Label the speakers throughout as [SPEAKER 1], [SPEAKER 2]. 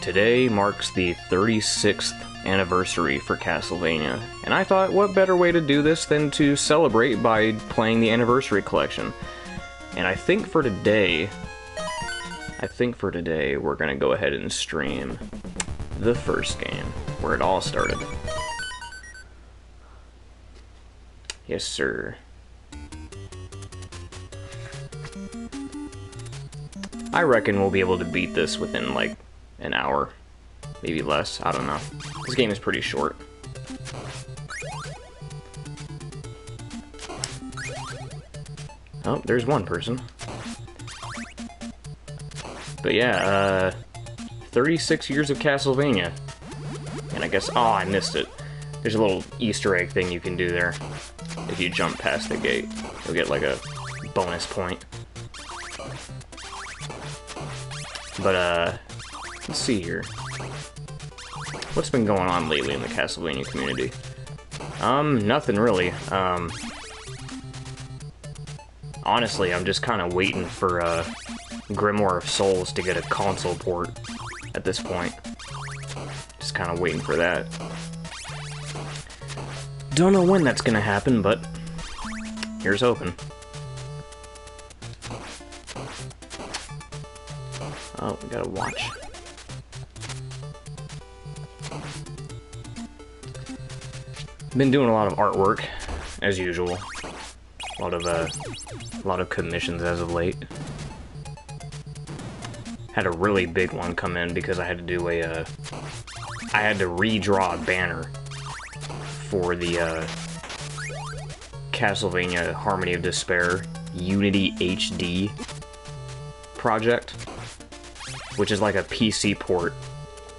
[SPEAKER 1] Today marks the 36th anniversary for Castlevania, and I thought what better way to do this than to celebrate by playing the Anniversary Collection. And I think for today we're gonna go ahead and stream the first game, where it all started. Yes, sir. I reckon we'll be able to beat this within, like, an hour. Maybe less, I don't know. This game is pretty short. Oh, there's one person. But yeah, 36 years of Castlevania. And I guess, oh, I missed it. There's a little Easter egg thing you can do there. If you jump past the gate, you'll get like a bonus point. But, let's see here. What's been going on lately in the Castlevania community? Nothing really. Honestly, I'm just kind of waiting for, Grimoire of Souls to get a console port at this point. Just kind of waiting for that. Don't know when that's gonna happen, but here's hoping. Oh, we gotta watch. Been doing a lot of artwork, as usual. A lot of commissions as of late. Had a really big one come in because I had to do I had to redraw a banner for the Castlevania Harmony of Despair Unity HD project, which is like a PC port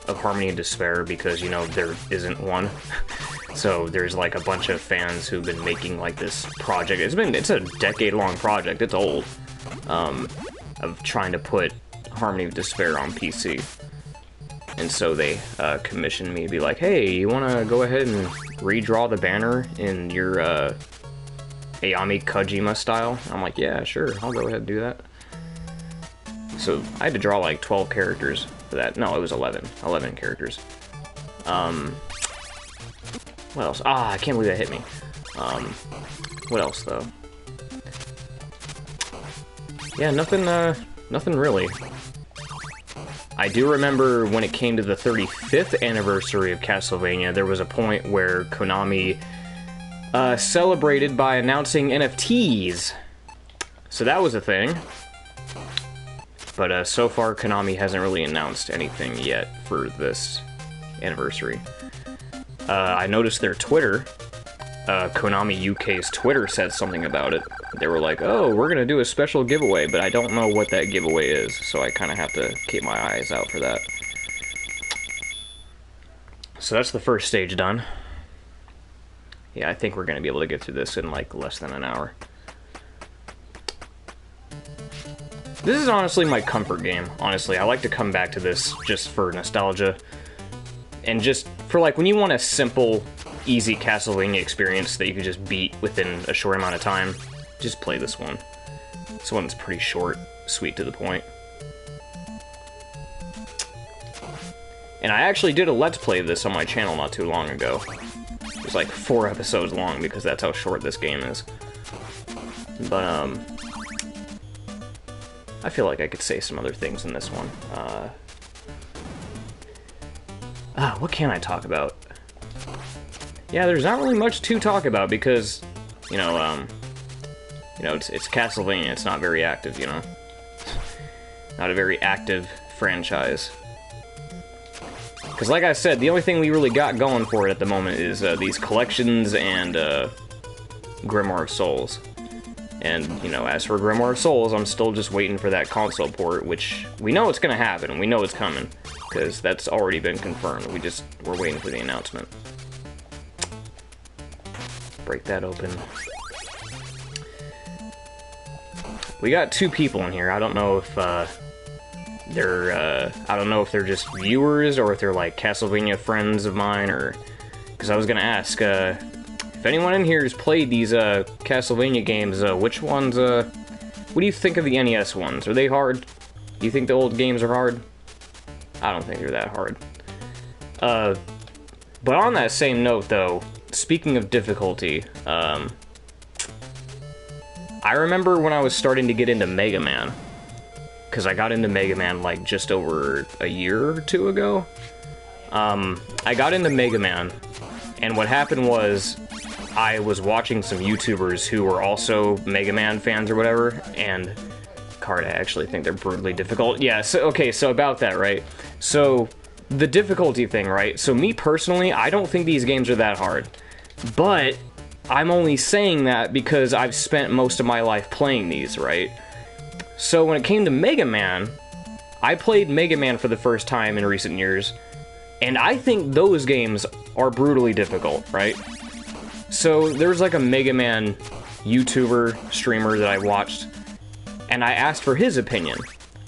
[SPEAKER 1] of Harmony of Despair because, you know, there isn't one. So there's like a bunch of fans who've been making like this project. It's a decade-long project. It's old. Of trying to put Harmony of Despair on PC. And so they commissioned me to be like, hey, you want to go ahead and redraw the banner in your Ayami Kojima style? I'm like, yeah, sure, I'll go ahead and do that. So I had to draw like 12 characters for that. No, it was 11. 11 characters. What else? Ah, I can't believe that hit me. What else, though? Yeah, nothing really. I do remember when it came to the 35th anniversary of Castlevania, there was a point where Konami celebrated by announcing NFTs. So that was a thing. But so far, Konami hasn't really announced anything yet for this anniversary. I noticed their Twitter, Konami UK's Twitter said something about it. They were like, oh, we're gonna do a special giveaway, but I don't know what that giveaway is, so I kind of have to keep my eyes out for that. So that's the first stage done. Yeah, I think we're gonna be able to get through this in like less than an hour. This is honestly my comfort game, honestly. I like to come back to this just for nostalgia. And just for, like, when you want a simple, easy Castlevania experience that you can just beat within a short amount of time, just play this one. This one's pretty short, sweet to the point. And I actually did a Let's Play of this on my channel not too long ago. It was like 4 episodes long because that's how short this game is. But, I feel like I could say some other things in this one. What can I talk about? Yeah, there's not really much to talk about because, you know, it's Castlevania. It's not very active, you know. Not a very active franchise. Because, like I said, the only thing we really got going for it at the moment is these collections and Grimoire of Souls. And, you know, as for Grimoire of Souls, I'm still just waiting for that console port, which we know it's going to happen, and we know it's coming, because that's already been confirmed. We're waiting for the announcement. Break that open. We got 2 people in here. I don't know if they're just viewers, or if they're, like, Castlevania friends of mine, or... Because I was going to ask, if anyone in here has played these Castlevania games, which ones, what do you think of the NES ones? Are they hard? Do you think the old games are hard? I don't think they're that hard. But on that same note, though, speaking of difficulty, I remember when I was starting to get into Mega Man, because I got into Mega Man like just over a year or two ago. I got into Mega Man, and what happened was I was watching some YouTubers who were also Mega Man fans or whatever, and I actually think they're brutally difficult. Yeah, so okay, so about that, right? So the difficulty thing, right? So me personally, I don't think these games are that hard, but I'm only saying that because I've spent most of my life playing these, right? So when it came to Mega Man, I played Mega Man for the first time in recent years, and I think those games are brutally difficult, right? So there's like a Mega Man YouTuber, streamer that I watched, and I asked for his opinion.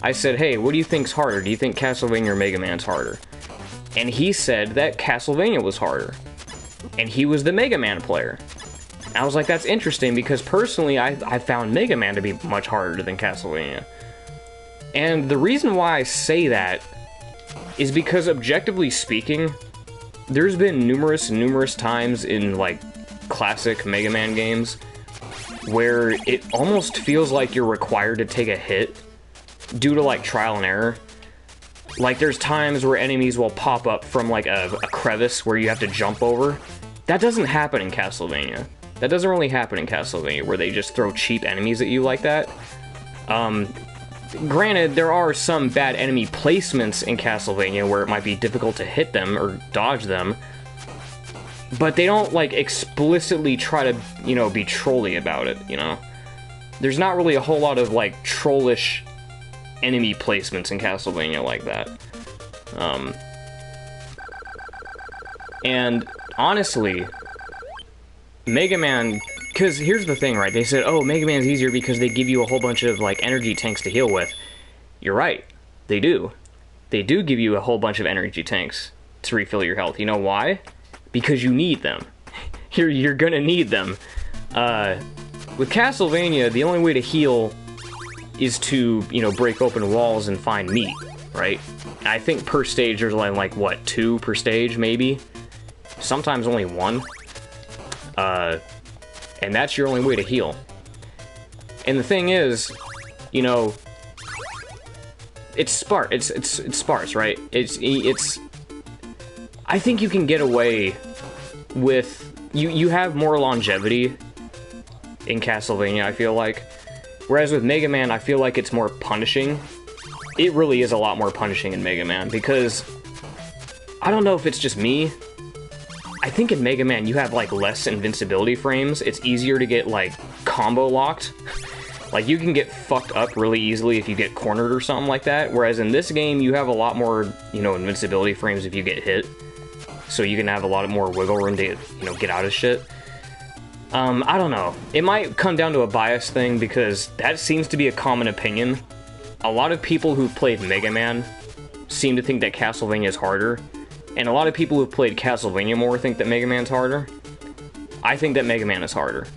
[SPEAKER 1] I said, hey, what do you think's harder? Do you think Castlevania or Mega Man's harder? And he said that Castlevania was harder. And he was the Mega Man player. And I was like, that's interesting, because personally, I found Mega Man to be much harder than Castlevania. And the reason why I say that is because, objectively speaking, there's been numerous times in, like, classic Mega Man games where it almost feels like you're required to take a hit due to, like, trial and error. Like, there's times where enemies will pop up from, like, a crevice where you have to jump over. That doesn't happen in Castlevania. That doesn't really happen in Castlevania, where they just throw cheap enemies at you like that. Granted, there are some bad enemy placements in Castlevania where it might be difficult to hit them or dodge them, but they don't, like, explicitly try to, you know, be trolly about it, you know? There's not really a whole lot of, like, trollish enemy placements in Castlevania like that. And honestly, Mega Man, because here's the thing, right? They said, oh, Mega Man's easier because they give you a whole bunch of, like, energy tanks to heal with. You're right. They do. They do give you a whole bunch of energy tanks to refill your health. You know why? Because you need them. You're gonna need them. With Castlevania, the only way to heal is to, you know, break open walls and find meat, right? I think per stage there's like what, 2 per stage, maybe? Sometimes only 1. And that's your only way to heal. And the thing is, you know, it's sparse. It's sparse, right? It's. I think you can get away with you have more longevity in Castlevania, I feel like. Whereas with Mega Man, I feel like it's more punishing. It really is a lot more punishing in Mega Man, because I don't know if it's just me. I think in Mega Man you have, like, less invincibility frames. It's easier to get, like, combo locked. Like, you can get fucked up really easily if you get cornered or something like that. Whereas in this game, you have a lot more, you know, invincibility frames if you get hit. So you can have a lot more wiggle room to, you know, get out of shit. I don't know. It might come down to a bias thing, because that seems to be a common opinion. A lot of people who've played Mega Man seem to think that Castlevania is harder. And a lot of people who've played Castlevania more think that Mega Man's harder. I think that Mega Man is harder.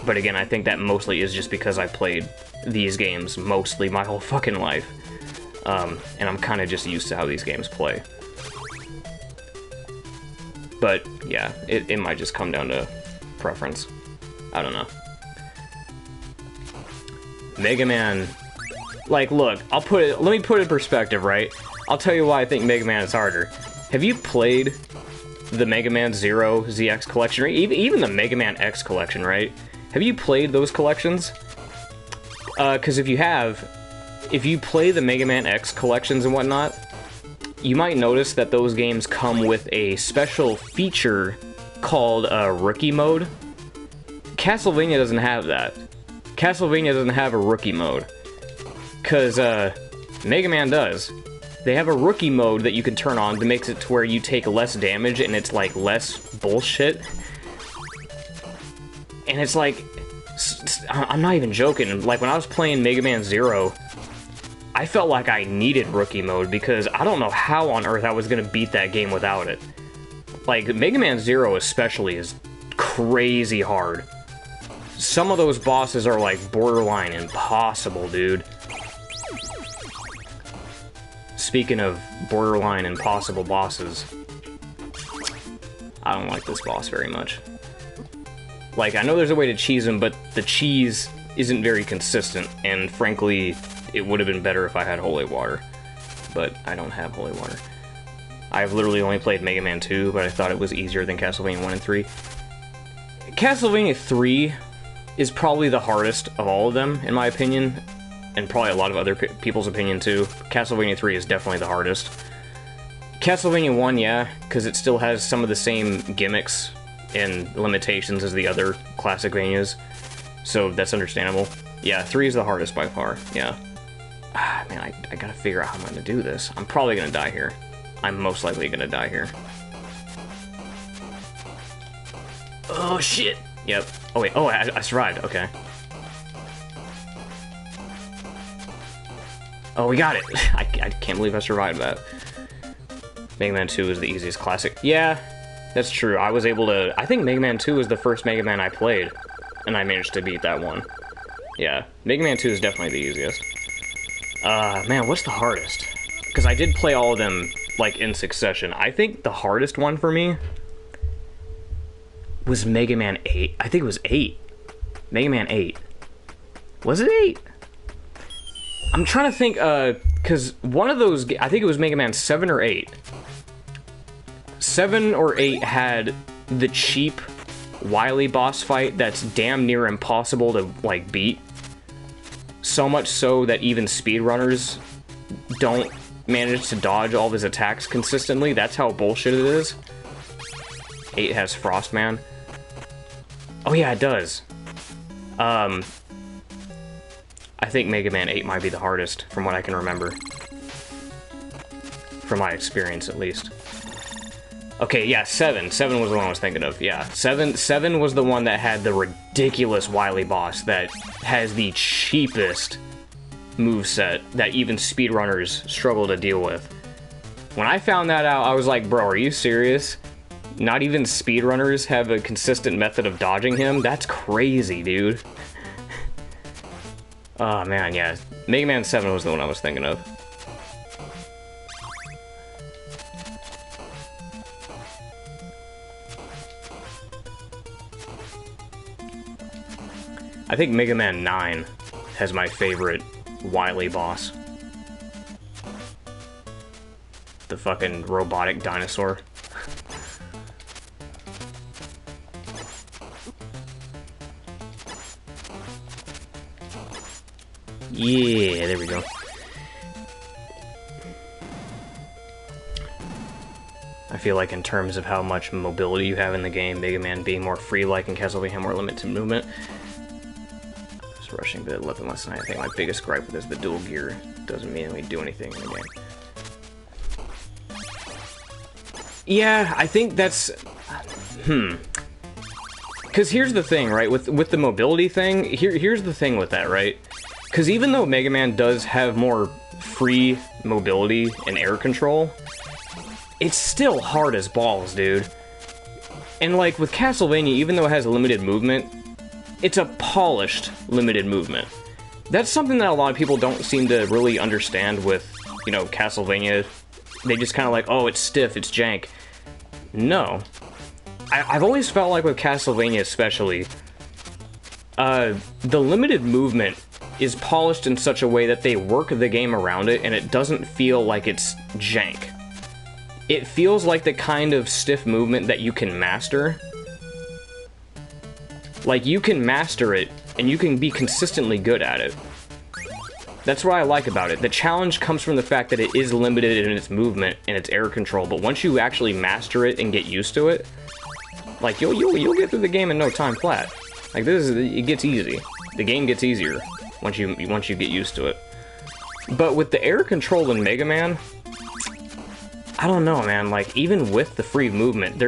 [SPEAKER 1] But again, I think that mostly is just because I played these games mostly my whole fucking life. And I'm kind of just used to how these games play. But, yeah, it might just come down to preference. I don't know. Mega Man... Like, look, let me put it in perspective, right? I'll tell you why I think Mega Man is harder. Have you played the Mega Man Zero ZX collection, or even the Mega Man X collection, right? Have you played those collections? Because if you have, if you play the Mega Man X collections and whatnot, you might notice that those games come with a special feature called Rookie Mode. Castlevania doesn't have that. Castlevania doesn't have a Rookie Mode. Because Mega Man does. They have a Rookie Mode that you can turn on that makes it to where you take less damage and it's, like, less bullshit. And it's like, I'm not even joking, like, when I was playing Mega Man Zero, I felt like I needed Rookie Mode, because I don't know how on earth I was gonna beat that game without it. Like, Mega Man Zero especially is crazy hard. Some of those bosses are, like, borderline impossible, dude. speaking of borderline impossible bosses, I don't like this boss very much. Like, I know there's a way to cheese him, but the cheese isn't very consistent, and frankly, it would have been better if I had holy water. But I don't have holy water. I've literally only played Mega Man 2, but I thought it was easier than Castlevania 1 and 3. Castlevania 3 is probably the hardest of all of them, in my opinion, and probably a lot of other people's opinion too. Castlevania 3 is definitely the hardest. Castlevania 1, yeah, because it still has some of the same gimmicks and limitations as the other classic Vanias, so that's understandable. Yeah, 3 is the hardest by far, yeah. Ah, man, I gotta figure out how I'm gonna do this. I'm probably gonna die here. I'm most likely gonna die here. Oh, shit! Yep. Oh, wait. Oh, I survived. Okay. Oh, we got it. I can't believe I survived that. Mega Man 2 is the easiest classic. Yeah, that's true. I was able to... I think Mega Man 2 was the first Mega Man I played, and I managed to beat that one. Yeah, Mega Man 2 is definitely the easiest. Man, what's the hardest? Because I did play all of them, like, in succession. I think the hardest one for me was Mega Man 8. I think it was 8. Mega Man 8. Was it 8? I'm trying to think, because one of those... I think it was Mega Man 7 or 8. 7 or 8 had the cheap Wily boss fight that's damn near impossible to, like, beat. So much so that even speedrunners don't manage to dodge all of his attacks consistently. That's how bullshit it is. 8 has Frostman. Oh yeah, it does. I think Mega Man 8 might be the hardest, from what I can remember. From my experience, at least. Okay, yeah, 7. 7 was the one I was thinking of, yeah. 7 was the one that had the ridiculous Wily boss that has the cheapest moveset that even speedrunners struggle to deal with. When I found that out, I was like, bro, are you serious? Not even speedrunners have a consistent method of dodging him? That's crazy, dude. Oh, man, yeah. Mega Man 7 was the one I was thinking of. I think Mega Man 9 has my favorite Wily boss. The fucking robotic dinosaur. Yeah, there we go. I feel like in terms of how much mobility you have in the game, Mega Man being more free-like and Castlevania more limited movement. Just rushing a bit left and less than I think my biggest gripe with this, the dual gear doesn't mean we do anything in the game. Yeah, I think that's... Because here's the thing, right? With the mobility thing, here's the thing with that, right? Because even though Mega Man does have more free mobility and air control, it's still hard as balls, dude. And like with Castlevania, even though it has limited movement, it's a polished limited movement. That's something that a lot of people don't seem to really understand with, you know, Castlevania. They just kind of like, oh, it's stiff, it's jank. No. I've always felt like with Castlevania especially, the limited movement is polished in such a way that they work the game around it and it doesn't feel like it's jank. It feels like the kind of stiff movement that you can master. Like, you can master it and you can be consistently good at it. That's what I like about it. The challenge comes from the fact that it is limited in its movement and its air control, but once you actually master it and get used to it, like, you'll get through the game in no time flat. Like, it gets easy. The game gets easier once you get used to it. But with the air control in Mega Man, I don't know, man. Like, even with the free movement,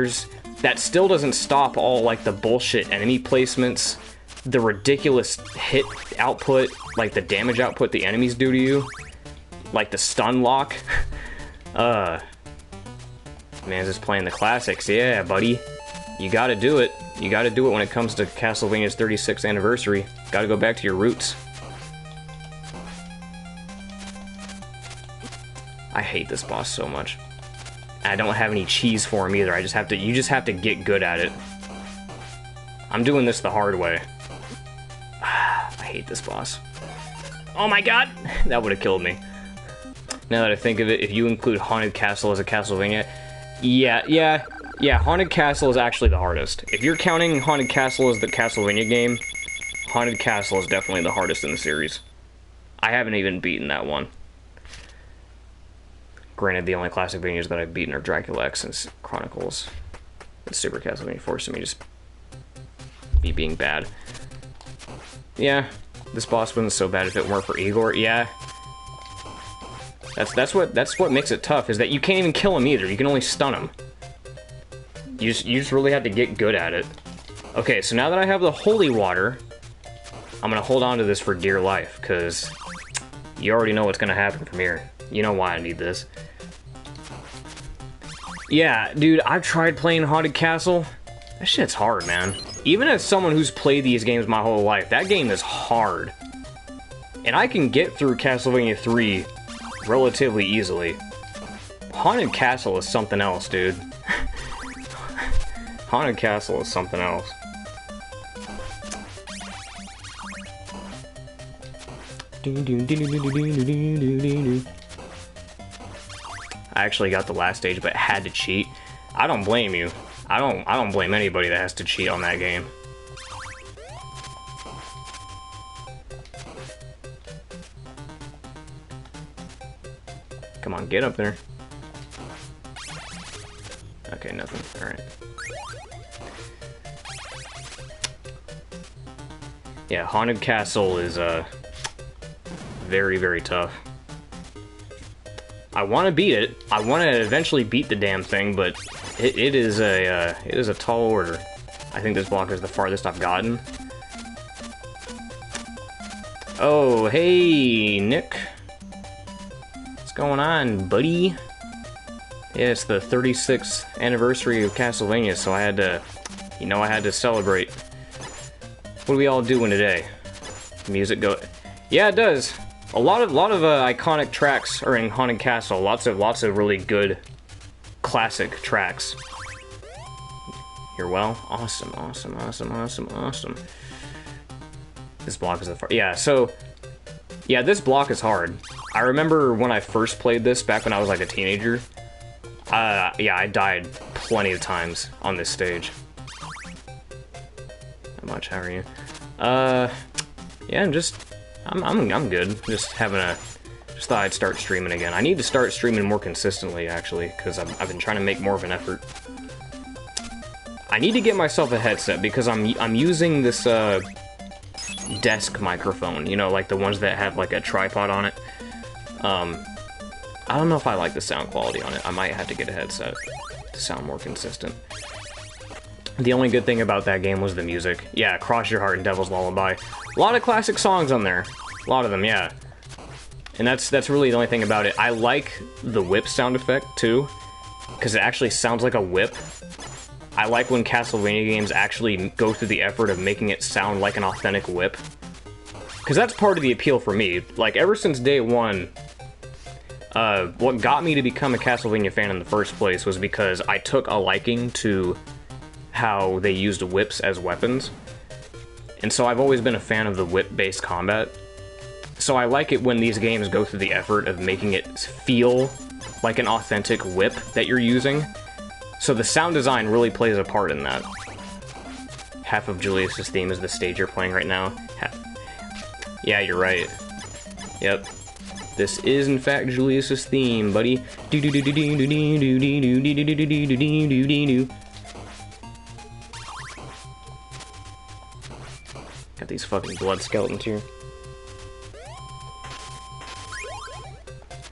[SPEAKER 1] that still doesn't stop all, like, the bullshit enemy placements, the ridiculous hit output, like the damage output the enemies do to you, like the stun lock. Man, just playing the classics. Yeah, buddy. You gotta do it. You gotta do it when it comes to Castlevania's 36th anniversary. Gotta go back to your roots. I hate this boss so much. And I don't have any cheese for him either. I just have to, you just have to get good at it. I'm doing this the hard way. I hate this boss. Oh my god! That would have killed me. Now that I think of it, if you include Haunted Castle as a Castlevania, yeah, Haunted Castle is actually the hardest. If you're counting Haunted Castle as the Castlevania game, Haunted Castle is definitely the hardest in the series. I haven't even beaten that one. Granted, the only Castlevanias that I've beaten are Dracula X and Chronicles. It's Super Castlevania 4, so me just me being bad. Yeah, this boss wasn't so bad if it weren't for Igor. Yeah, that's what makes it tough, is that you can't even kill him either. You can only stun him. You just really have to get good at it. Okay, so now that I have the holy water, I'm gonna hold on to this for dear life, because you already know what's gonna happen from here. You know why I need this. Yeah, dude, I've tried playing Haunted Castle. That shit's hard, man. Even as someone who's played these games my whole life, that game is hard. And I can get through Castlevania 3 relatively easily. Haunted Castle is something else, dude. Haunted Castle is something else. I actually got the last stage, but had to cheat. I don't blame you. I don't blame anybody that has to cheat on that game. Come on, get up there. Okay, nothing. Alright. Yeah, Haunted Castle is very, very tough. I want to beat it. I want to eventually beat the damn thing, but it is a tall order. I think this block is the farthest I've gotten. Oh, hey, Nick. What's going on, buddy? Yeah, it's the 36th anniversary of Castlevania, so I had to, you know, I had to celebrate. What are we all doing today? Music go... Yeah, it does. A lot of iconic tracks are in Haunted Castle. Lots of really good classic tracks. You're well? Awesome, awesome, awesome, awesome, awesome. This block is the far... Yeah, so... Yeah, this block is hard. I remember when I first played this, back when I was like a teenager. Yeah, I died plenty of times on this stage. Not much, how are you? Yeah, I'm good. Just thought I'd start streaming again. I need to start streaming more consistently, actually, because I've been trying to make more of an effort. I need to get myself a headset, because I'm using this, desk microphone, you know, like the ones that have, like, a tripod on it. I don't know if I like the sound quality on it. I might have to get a headset to sound more consistent. The only good thing about that game was the music. Yeah, Cross Your Heart and Devil's Lullaby. A lot of classic songs on there. A lot of them, yeah. And that's really the only thing about it. I like the whip sound effect, too, because it actually sounds like a whip. I like when Castlevania games actually go through the effort of making it sound like an authentic whip. Because that's part of the appeal for me. Like, ever since day one, what got me to become a Castlevania fan in the first place was because I took a liking to how they used whips as weapons. And so I've always been a fan of the whip-based combat. So I like it when these games go through the effort of making it feel like an authentic whip that you're using. So the sound design really plays a part in that. Half of Julius's theme is the stage you're playing right now. Yeah, you're right. Yep. This is in fact Julius's theme, buddy. Got these fucking blood skeletons here.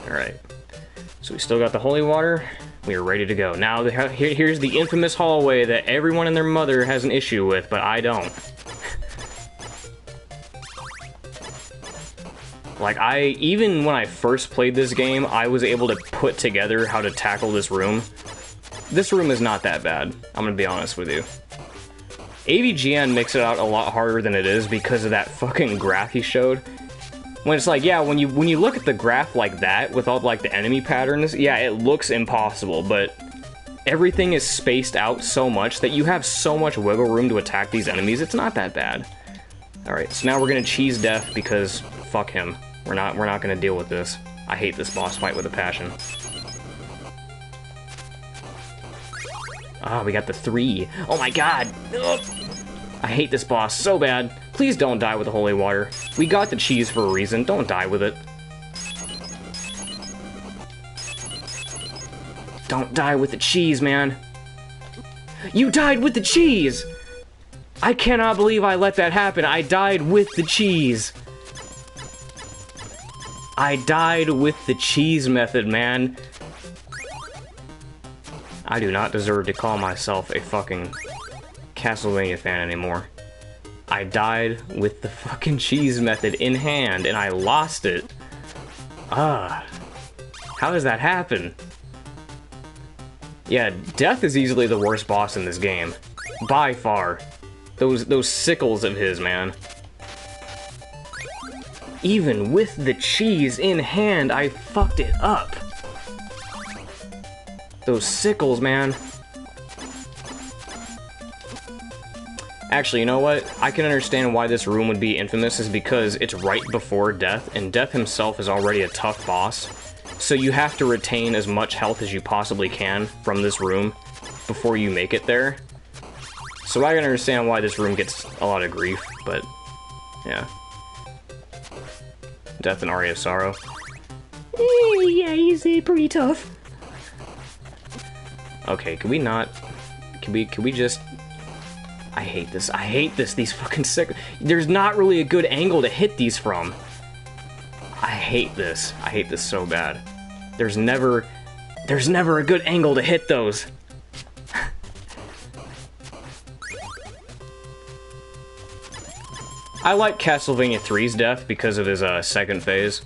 [SPEAKER 1] Alright. So we still got the holy water. We are ready to go. Now, here's the infamous hallway that everyone and their mother has an issue with, but I don't. Like, even when I first played this game, I was able to put together how to tackle this room. This room is not that bad, I'm gonna be honest with you. AVGN makes it out a lot harder than it is because of that fucking graph he showed. When it's like, yeah, when you look at the graph like that, with all, like, the enemy patterns, yeah, it looks impossible, but everything is spaced out so much that you have so much wiggle room to attack these enemies, it's not that bad. Alright, so now we're gonna cheese Death because fuck him. We're not gonna deal with this. I hate this boss fight with a passion. Ah, we got the 3. Oh my god! Ugh. I hate this boss so bad. Please don't die with the holy water. We got the cheese for a reason. Don't die with it. Don't die with the cheese, man. You died with the cheese! I cannot believe I let that happen. I died with the cheese. I died with the cheese method, man. I do not deserve to call myself a fucking Castlevania fan anymore. I died with the fucking cheese method in hand, and I lost it. How does that happen? Yeah, Death is easily the worst boss in this game. By far. Those sickles of his, man. Even with the cheese in hand, I fucked it up. Those sickles, man. Actually, you know what? I can understand why this room would be infamous is because it's right before Death, and Death himself is already a tough boss. So you have to retain as much health as you possibly can from this room before you make it there. So I can understand why this room gets a lot of grief, but yeah. Death and Aria of Sorrow. Yeah, he's pretty tough. Okay, can we not... Can we just... I hate this. I hate this. These fucking sick... There's not really a good angle to hit these from. I hate this. I hate this so bad. There's never a good angle to hit those. I like Castlevania 3's death because of his second phase.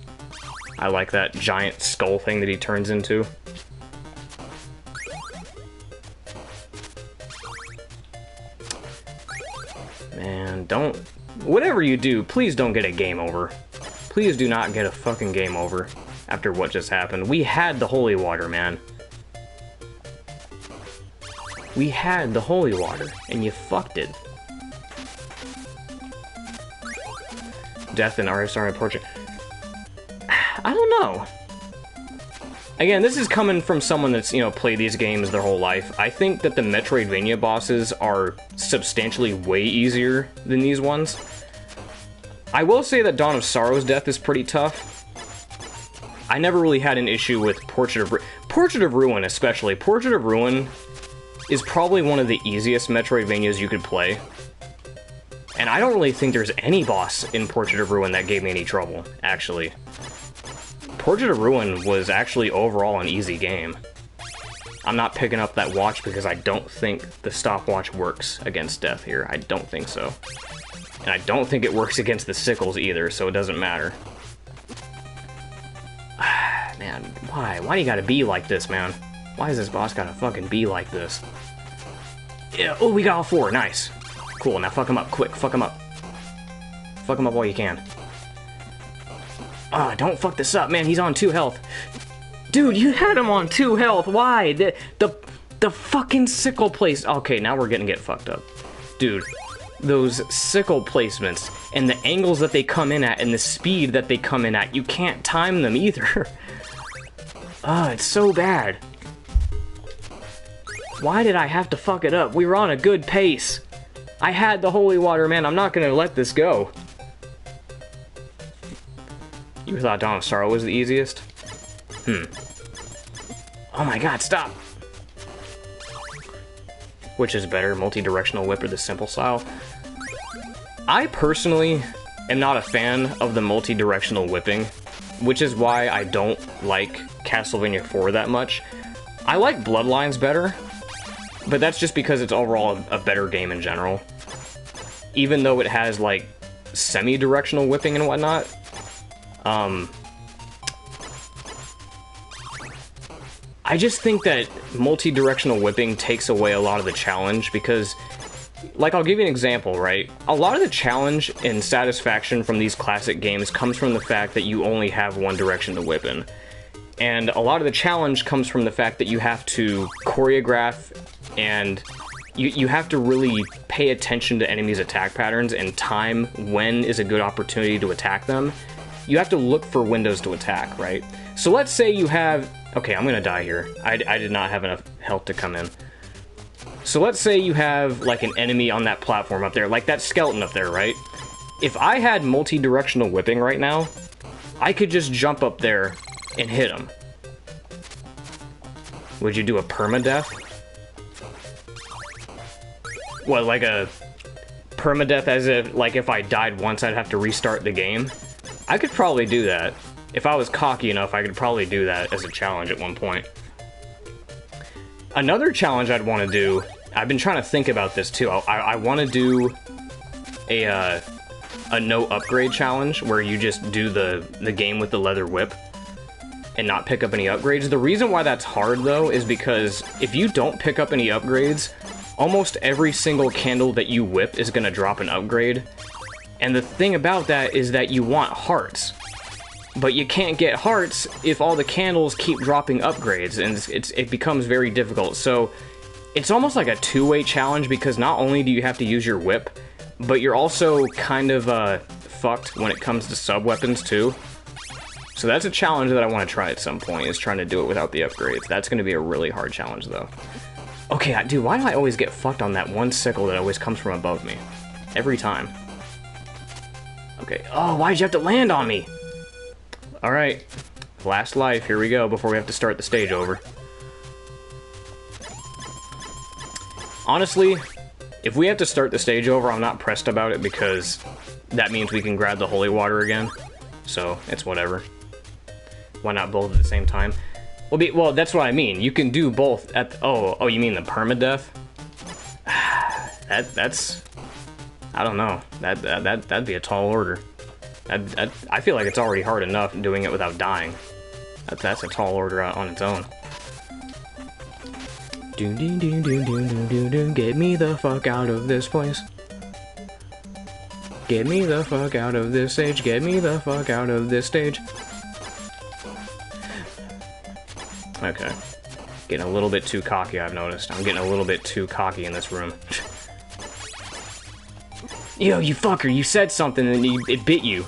[SPEAKER 1] I like that giant skull thing that he turns into. Man, don't... Whatever you do, please don't get a game over. Please do not get a fucking game over after what just happened. We had the holy water, man. We had the holy water, and you fucked it. Death and RSR Portrait. I don't know. Again, this is coming from someone that's, you know, played these games their whole life. I think that the Metroidvania bosses are substantially way easier than these ones. I will say that Dawn of Sorrow's death is pretty tough. I never really had an issue with Portrait of Ruin, especially. Portrait of Ruin is probably one of the easiest Metroidvanias you could play. And I don't really think there's any boss in Portrait of Ruin that gave me any trouble, actually. Portrait of Ruin was actually overall an easy game. I'm not picking up that watch because I don't think the stopwatch works against death here. I don't think so. And I don't think it works against the sickles either, so it doesn't matter. Man, why? Why do you gotta be like this, man? Why does this boss gotta fucking be like this? Yeah, oh, we got all 4, nice. Cool, now fuck him up, quick, fuck him up. Fuck him up while you can. Ah, don't fuck this up, man, he's on 2 health. Dude, you had him on 2 health, why? The fucking sickle place. Okay, now we're gonna get fucked up. Dude, those sickle placements, and the angles that they come in at, and the speed that they come in at, you can't time them either. Ah, it's so bad. Why did I have to fuck it up? We were on a good pace. I had the holy water, man, I'm not gonna let this go. You thought Dawn of Sorrow was the easiest? Oh my god, stop! Which is better, multi-directional whip or the simple style? I personally am not a fan of the multi-directional whipping, which is why I don't like Castlevania 4 that much. I like Bloodlines better, but that's just because it's overall a better game in general. Even though it has, like, semi-directional whipping and whatnot. I just think that multi-directional whipping takes away a lot of the challenge, because like, I'll give you an example, right? A lot of the challenge and satisfaction from these classic games comes from the fact that you only have one direction to whip in. And a lot of the challenge comes from the fact that you have to choreograph and you have to really pay attention to enemies' attack patterns and time when is a good opportunity to attack them. You have to look for windows to attack, right? So let's say you have... Okay, I'm gonna die here. I did not have enough health to come in. So let's say you have, like, an enemy on that platform up there, like that skeleton up there, right? If I had multi-directional whipping right now, I could just jump up there and hit him. Would you do a permadeath? What, like a permadeath as if, like, if I died once, I'd have to restart the game? I could probably do that. If I was cocky enough, I could probably do that as a challenge at one point. Another challenge I'd want to do, I've been trying to think about this too. I want to do a no upgrade challenge where you just do the game with the leather whip and not pick up any upgrades. The reason why that's hard though is because if you don't pick up any upgrades, almost every single candle that you whip is going to drop an upgrade. And the thing about that is that you want hearts. But you can't get hearts if all the candles keep dropping upgrades, and it becomes very difficult. So it's almost like a two-way challenge because not only do you have to use your whip, but you're also kind of fucked when it comes to sub-weapons too. So that's a challenge that I want to try at some point, is trying to do it without the upgrades. That's going to be a really hard challenge though. Okay, dude, why do I always get fucked on that one sickle that always comes from above me? Every time. Okay, oh, why'd you have to land on me? Alright, last life, here we go, before we have to start the stage over. Honestly, if we have to start the stage over, I'm not pressed about it because that means we can grab the holy water again. So, it's whatever. Why not both at the same time? Well, that's what I mean. You can do both at the, oh, you mean the permadeath? That's... I don't know. That'd be a tall order. I feel like it's already hard enough doing it without dying. That's a tall order on its own. Get me the fuck out of this place. Get me the fuck out of this stage. Get me the fuck out of this stage. Okay. Getting a little bit too cocky, I've noticed. I'm getting a little bit too cocky in this room. Yo, you fucker, you said something and it bit you.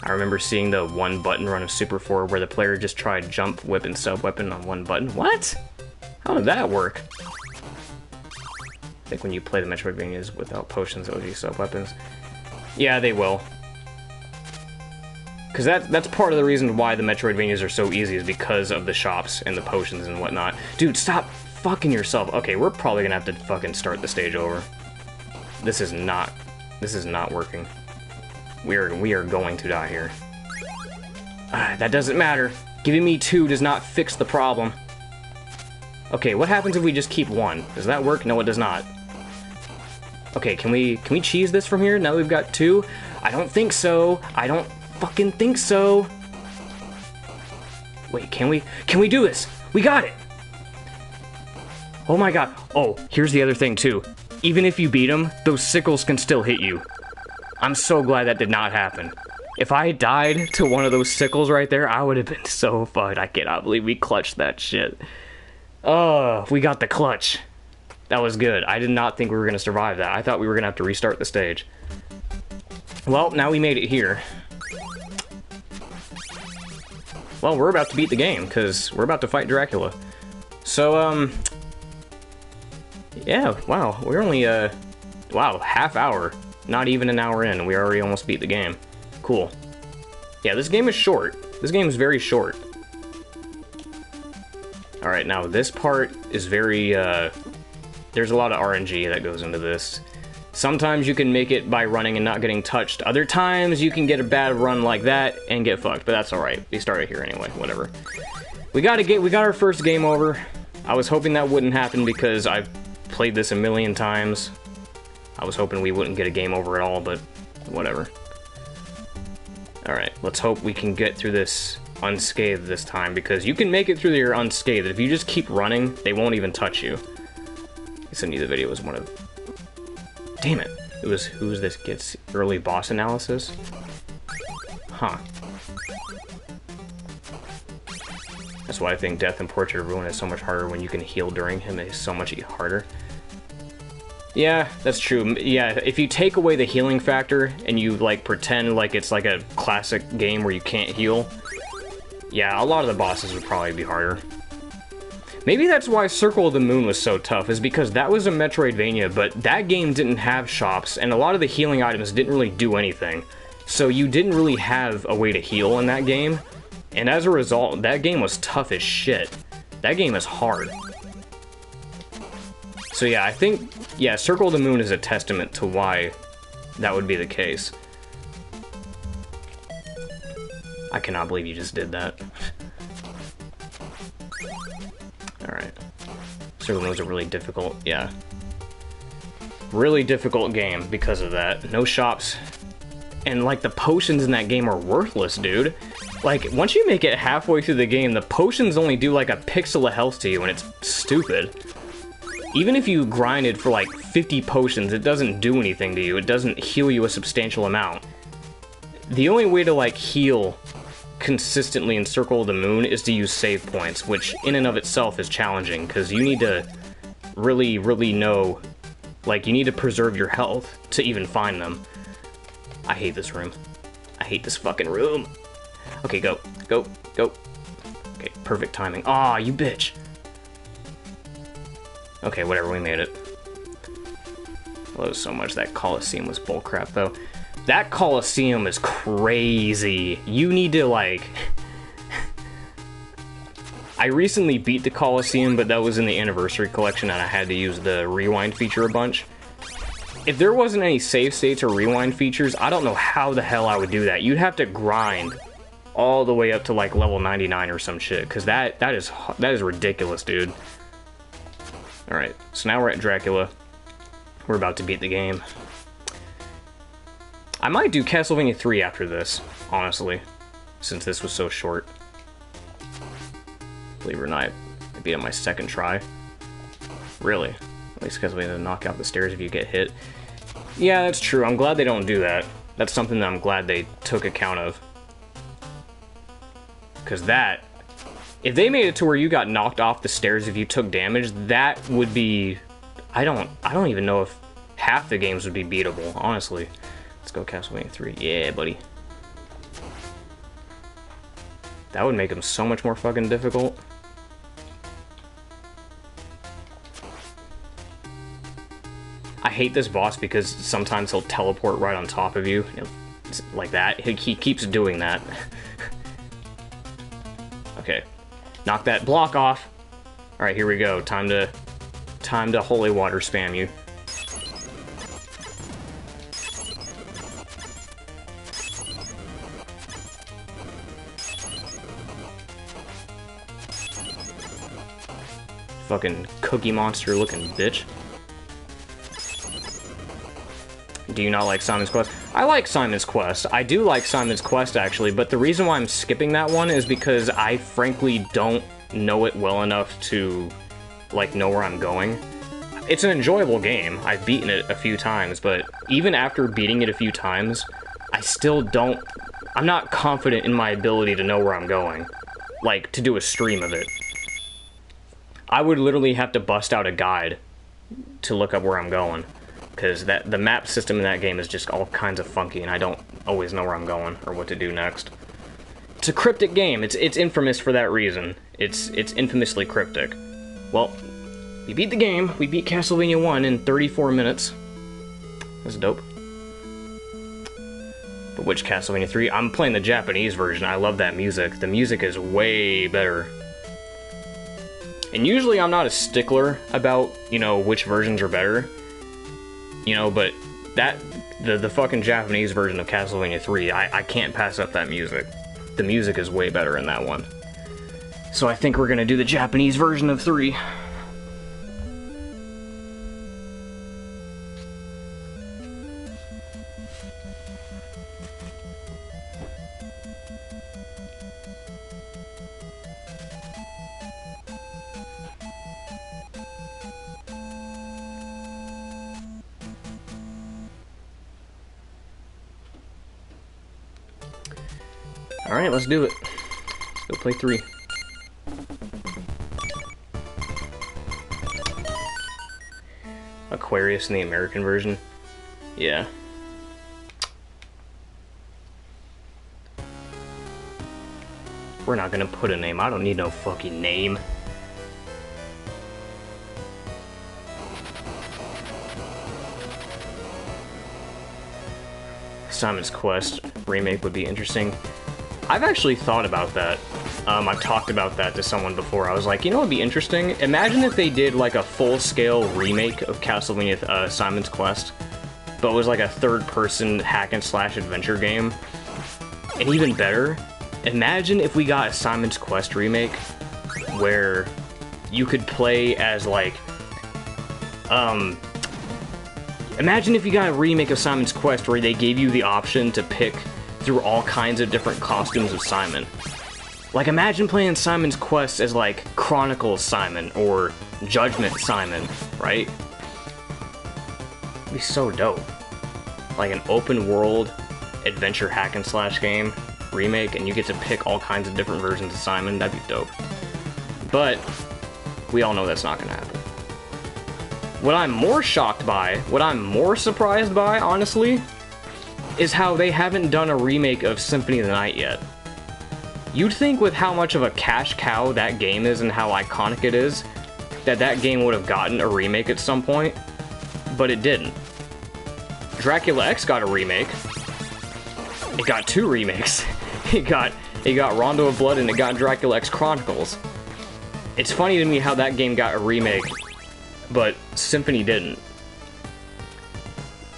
[SPEAKER 1] I remember seeing the one button run of Super 4 where the player just tried jump, whip, and sub weapon on one button. What? How did that work? I think when you play the Metroidvanias without potions, OG sub weapons. Yeah, they will. Because that's part of the reason why the Metroidvanias are so easy, is because of the shops and the potions and whatnot. Dude, stop fucking yourself. Okay, we're probably gonna have to fucking start the stage over. This is not working. We are going to die here. That doesn't matter. Giving me 2 does not fix the problem. Okay, what happens if we just keep 1? Does that work? No, it does not. Okay, can we cheese this from here now that we've got 2? I don't think so. I don't fucking think so. Wait, can we do this? We got it! Oh my god. Oh, here's the other thing too. Even if you beat him, those sickles can still hit you. I'm so glad that did not happen. If I died to one of those sickles right there, I would have been so fucked. I cannot believe we clutched that shit. Oh, we got the clutch. That was good. I did not think we were going to survive that. I thought we were going to have to restart the stage. Well, now we made it here. Well, we're about to beat the game, because we're about to fight Dracula. So, yeah, wow, we're only, wow, half hour. Not even an hour in, and we already almost beat the game. Cool. Yeah, this game is short. This game is very short. Alright, now this part is very, there's a lot of RNG that goes into this. Sometimes you can make it by running and not getting touched. Other times you can get a bad run like that and get fucked, but that's alright. We started here anyway, whatever. We got our first game over. I was hoping that wouldn't happen because I've played this a million times. I was hoping we wouldn't get a game over at all, but whatever. Alright, let's hope we can get through this unscathed this time, because you can make it through there unscathed. If you just keep running, they won't even touch you. I sent you the video. It was one of... Damn it. It was Who's This Gets Early Boss Analysis? Huh. That's why I think Death and Portrait of Ruin is so much harder. When you can heal during him, it's so much harder. Yeah, that's true. Yeah, if you take away the healing factor and you, like, pretend like it's like a classic game where you can't heal, yeah, a lot of the bosses would probably be harder. Maybe that's why Circle of the Moon was so tough, is because that was a Metroidvania, but that game didn't have shops, and a lot of the healing items didn't really do anything. So you didn't really have a way to heal in that game, and as a result, that game was tough as shit. That game is hard. So yeah, I think, yeah, Circle of the Moon is a testament to why that would be the case. I cannot believe you just did that. Alright. Circle of the Moon's a really difficult, yeah. Really difficult game because of that. No shops. And, like, the potions in that game are worthless, dude. Like, once you make it halfway through the game, the potions only do, like, a pixel of health to you, and it's stupid. Even if you grinded for, like, 50 potions, it doesn't do anything to you. It doesn't heal you a substantial amount. The only way to, like, heal consistently in Circle of the Moon is to use save points, which in and of itself is challenging, because you need to really, really know, like, you need to preserve your health to even find them. I hate this room. I hate this fucking room. Okay, go. Go. Go. Okay, perfect timing. Aw, you bitch. Okay, whatever, we made it. I love so much. That Coliseum was bullcrap, though. That Coliseum is crazy. You need to, like... I recently beat the Coliseum, but that was in the Anniversary Collection, and I had to use the rewind feature a bunch. If there wasn't any save states or rewind features, I don't know how the hell I would do that. You'd have to grind all the way up to, like, level 99 or some shit, because that is ridiculous, dude. Alright, so now we're at Dracula. We're about to beat the game. I might do Castlevania 3 after this, honestly, since this was so short. Believe it or not, I beat it on my second try. Really? At least Castlevania to knock out the stairs if you get hit. Yeah, that's true. I'm glad they don't do that. That's something that I'm glad they took account of. Because that... If they made it to where you got knocked off the stairs if you took damage, that would be... I don't even know if half the games would be beatable, honestly. Let's go Castlevania 3. Yeah, buddy. That would make them so much more fucking difficult. I hate this boss because sometimes he'll teleport right on top of you. Like that. He keeps doing that. Okay. Knock that block off. Alright, here we go. Time to holy water spam you. Fucking Cookie Monster looking bitch. Do you not like Simon's Quest? I like Simon's Quest. I do like Simon's Quest, actually, but the reason why I'm skipping that one is because I frankly don't know it well enough to, like, know where I'm going. It's an enjoyable game. I've beaten it a few times, but even after beating it a few times, I still don't... I'm not confident in my ability to know where I'm going. Like, to do a stream of it. I would literally have to bust out a guide to look up where I'm going. Because the map system in that game is just all kinds of funky, and I don't always know where I'm going or what to do next. It's a cryptic game. It's infamous for that reason. It's infamously cryptic. Well, we beat the game. We beat Castlevania 1 in 34 minutes. That's dope. But which Castlevania 3? I'm playing the Japanese version. I love that music. The music is way better. And usually I'm not a stickler about, you know, which versions are better. You know, but the fucking Japanese version of Castlevania 3, I can't pass up that music. The music is way better in that one. So I think we're gonna do the Japanese version of 3. Alright, let's do it. Let's go play 3. Aquarius in the American version? Yeah. We're not gonna put a name. I don't need no fucking name. Simon's Quest remake would be interesting. I've actually thought about that. I've talked about that to someone before. I was like, you know what would be interesting? Imagine if they did like a full-scale remake of Castlevania Simon's Quest, but it was like a third-person hack-and-slash adventure game. And even better, imagine if we got a Simon's Quest remake where you could play as like, imagine if you got a remake of Simon's Quest where they gave you the option to pick through all kinds of different costumes of Simon. Like, imagine playing Simon's Quest as, like, Chronicles Simon or Judgment Simon, right? It'd be so dope. Like an open-world adventure hack-and-slash game remake, and you get to pick all kinds of different versions of Simon. That'd be dope. But we all know that's not gonna happen. What I'm more shocked by, what I'm more surprised by, honestly, is how they haven't done a remake of Symphony of the Night yet. You'd think with how much of a cash cow that game is and how iconic it is, that that game would have gotten a remake at some point, but it didn't. Dracula X got a remake. It got 2 remakes. It got Rondo of Blood and it got Dracula X Chronicles. It's funny to me how that game got a remake, but Symphony didn't.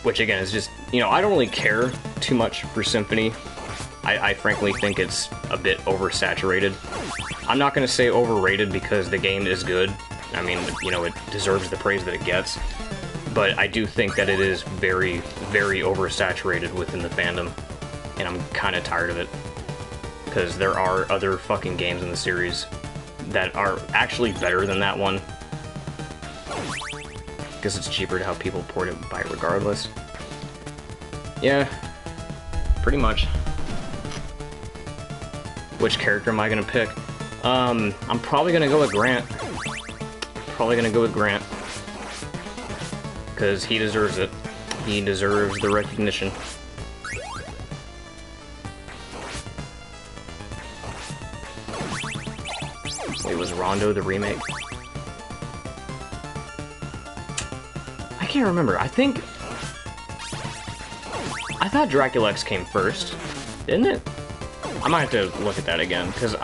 [SPEAKER 1] Which again is just, you know, I don't really care too much for Symphony. I frankly think it's a bit oversaturated. I'm not going to say overrated because the game is good. I mean, you know, it deserves the praise that it gets. But I do think that it is very, very oversaturated within the fandom. And I'm kind of tired of it. Because there are other fucking games in the series that are actually better than that one. Because it's cheaper to have people port it by regardless. Yeah, pretty much. Which character am I gonna pick? I'm probably gonna go with Grant. Because he deserves it. He deserves the recognition. Wait, was Rondo the remake? I can't remember. I thought Dracula X came first, didn't it? I might have to look at that again, because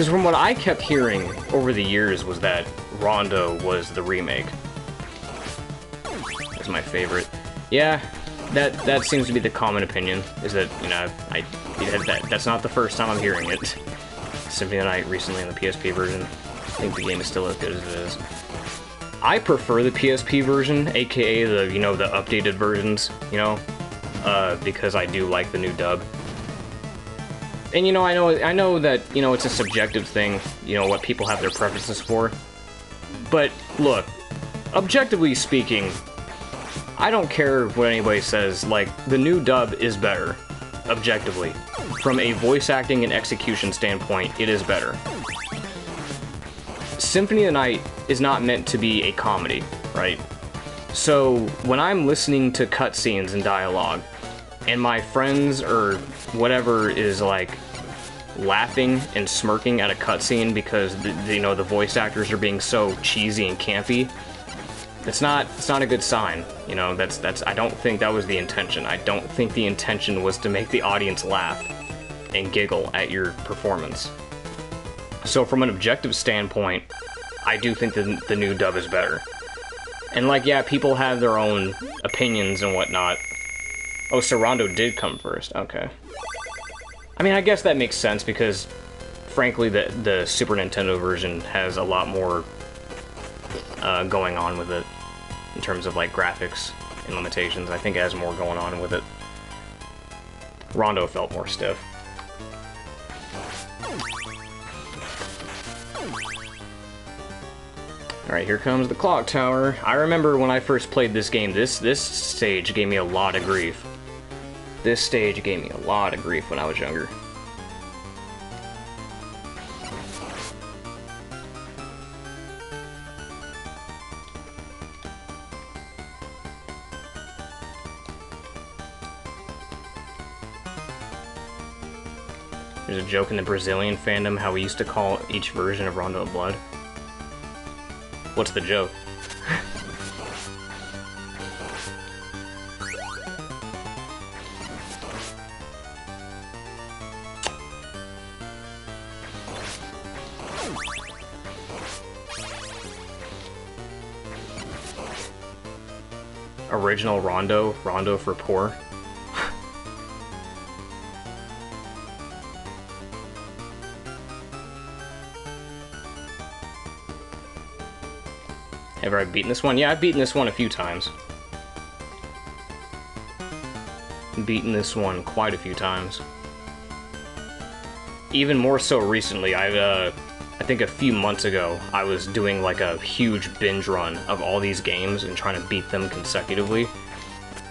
[SPEAKER 1] from what I kept hearing over the years was that Rondo was the remake. That's my favorite. Yeah, that seems to be the common opinion, is that, you know, that's not the first time I'm hearing it. Symphony of the Night recently in the PSP version. I think the game is still as good as it is. I prefer the PSP version, aka the, you know, the updated versions, you know, because I do like the new dub. And, you know, I know that, you know, it's a subjective thing, you know, what people have their preferences for. But, look, objectively speaking, I don't care what anybody says, like, the new dub is better, objectively. From a voice acting and execution standpoint, it is better. Symphony of the Night is not meant to be a comedy, right? So, when I'm listening to cutscenes and dialogue, and my friends or whatever is, like, laughing and smirking at a cutscene because, you know, the voice actors are being so cheesy and campy, it's not a good sign, you know. I don't think that was the intention. I don't think the intention was to make the audience laugh and giggle at your performance. So from an objective standpoint, I do think the new dub is better. And, like, yeah, people have their own opinions and whatnot. Oh, so Rondo did come first. Okay. I mean, I guess that makes sense because, frankly, the Super Nintendo version has a lot more going on with it in terms of, like, graphics and limitations. I think it has more going on with it. Rondo felt more stiff. Alright, here comes the clock tower. I remember when I first played this game, this stage gave me a lot of grief. This stage gave me a lot of grief when I was younger. There's a joke in the Brazilian fandom how we used to call each version of Rondo of Blood. What's the joke? Original Rondo, Rondo for poor. Have I beaten this one? Yeah, I've beaten this one a few times. Beaten this one quite a few times. Even more so recently. I think a few months ago, I was doing like a huge binge run of all these games and trying to beat them consecutively.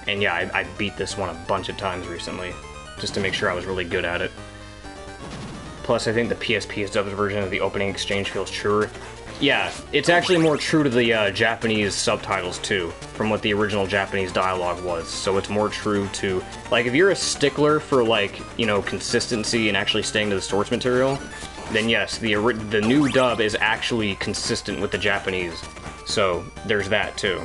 [SPEAKER 1] And yeah, I beat this one a bunch of times recently, just to make sure I was really good at it. Plus, I think the PSP's dubbed version of the opening exchange feels truer. Yeah, it's actually more true to the Japanese subtitles, too, from what the original Japanese dialogue was. So it's more true to, like, if you're a stickler for, like, you know, consistency and actually staying to the source material, then yes, the new dub is actually consistent with the Japanese. So there's that, too.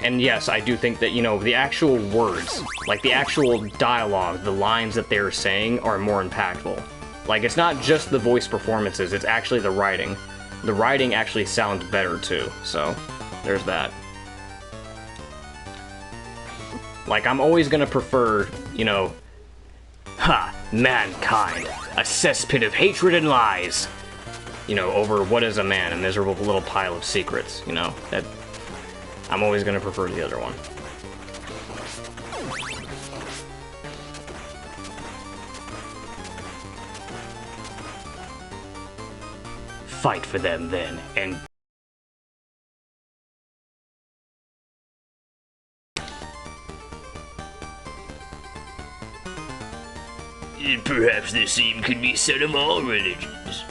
[SPEAKER 1] And yes, I do think that, you know, the actual words, like the actual dialogue, the lines that they're saying are more impactful. Like, it's not just the voice performances, it's actually the writing. The writing actually sounds better, too, so there's that. Like, I'm always gonna prefer, you know, ha, mankind, a cesspit of hatred and lies, you know, over what is a man, a miserable little pile of secrets, you know, that I'm always gonna prefer the other one. Fight for them, then, and... Perhaps the same could be said of all religions.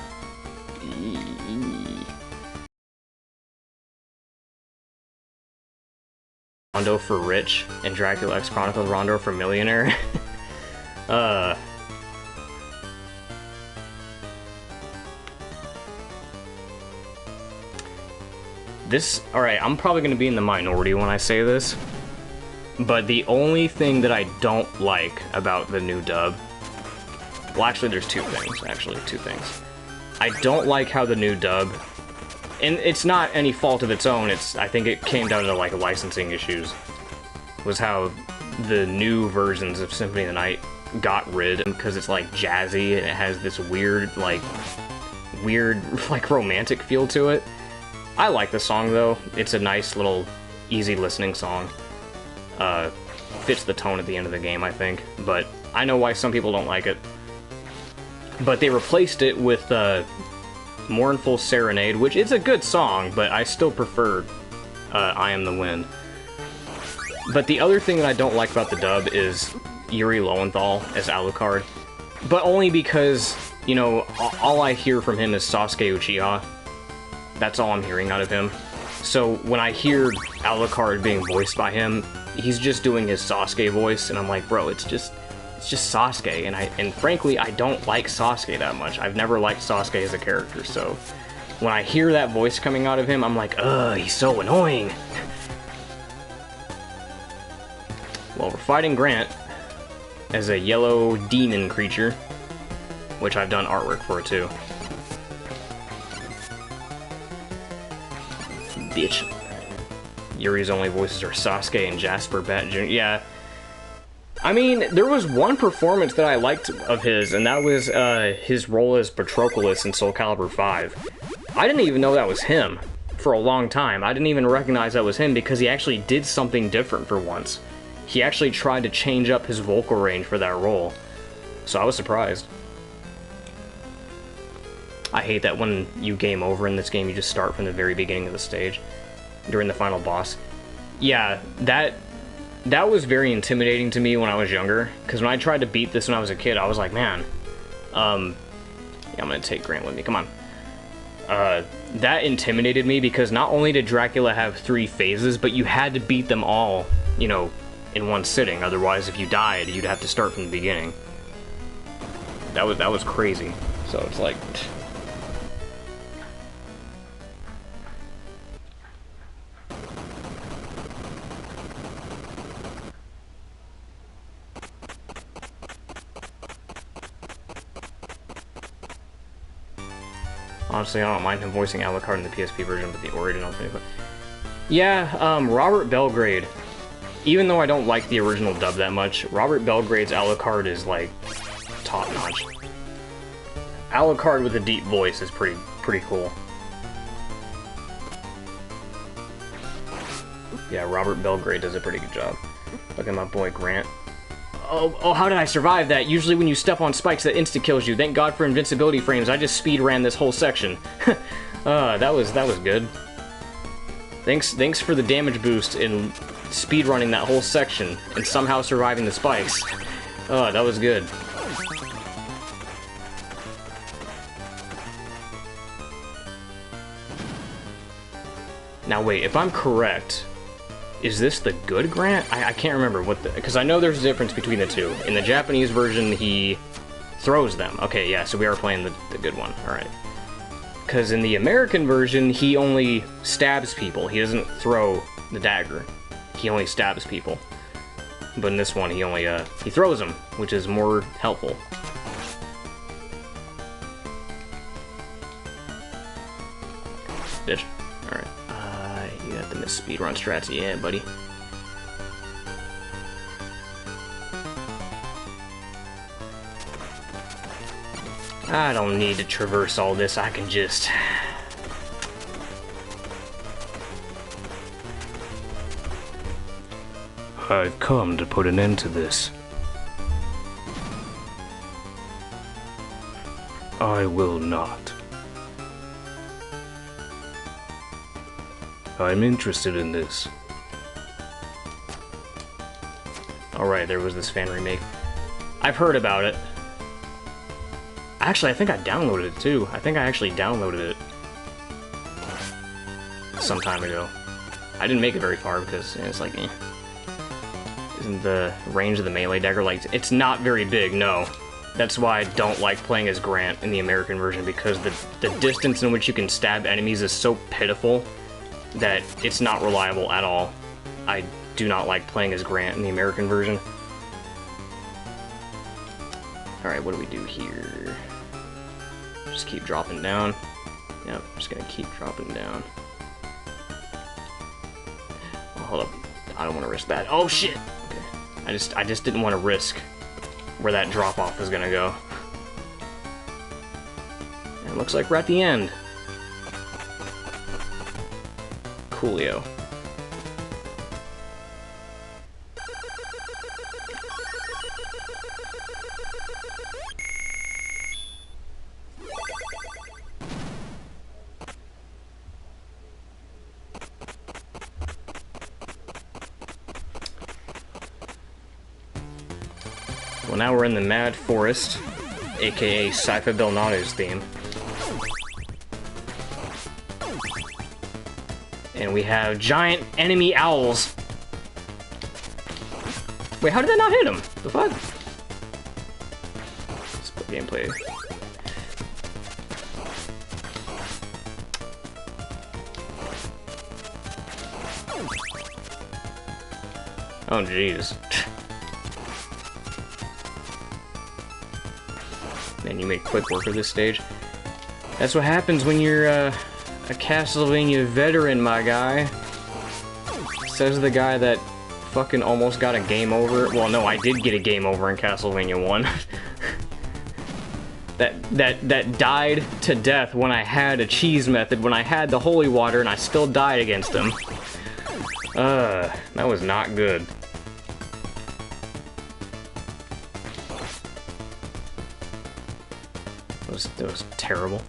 [SPEAKER 1] Rondo for rich, and Dracula X Chronicles Rondo for millionaire. Alright, I'm probably gonna be in the minority when I say this, but the only thing that I don't like about the new dub... Well, actually, there's two things. I don't like how the new dub... And it's not any fault of its own, I think it came down to, like, licensing issues. Was how the new versions of Symphony of the Night got rid, because it's, like, jazzy, and it has this weird, like, romantic feel to it. I like the song, though. It's a nice little, easy listening song. Fits the tone at the end of the game, I think. But I know why some people don't like it. But they replaced it with Mournful Serenade, which is a good song, but I still prefer I Am the Wind. But the other thing that I don't like about the dub is Yuri Lowenthal as Alucard. But only because, you know, all I hear from him is Sasuke Uchiha. That's all I'm hearing out of him. So when I hear Alucard being voiced by him, he's just doing his Sasuke voice, and I'm like, bro, it's just Sasuke, and frankly, I don't like Sasuke that much. I've never liked Sasuke as a character, so when I hear that voice coming out of him, I'm like, ugh, he's so annoying. Well, we're fighting Grant as a yellow demon creature, which I've done artwork for, too. Bitch. Yuri's only voices are Sasuke and Jasper Bat Jr. Yeah. I mean, there was one performance that I liked of his, and that was his role as Patroclus in Soul Calibur 5. I didn't even know that was him for a long time. I didn't even recognize that was him because he actually did something different for once. He actually tried to change up his vocal range for that role. So I was surprised. I hate that when you game over in this game, you just start from the very beginning of the stage during the final boss. Yeah, that was very intimidating to me when I was younger, because when I tried to beat this when I was a kid, I was like, man, yeah, I'm gonna take Grant with me, come on. That intimidated me because not only did Dracula have 3 phases, but you had to beat them all, you know, in one sitting. Otherwise, if you died, you'd have to start from the beginning. That was crazy. So it's like... Honestly, I don't mind him voicing Alucard in the PSP version, but the original thing. Yeah, Robert Belgrade. Even though I don't like the original dub that much, Robert Belgrade's Alucard is, like, top-notch. Alucard with a deep voice is pretty cool. Yeah, Robert Belgrade does a pretty good job. Look at my boy Grant. Oh, how did I survive that? Usually when you step on spikes, that insta-kills you. Thank God for invincibility frames. I just speed-ran this whole section. That was good. Thanks for the damage boost in speed-running that whole section and somehow surviving the spikes. That was good. Now wait, if I'm correct... Is this the good Grant? I can't remember what the... Because I know there's a difference between the two. In the Japanese version, he throws them. Okay, yeah, so we are playing the good one. Alright. Because in the American version, he only stabs people. He doesn't throw the dagger. He only stabs people. But in this one, he only, he throws them, which is more helpful. Bitch. Alright. You have to miss speedrun strats, yeah, buddy. I don't need to traverse all this, I can just... I've come to put an end to this. I will not. I'm interested in this. Alright, there was this fan remake. I've heard about it. Actually, I think I downloaded it too. I think I actually downloaded it some time ago. I didn't make it very far because it's like, eh. Isn't the range of the melee dagger like... It's not very big, no. That's why I don't like playing as Grant in the American version, because the distance in which you can stab enemies is so pitiful that it's not reliable at all. I do not like playing as Grant in the American version. Alright, what do we do here? Just keep dropping down. Yep, just gonna keep dropping down. Oh, hold up. I don't want to risk that. Oh shit! Okay. I just didn't want to risk where that drop-off is gonna go. And it looks like we're at the end. Coolio. Well, now we're in the Mad Forest, aka Sypha Belnato's theme. And we have giant enemy owls. Wait, how did that not hit him? The fuck? Split gameplay. Oh, jeez. Man, you make quick work of this stage. That's what happens when you're, a Castlevania veteran, my guy. Says the guy that fucking almost got a game over. Well, no, I did get a game over in Castlevania 1. that died to death when I had a cheese method, when I had the holy water, and I still died against him. That was not good. That was terrible.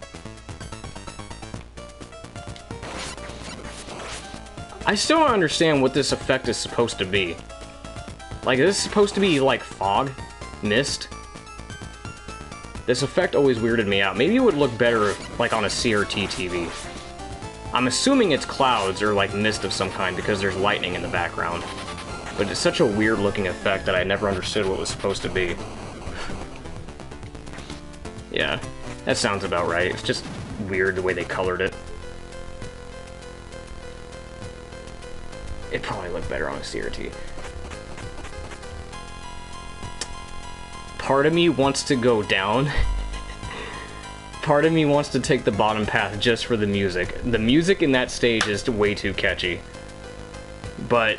[SPEAKER 1] I still don't understand what this effect is supposed to be. Like, is this supposed to be, like, fog? Mist? This effect always weirded me out. Maybe it would look better, like, on a CRT TV. I'm assuming it's clouds or, like, mist of some kind because there's lightning in the background. But it's such a weird-looking effect that I never understood what it was supposed to be. Yeah, that sounds about right. It's just weird the way they colored it. It probably looked better on a CRT. Part of me wants to go down. Part of me wants to take the bottom path just for the music. The music in that stage is way too catchy. But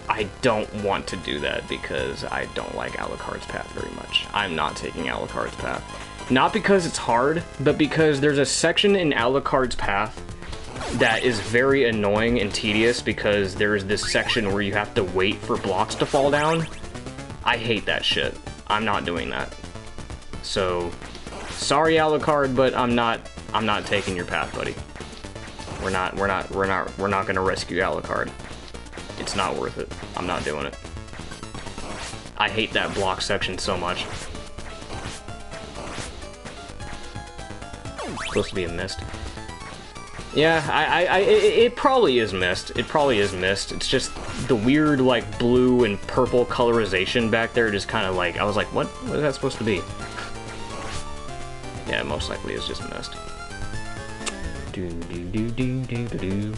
[SPEAKER 1] I don't want to do that because I don't like Alucard's path very much. I'm not taking Alucard's path. Not because it's hard, but because there's a section in Alucard's path that is very annoying and tedious because there's this section where you have to wait for blocks to fall down. I hate that shit. I'm not doing that. So, sorry Alucard, but I'm not taking your path, buddy. We're not gonna rescue Alucard. It's not worth it. I'm not doing it. I hate that block section so much. Supposed to be a mist. Yeah, it probably is mist. It probably is mist. It's just the weird, like, blue and purple colorization back there just kind of like, I was like, what is that supposed to be? Yeah, most likely it's just mist. Do.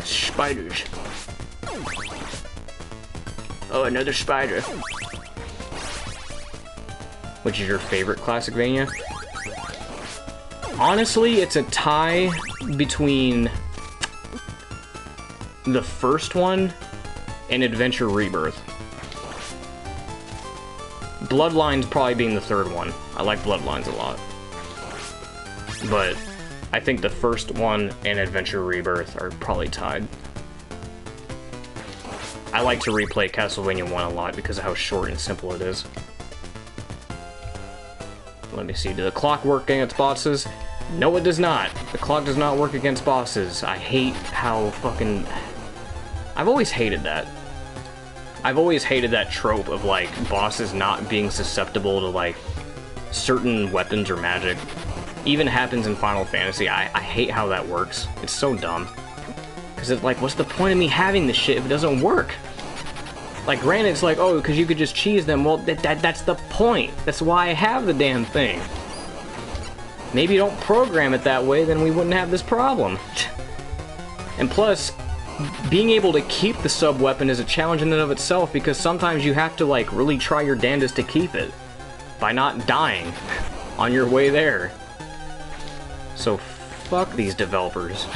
[SPEAKER 1] Spiders. Oh, another spider. Which is your favorite Classicvania? Honestly, it's a tie between the first one and Adventure Rebirth. Bloodlines probably being the third one. I like Bloodlines a lot. But I think the first one and Adventure Rebirth are probably tied. I like to replay Castlevania 1 a lot because of how short and simple it is. Let me see, do the clock work against bosses? No, it does not. The clock does not work against bosses. I hate how fucking... I've always hated that. I've always hated that trope of, like, bosses not being susceptible to, like, certain weapons or magic. Even happens in Final Fantasy. I hate how that works. It's so dumb. Because it's like, what's the point of me having this shit if it doesn't work? Like, granted, it's like, oh, because you could just cheese them. Well, that's the point. That's why I have the damn thing. Maybe don't program it that way, then we wouldn't have this problem. And plus, being able to keep the sub-weapon is a challenge in and of itself, because sometimes you have to, like, really try your damnedest to keep it. By not dying on your way there. So, fuck these developers.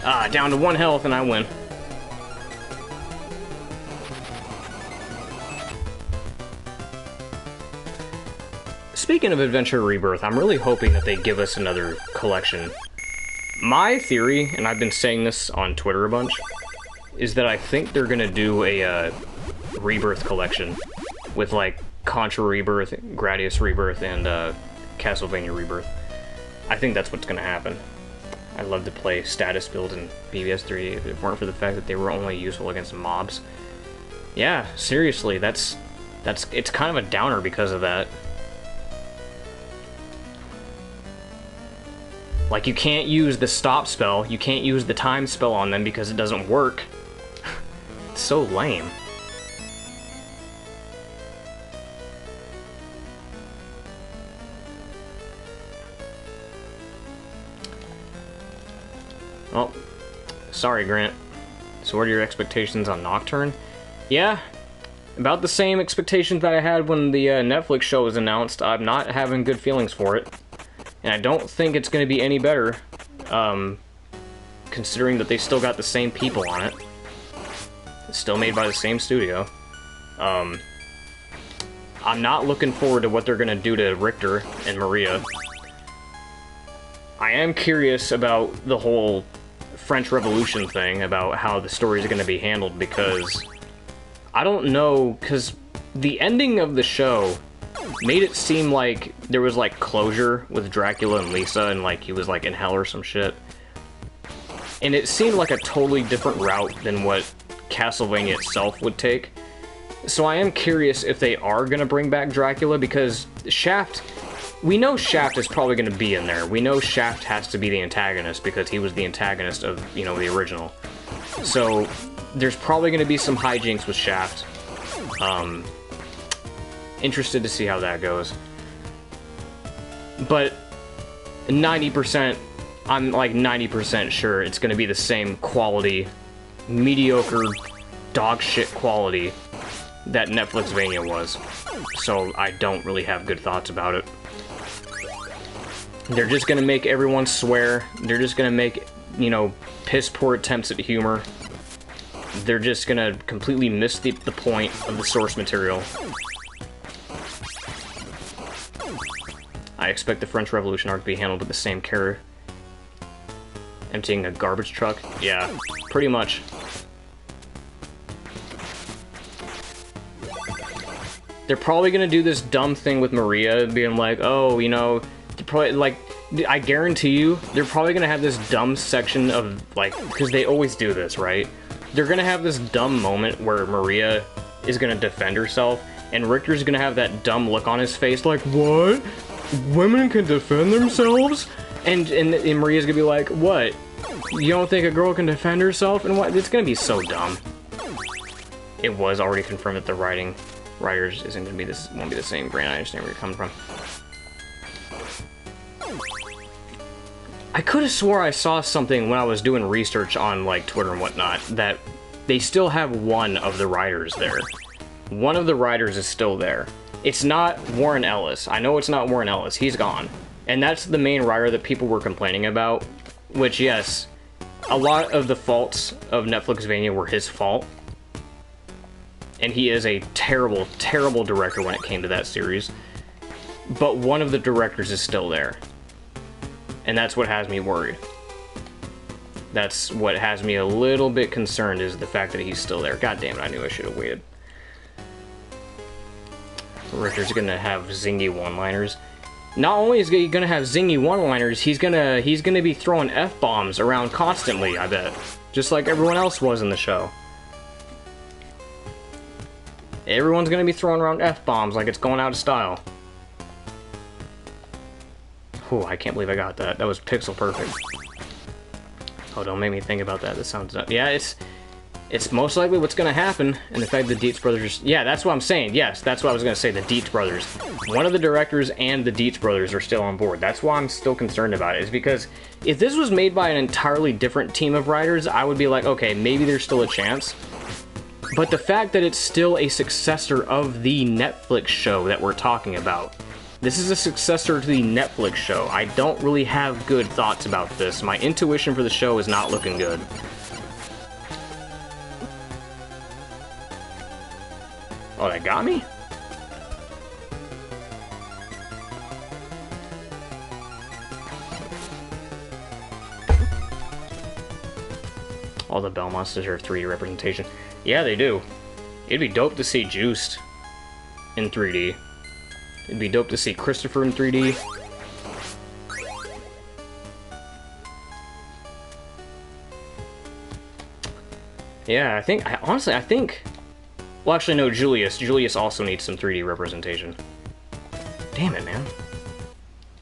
[SPEAKER 1] Ah, down to 1 health and I win. Speaking of Adventure Rebirth, I'm really hoping that they give us another collection. My theory, and I've been saying this on Twitter a bunch, is that I think they're gonna do a Rebirth collection with, like, Contra Rebirth, Gradius Rebirth, and Castlevania Rebirth. I think that's what's gonna happen. I'd love to play status build in BBS3 if it weren't for the fact that they were only useful against mobs. Yeah, seriously, it's kind of a downer because of that. Like, you can't use the stop spell, you can't use the time spell on them because it doesn't work. It's so lame. Well, sorry, Grant. So what are your expectations on Nocturne? Yeah, about the same expectations that I had when the Netflix show was announced. I'm not having good feelings for it. And I don't think it's going to be any better, considering that they still got the same people on it. It's still made by the same studio. I'm not looking forward to what they're going to do to Richter and Maria. I am curious about the whole French Revolution thing, about how the stories are going to be handled, because I don't know, because the ending of the show made it seem like there was, like, closure with Dracula and Lisa, and, like, he was, like, in hell or some shit. And it seemed like a totally different route than what Castlevania itself would take. So I am curious if they are going to bring back Dracula, because Shaft... We know Shaft is probably going to be in there. We know Shaft has to be the antagonist, because he was the antagonist of, you know, the original. So, there's probably going to be some hijinks with Shaft. Interested to see how that goes. But 90%, I'm like 90% sure it's going to be the same quality, mediocre, dog shit quality that Netflixvania was. So I don't really have good thoughts about it. They're just going to make everyone swear. They're just going to make, you know, piss-poor attempts at humor. They're just going to completely miss the point of the source material. I expect the French Revolution arc to be handled with the same care. Emptying a garbage truck? Yeah, pretty much. They're probably gonna do this dumb thing with Maria, being like, oh, you know, probably, like, I guarantee you, they're probably gonna have this dumb section of, like, because they always do this, right? They're gonna have this dumb moment where Maria is gonna defend herself, and Richter's gonna have that dumb look on his face, like, what? Women can defend themselves? And Maria's gonna be like, what? You don't think a girl can defend herself? And what? It's gonna be so dumb. It was already confirmed that the writers isn't gonna be this, won't be the same. Grant, I understand where you're coming from. I could have swore I saw something when I was doing research on, like, Twitter and whatnot, that they still have one of the writers there. One of the writers is still there. It's not Warren Ellis. I know it's not Warren Ellis. He's gone. And that's the main writer that people were complaining about. Which, yes, a lot of the faults of Netflixvania were his fault. And he is a terrible, terrible director when it came to that series. But one of the directors is still there. And that's what has me worried. That's what has me a little bit concerned, is the fact that he's still there. God damn it, I knew I should have waited. Richard's gonna have zingy one-liners. Not only is he gonna have zingy one-liners, he's gonna be throwing F-bombs around constantly, I bet. Just like everyone else was in the show. Everyone's gonna be throwing around F-bombs like it's going out of style. Whew, I can't believe I got that. That was pixel perfect. Oh, don't make me think about that. This sounds nuts. Yeah, it's most likely what's going to happen, and the fact that the Dietz brothers... Yeah, that's what I'm saying. Yes, that's what I was going to say, the Dietz brothers. One of the directors and the Dietz brothers are still on board. That's why I'm still concerned about it, is because if this was made by an entirely different team of writers, I would be like, okay, maybe there's still a chance. But the fact that it's still a successor of the Netflix show that we're talking about, this is a successor to the Netflix show. I don't really have good thoughts about this. My intuition for the show is not looking good. Oh, that got me? All the Belmonts deserve 3D representation. Yeah, they do. It'd be dope to see Juiced in 3D. It'd be dope to see Christopher in 3D. Yeah, I think... Honestly, I think... Well, actually, no, Julius. Julius also needs some 3D representation. Damn it, man.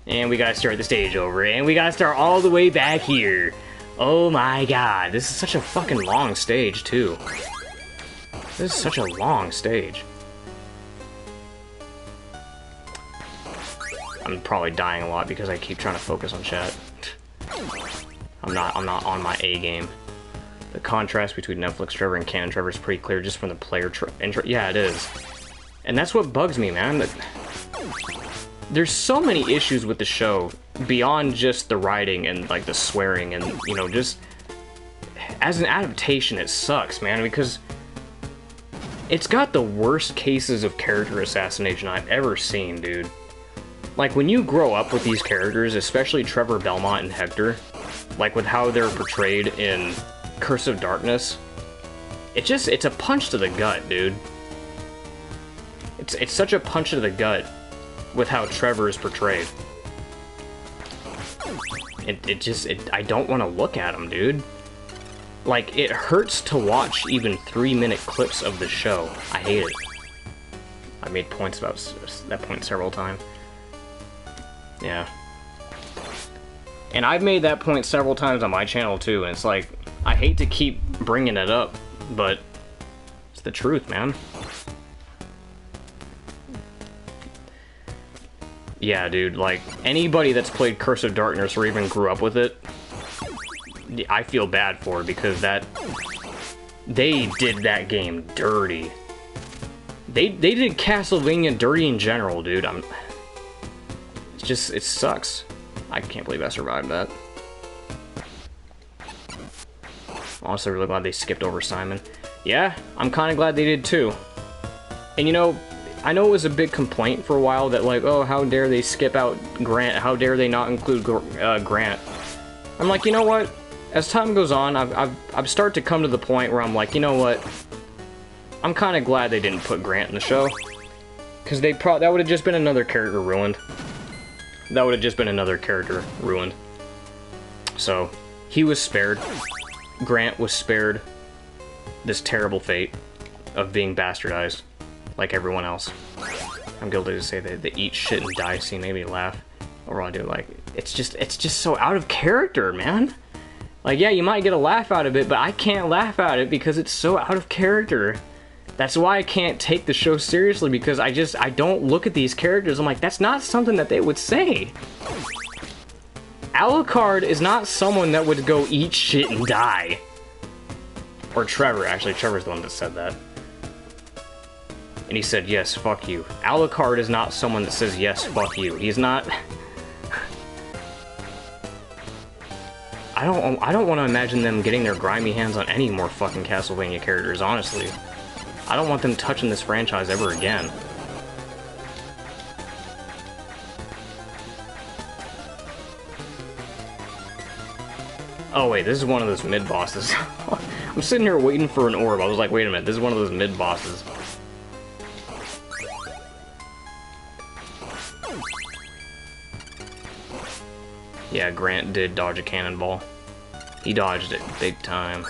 [SPEAKER 1] And we gotta start the stage over, and we gotta start all the way back here. Oh my god, this is such a fucking long stage, too. This is such a long stage. I'm probably dying a lot because I keep trying to focus on chat. I'm not on my A game. The contrast between Netflix Trevor and Canon Trevor is pretty clear just from the player intro. Yeah, it is. And that's what bugs me, man. There's so many issues with the show beyond just the writing and, like, the swearing and, you know, just... As an adaptation, it sucks, man, because... It's got the worst cases of character assassination I've ever seen, dude. Like, when you grow up with these characters, especially Trevor Belmont and Hector, like, with how they're portrayed in Curse of Darkness, it's a punch to the gut, dude. It's such a punch to the gut with how Trevor is portrayed. I don't want to look at him, dude. Like, it hurts to watch even 3-minute clips of the show. I hate it. I made points about that point several times. Yeah. And I've made that point several times on my channel too, and it's like, I hate to keep bringing it up, but it's the truth, man. Yeah, dude, like, anybody that's played Curse of Darkness or even grew up with it, I feel bad for, because they did that game dirty. They did Castlevania dirty in general, dude. It sucks. I can't believe I survived that. Honestly, really glad they skipped over Simon. Yeah, I'm kind of glad they did too. And you know, I know it was a big complaint for a while that like, oh, how dare they skip out Grant? How dare they not include Grant? I'm like, you know what? As time goes on, I've started to come to the point where I'm like, you know what? I'm kind of glad they didn't put Grant in the show, because that would have just been another character ruined. That would have just been another character ruined. So, he was spared. Grant was spared this terrible fate of being bastardized, like everyone else. I'm guilty to say that the eat shit and die scene made me laugh. Or I do, like, it's just so out of character, man. Like, yeah, you might get a laugh out of it, but I can't laugh at it because it's so out of character. That's why I can't take the show seriously, because I don't look at these characters. I'm like, that's not something that they would say. Alucard is not someone that would go eat shit and die. Or Trevor, actually, Trevor's the one that said that. And he said, yes, fuck you. Alucard is not someone that says, yes, fuck you. He's not... I don't want to imagine them getting their grimy hands on any more fucking Castlevania characters, honestly. I don't want them touching this franchise ever again. Oh wait, this is one of those mid-bosses. I'm sitting here waiting for an orb. I was like, wait a minute, this is one of those mid-bosses. Yeah, Grant did dodge a cannonball. He dodged it big time.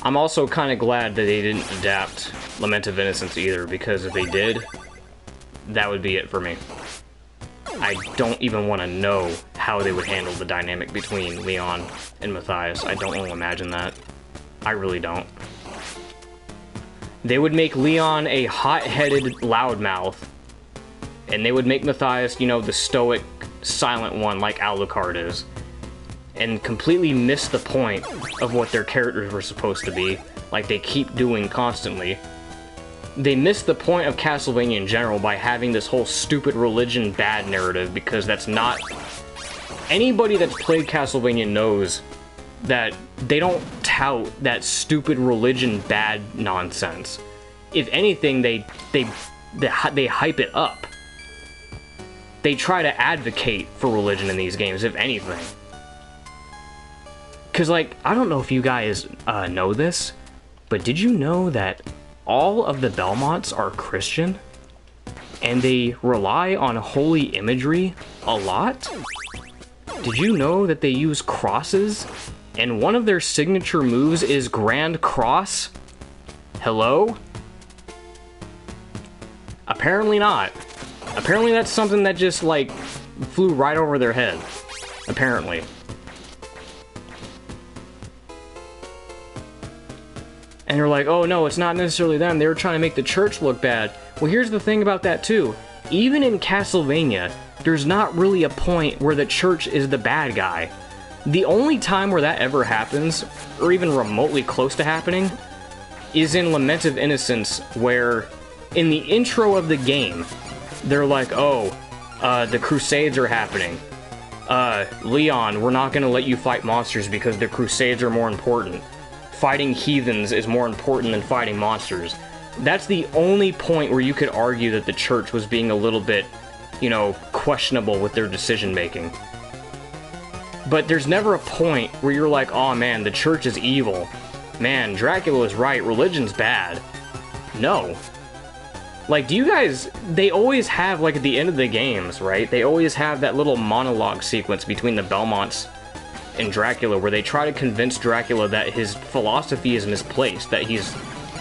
[SPEAKER 1] I'm also kind of glad that they didn't adapt Lament of Innocence either, because if they did, that would be it for me. I don't even want to know how they would handle the dynamic between Leon and Matthias. I don't want to imagine that. I really don't. They would make Leon a hot-headed loudmouth, and they would make Matthias, you know, the stoic, silent one like Alucard is, and completely miss the point of what their characters were supposed to be, like they keep doing constantly. They miss the point of Castlevania in general by having this whole stupid religion bad narrative, because that's not... Anybody that's played Castlevania knows that they don't tout that stupid religion bad nonsense. If anything, they hype it up. They try to advocate for religion in these games, if anything. Because, like, I don't know if you guys know this, but did you know that all of the Belmonts are Christian? And they rely on holy imagery a lot? Did you know that they use crosses? And one of their signature moves is Grand Cross? Hello? Apparently not. Apparently that's something that just, like, flew right over their head. Apparently. And they're like, oh no, it's not necessarily them, they were trying to make the church look bad. Well, here's the thing about that too. Even in Castlevania, there's not really a point where the church is the bad guy. The only time where that ever happens, or even remotely close to happening, is in Lament of Innocence, where in the intro of the game, they're like, oh, the Crusades are happening. Leon, we're not gonna let you fight monsters because the Crusades are more important. Fighting heathens is more important than fighting monsters. That's the only point where you could argue that the church was being a little bit, you know, questionable with their decision making. But there's never a point where you're like, oh man, the church is evil. Man, Dracula is right, religion's bad. No. Like, do you guys... They always have, like, at the end of the games, right? They always have that little monologue sequence between the Belmonts and Dracula, where they try to convince Dracula that his philosophy is misplaced, that he's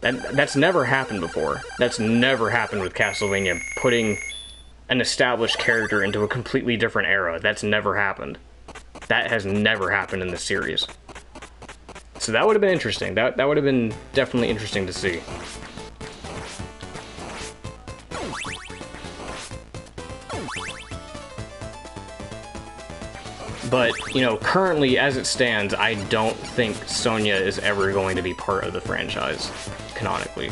[SPEAKER 1] That's never happened before. That's never happened with Castlevania, putting an established character into a completely different era. That's never happened. That has never happened in the series. So that would have been interesting. That would have been definitely interesting to see. But, you know, currently, as it stands, I don't think Sonya is ever going to be part of the franchise, canonically.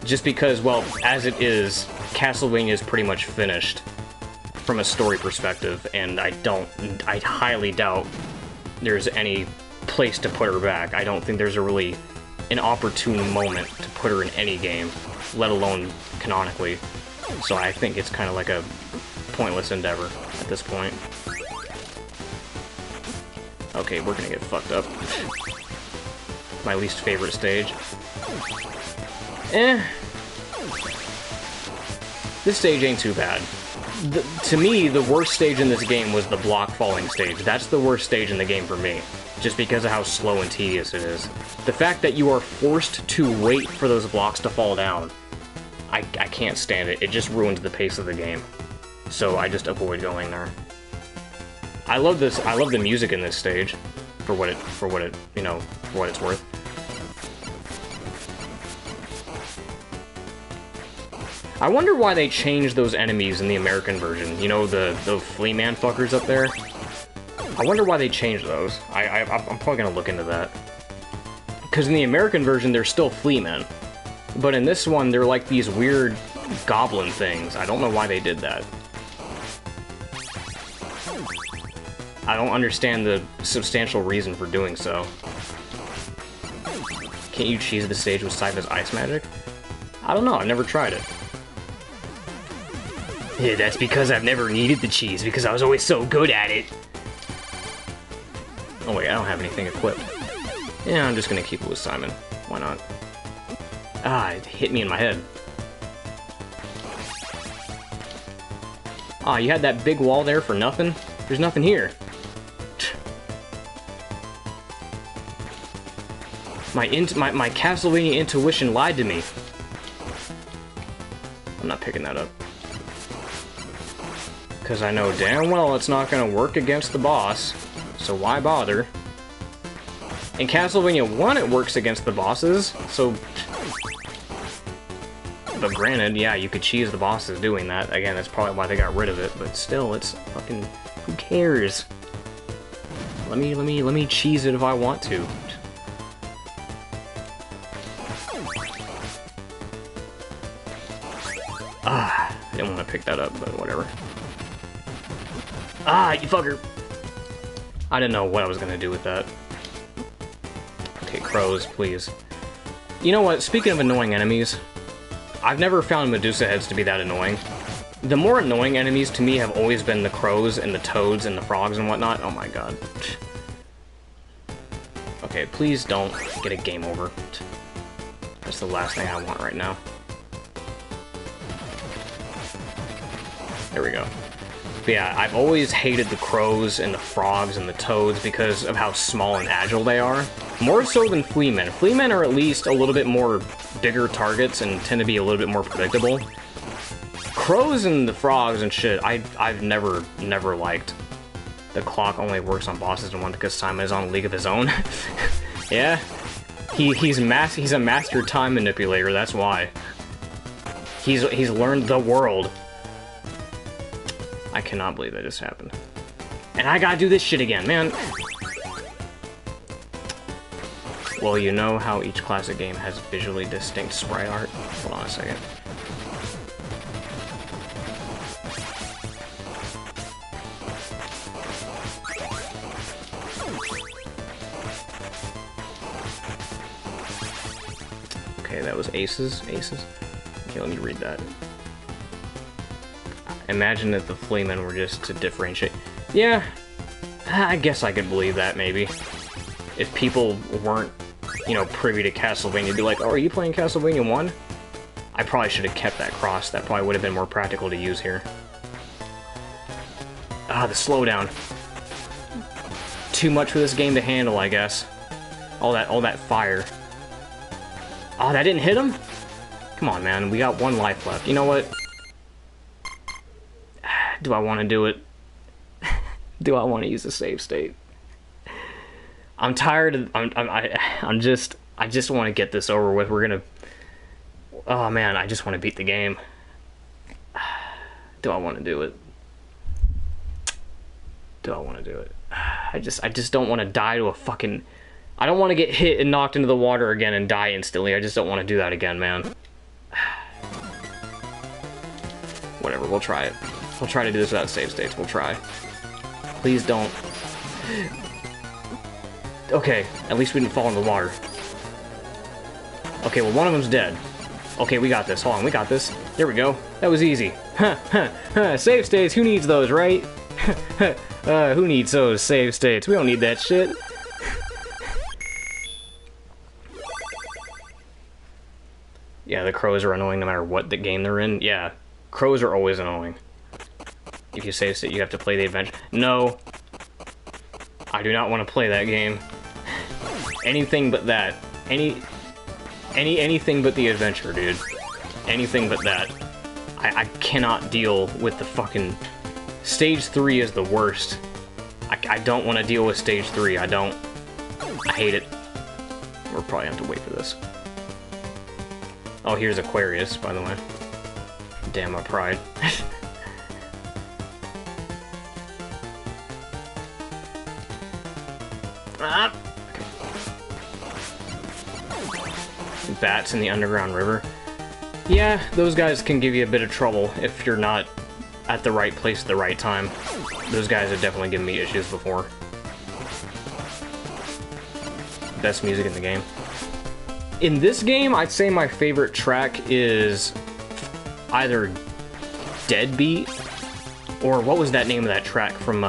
[SPEAKER 1] Just because, well, as it is, Castlevania is pretty much finished from a story perspective, and I highly doubt there's any place to put her back. I don't think there's an opportune moment to put her in any game, let alone canonically. So I think it's kind of like a pointless endeavor at this point. Okay, we're gonna get fucked up. My least favorite stage. This stage ain't too bad. To me, the worst stage in this game was the block falling stage. That's the worst stage in the game for me, just because of how slow and tedious it is. The fact that you are forced to wait for those blocks to fall down, I can't stand it. It just ruins the pace of the game. So I just avoid going there. I love this. I love the music in this stage, for what it's worth. I wonder why they changed those enemies in the American version. You know, the flea man fuckers up there. I wonder why they changed those. I'm probably gonna look into that. Because in the American version, they're still flea men, but in this one, they're like these weird goblin things. I don't know why they did that. I don't understand the substantial reason for doing so. Can't you cheese the stage with Sypha's ice magic? I don't know, I've never tried it. Yeah, that's because I've never needed the cheese, because I was always so good at it. Oh wait, I don't have anything equipped. Yeah, I'm just gonna keep it with Simon. Why not? Ah, it hit me in my head. Ah, you had that big wall there for nothing? There's nothing here. My Castlevania intuition lied to me. I'm not picking that up. Because I know damn well it's not going to work against the boss, so why bother? In Castlevania 1 it works against the bosses, so... But granted, yeah, you could cheese the bosses doing that. Again, that's probably why they got rid of it, but still, it's fucking... Who cares? Let me cheese it if I want to. Ah, I didn't want to pick that up, but whatever. Ah, you fucker! I didn't know what I was gonna do with that. Okay, crows, please. You know what, speaking of annoying enemies, I've never found Medusa heads to be that annoying. The more annoying enemies to me have always been the crows and the toads and the frogs and whatnot. Oh my god. Okay, please don't get a game over. That's the last thing I want right now. There we go. But yeah, I've always hated the crows and the frogs and the toads because of how small and agile they are. More so than fleamen. Fleamen are at least a little bit more bigger targets and tend to be a little bit more predictable. Crows and the frogs and shit, I've never liked. The clock only works on bosses and one because Simon is on a league of his own. Yeah, he's a master time manipulator. That's why. He's learned the world. I cannot believe that just happened. And I gotta do this shit again, man. Well, you know how each classic game has visually distinct sprite art? Hold on a second. Okay, that was aces. Okay, let me read that. Imagine that the fleamen were just to differentiate. Yeah, I guess I could believe that, maybe. If people weren't, you know, privy to Castlevania, be like, oh, are you playing Castlevania 1? I probably should have kept that cross. That probably would have been more practical to use here. Ah, the slowdown. Too much for this game to handle, I guess. All that fire. Oh, that didn't hit him? Come on, man. We got 1 life left. You know what? Do I want to do it? Do I want to use a save state? I'm tired of... I just want to get this over with. We're gonna... Oh, man. I just want to beat the game. Do I want to do it? Do I want to do it? I just don't want to die to a fucking... I don't want to get hit and knocked into the water again and die instantly. I just don't want to do that again, man. Whatever, we'll try it. We'll try to do this without save states. We'll try. Please don't. Okay, at least we didn't fall in the water. Okay, well, one of them's dead. Okay, we got this. Hold on, we got this. There we go. That was easy. Save states, who needs those, right? Who needs those save states? We don't need that shit. Yeah, the crows are annoying no matter what the game they're in. Yeah, crows are always annoying. If you save state, you have to play the adventure. No. I do not want to play that game. Anything but that. Anything but the adventure, dude. Anything but that. I cannot deal with the fucking... Stage 3 is the worst. I don't want to deal with Stage 3. I don't. I hate it. We'll probably have to wait for this. Oh, here's Aquarius, by the way. Damn my pride. Ah! Okay. Bats in the underground river. Yeah, those guys can give you a bit of trouble if you're not at the right place at the right time. Those guys have definitely given me issues before. Best music in the game. In this game, I'd say my favorite track is either Deadbeat, or what was that name of that track from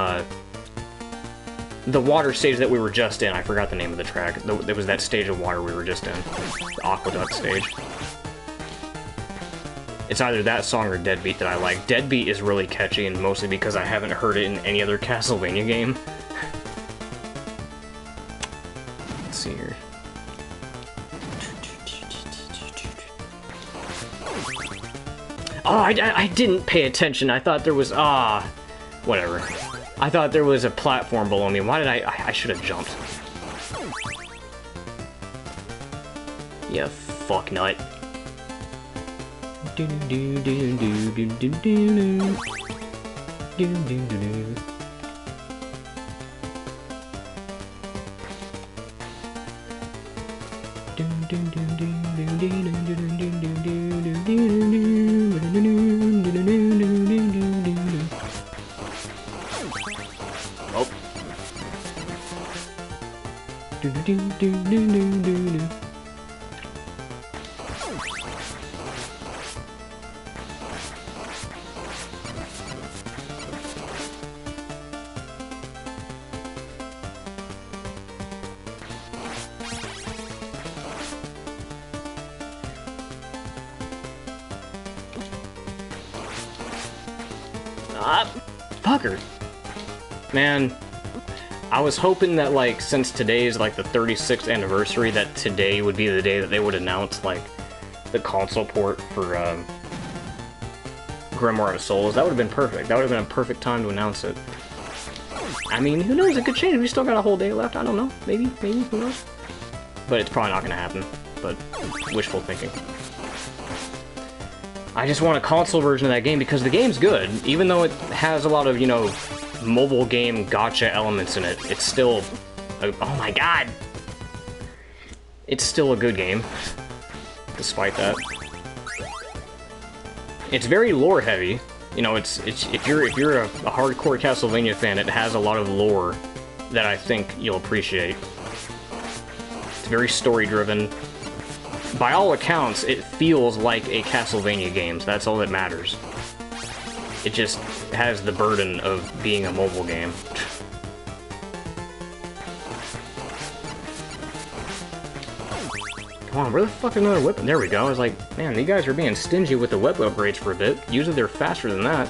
[SPEAKER 1] the water stage that we were just in. I forgot the name of the track. There was that stage of water we were just in. The Aqueduct stage. It's either that song or Deadbeat that I like. Deadbeat is really catchy, and mostly because I haven't heard it in any other Castlevania game. Let's see here. Oh, I didn't pay attention. I thought there was... whatever. I thought there was a platform below me. Why did I should have jumped. Yeah, fuck nut. Fucker. Man, I was hoping that, like, since today is, like, the 36th anniversary, that today would be the day that they would announce, like, the console port for, Grimoire of Souls. That would have been perfect. That would have been a perfect time to announce it. I mean, who knows? It could change. We still got a whole day left. I don't know. Maybe, who knows? But it's probably not gonna happen. But, wishful thinking. I just want a console version of that game because the game's good. Even though it has a lot of, you know, mobile game gotcha elements in it, it's still... oh my god! It's still a good game, despite that. It's very lore heavy. You know, it's if you're a hardcore Castlevania fan, it has a lot of lore that I think you'll appreciate. It's very story driven. By all accounts, it feels like a Castlevania game, so that's all that matters. It just has the burden of being a mobile game. Come on, where the fuck is another whip? There we go. I was like, man, you guys are being stingy with the whip upgrades for a bit. Usually they're faster than that.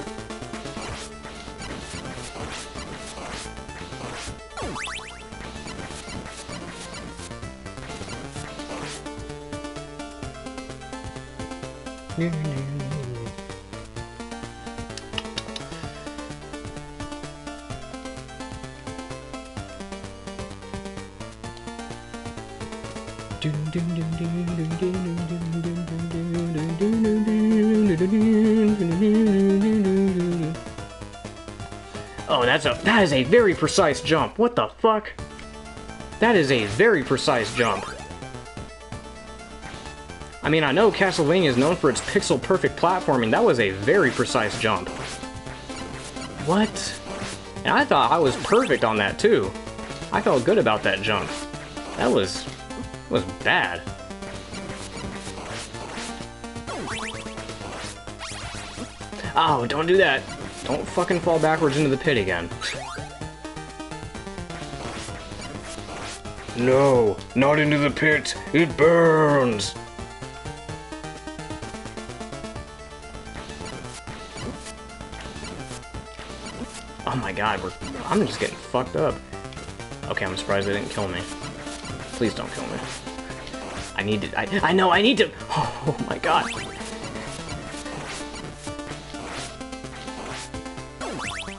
[SPEAKER 1] Oh, that is a very precise jump. What the fuck? That is a very precise jump. I mean, I know Castlevania is known for its pixel-perfect platforming. That was a very precise jump. What? And I thought I was perfect on that, too. I felt good about that jump. That was bad. Oh, don't do that. Don't fucking fall backwards into the pit again. No, not into the pit. It burns. Oh my god, I'm just getting fucked up. Okay, I'm surprised they didn't kill me. Please don't kill me. I need to. I know I need to. Oh my god.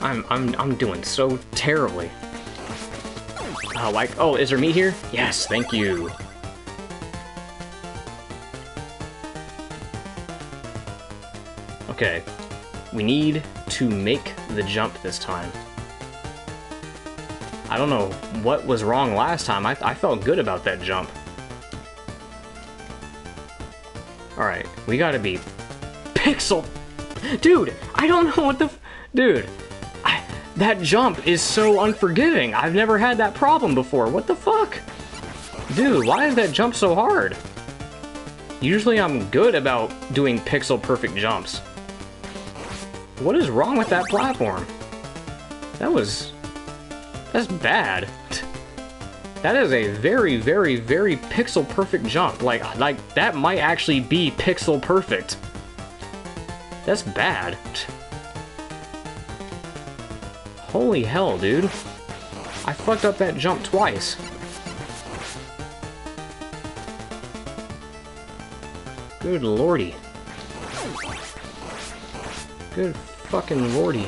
[SPEAKER 1] I'm doing so terribly. Oh, like, oh, is there meat here? Yes, thank you. Okay, we need to make the jump this time. I don't know what was wrong last time. I felt good about that jump. Alright, we gotta be pixel. Dude, I don't know what the dude. That jump is so unforgiving. I've never had that problem before. What the fuck? Dude, why is that jump so hard? Usually I'm good about doing pixel-perfect jumps. What is wrong with that platform? That's bad. That is a very, very, very pixel-perfect jump. Like, that might actually be pixel-perfect. That's bad. Holy hell, dude. I fucked up that jump twice. Good lordy. Good fucking lordy.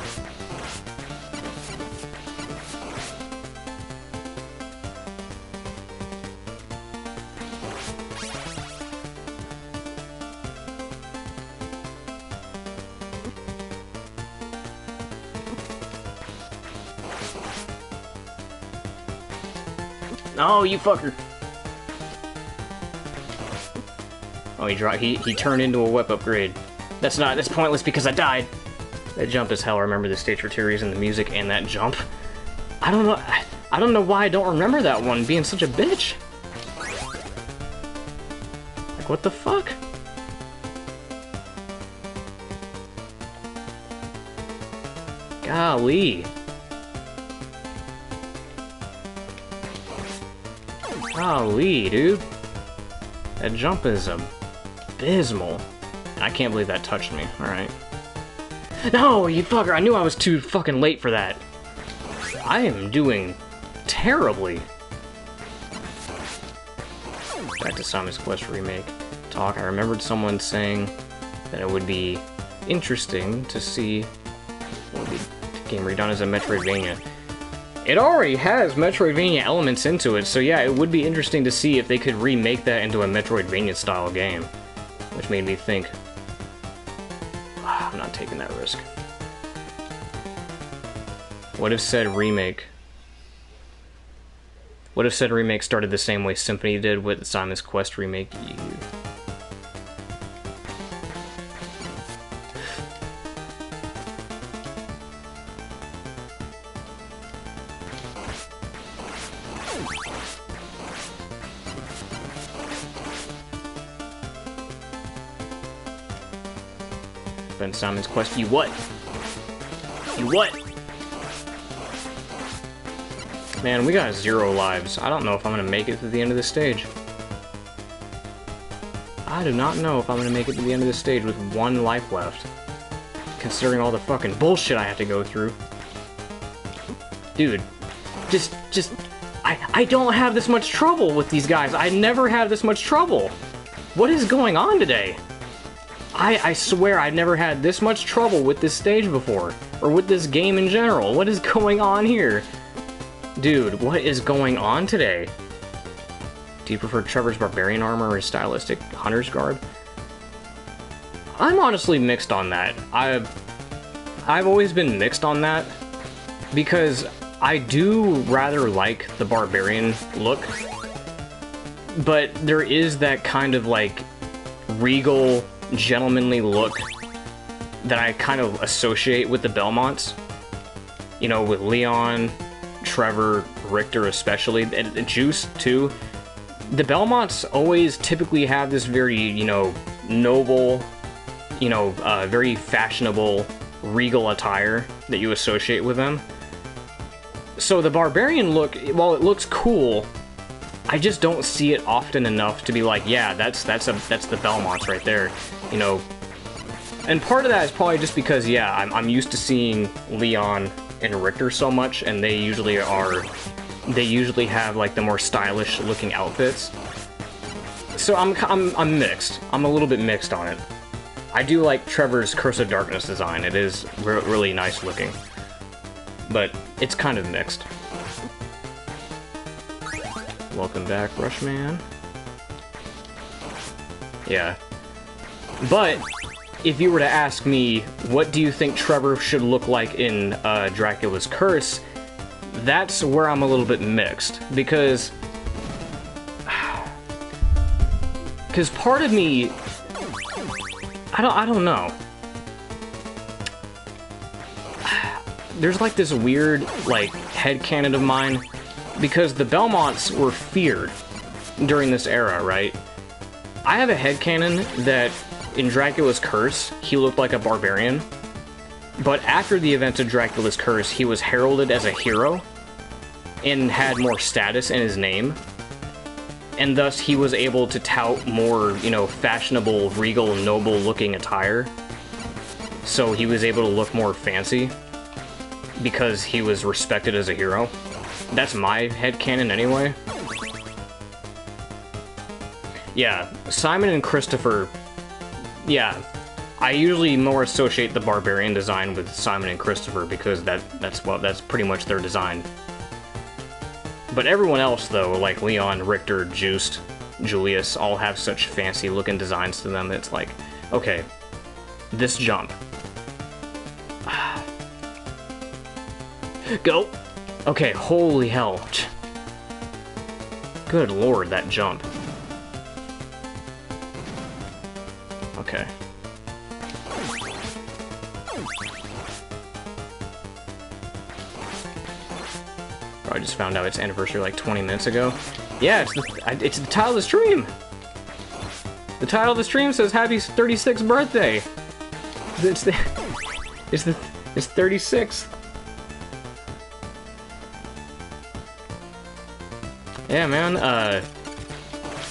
[SPEAKER 1] Oh, you fucker! Oh, he turned into a whip upgrade. That's pointless because I died. That jump is hell. I remember the stage rotaries and the music and that jump. I don't know why I don't remember that one being such a bitch. Like, what the fuck? Golly. Golly, dude. That jump is abysmal. I can't believe that touched me. Alright. No, you fucker! I knew I was too fucking late for that. I am doing terribly. Back to Simon's Quest Remake talk. I remembered someone saying that it would be interesting to see what the game redone as a Metroidvania. It already has Metroidvania elements into it, so yeah, it would be interesting to see if they could remake that into a Metroidvania-style game. Which made me think, I'm not taking that risk. What if said remake started the same way Symphony did with Simon's Quest Remake? Simon's Quest, you what? You what? Man, we got 0 lives. I don't know if I'm gonna make it to the end of this stage. I do not know if I'm gonna make it to the end of this stage with 1 life left. Considering all the fucking bullshit I have to go through. Dude, I don't have this much trouble with these guys. I never have this much trouble. What is going on today? I swear I've never had this much trouble with this stage before. Or with this game in general. What is going on here? Dude, what is going on today? Do you prefer Trevor's barbarian armor or his stylistic hunter's garb? I'm honestly mixed on that. I've always been mixed on that because I do rather like the barbarian look, but there is that kind of like regal, gentlemanly look that I kind of associate with the Belmonts. You know, with Leon, Trevor, Richter especially, and Juice too. The Belmonts always typically have this very, you know, noble, you know, very fashionable, regal attire that you associate with them. So the barbarian look, while it looks cool, I just don't see it often enough to be like, yeah, that's the Belmonts right there, you know. And part of that is probably just because, yeah, I'm used to seeing Leon and Richter so much, and they usually have like the more stylish looking outfits. So I'm mixed. I'm a little bit mixed on it. I do like Trevor's Curse of Darkness design. It is really nice looking, but it's kind of mixed. Welcome back, Rushman. Yeah, but if you were to ask me, what do you think Trevor should look like in Dracula's Curse? That's where I'm a little bit mixed, because part of me, I don't know. There's like this weird like headcanon of mine, because the Belmonts were feared during this era, right? I have a headcanon that in Dracula's Curse, he looked like a barbarian, but after the events of Dracula's Curse, he was heralded as a hero and had more status in his name, and thus he was able to tout more, you know, fashionable, regal, noble-looking attire. So he was able to look more fancy because he was respected as a hero. That's my headcanon anyway. Yeah, Simon and Christopher, yeah, I usually more associate the barbarian design with Simon and Christopher because that's pretty much their design. But everyone else though, like Leon, Richter, Juiced, Julius, all have such fancy looking designs to them. It's like, okay, this jump. Go! Okay, holy hell. Good lord, that jump. Okay. I just found out its anniversary like 20 minutes ago. Yeah, it's the title of the stream! The title of the stream says Happy 36th birthday! It's 36th. Yeah, man,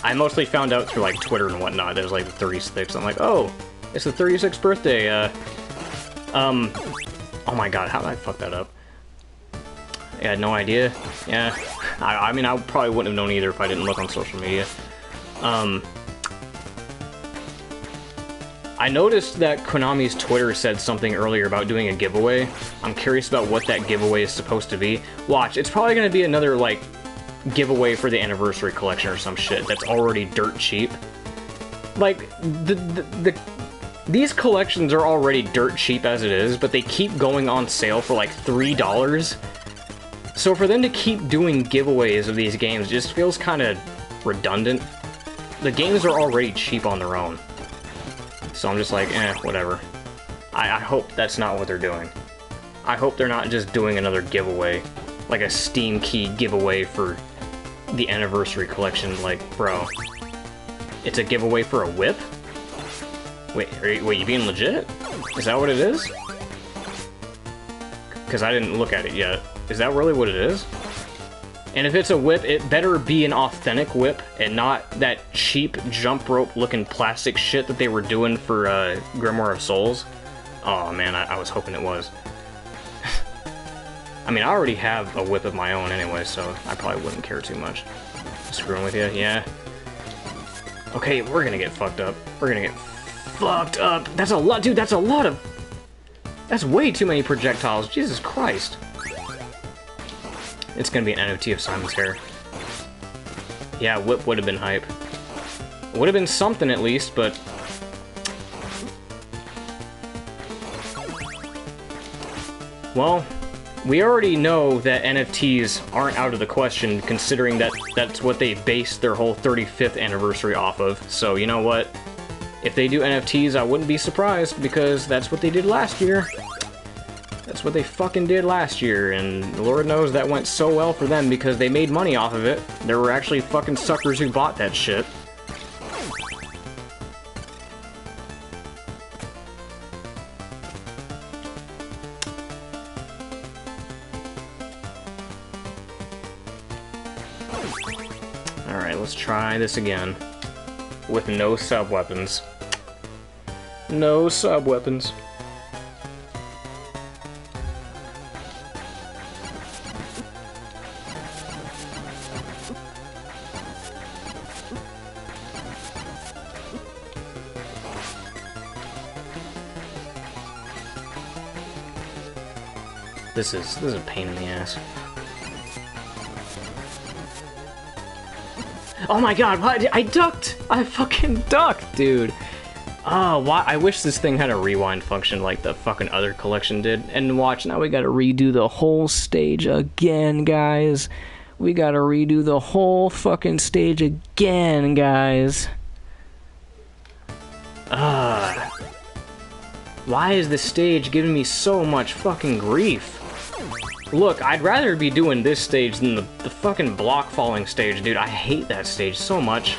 [SPEAKER 1] I mostly found out through like Twitter and whatnot. There's like the 36th. I'm like, oh, it's the 36th birthday. Oh my god, how did I fuck that up? I had no idea. Yeah, I mean, I probably wouldn't have known either if I didn't look on social media. I noticed that Konami's Twitter said something earlier about doing a giveaway. I'm curious about what that giveaway is supposed to be. Watch, it's probably gonna be another, like, giveaway for the anniversary collection or some shit that's already dirt cheap. Like, these collections are already dirt cheap as it is, but they keep going on sale for like $3. So for them to keep doing giveaways of these games just feels kind of redundant. The games are already cheap on their own. So I'm just like, whatever. I hope that's not what they're doing. I hope they're not just doing another giveaway. Like a Steam key giveaway for the anniversary collection. Like, bro. It's a giveaway for a whip? Wait, wait, you being legit? Is that what it is? Because I didn't look at it yet. Is that really what it is? And if it's a whip, it better be an authentic whip and not that cheap jump rope looking plastic shit that they were doing for Grimoire of Souls. Oh man, I was hoping it was. I mean, I already have a whip of my own anyway, so I probably wouldn't care too much. Screwing with you, yeah. Okay, we're gonna get fucked up. We're gonna get fucked up. That's a lot, dude, that's a lot of... That's way too many projectiles, Jesus Christ. It's gonna be an NFT of Simon's hair. Yeah, whip would have been hype. Would have been something at least, but... Well, we already know that NFTs aren't out of the question, considering that that's what they based their whole 35th anniversary off of. So, you know what? If they do NFTs, I wouldn't be surprised, because that's what they did last year. That's what they fucking did last year, and Lord knows that went so well for them because they made money off of it. There were actually fucking suckers who bought that shit. Alright, let's try this again. With no sub-weapons. No sub-weapons. This is a pain in the ass. Oh my god, what? I ducked! I fucking ducked, dude! Oh, why? I wish this thing had a rewind function like the fucking other collection did. And watch, now we gotta redo the whole stage again, guys. We gotta redo the whole fucking stage again, guys. Why is this stage giving me so much fucking grief? Look, I'd rather be doing this stage than the fucking block falling stage, dude. I hate that stage so much.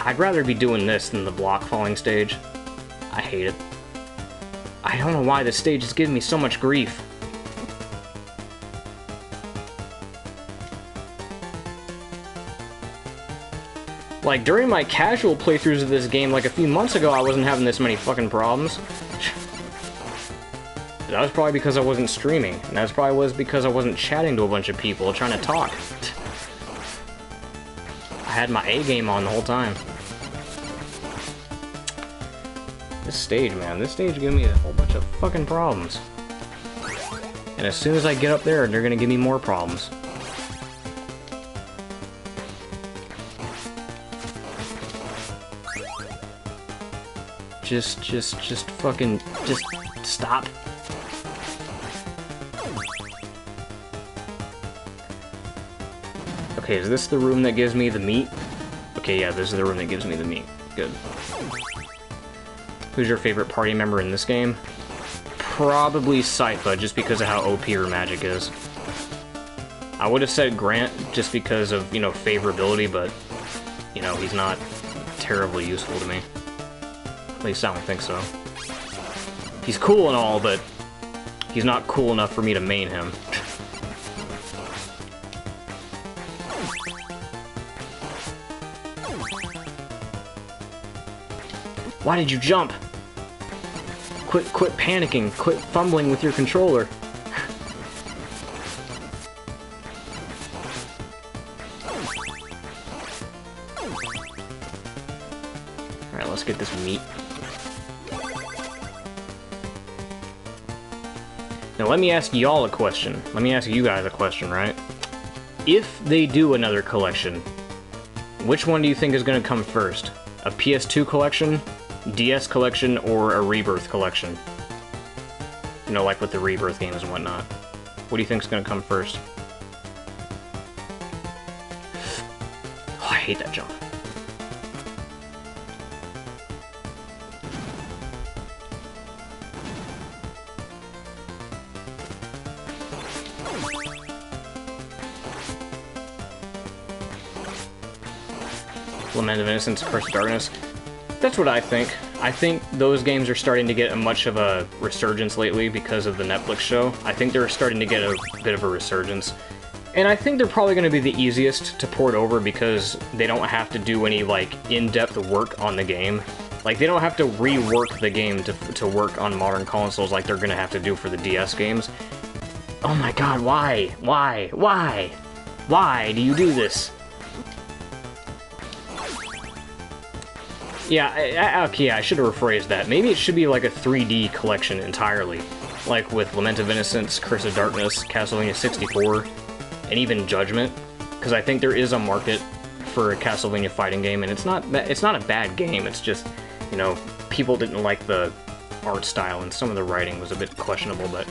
[SPEAKER 1] I'd rather be doing this than the block falling stage. I hate it. I don't know why this stage is giving me so much grief. Like, during my casual playthroughs of this game, like a few months ago, I wasn't having this many fucking problems. That was probably because I wasn't streaming, and that probably was because I wasn't chatting to a bunch of people trying to talk. I had my A game on the whole time. This stage, man, this stage gave me a whole bunch of fucking problems. And as soon as I get up there, they're gonna give me more problems. Just fucking, just stop. Okay, is this the room that gives me the meat? Okay, yeah, this is the room that gives me the meat. Good. Who's your favorite party member in this game? Probably Sypha, just because of how OP her magic is. I would have said Grant, just because of, you know, favorability, but, you know, he's not terribly useful to me. At least I don't think so. He's cool and all, but he's not cool enough for me to main him. Why did you jump? Quit panicking. Quit fumbling with your controller. Alright, let's get this meat. Now let me ask y'all a question. Let me ask you guys a question, right? If they do another collection, which one do you think is going to come first? A PS2 collection, DS collection, or a Rebirth collection? You know, like with the Rebirth games and whatnot. What do you think is going to come first? Oh, I hate that jump. Lament of Innocence, Curse of Darkness. That's what I think. I think those games are starting to get a much of a resurgence lately because of the Netflix show. I think they're starting to get a bit of a resurgence. And I think they're probably going to be the easiest to port over because they don't have to do any, like, in-depth work on the game. Like, they don't have to rework the game to work on modern consoles like they're going to have to do for the DS games. Oh my god, why? Why? Why? Why do you do this? Yeah, okay, I should have rephrased that. Maybe it should be like a 3D collection entirely. Like with Lament of Innocence, Curse of Darkness, Castlevania 64, and even Judgment. Because I think there is a market for a Castlevania fighting game, and it's not a bad game, it's just, you know, people didn't like the art style, and some of the writing was a bit questionable, but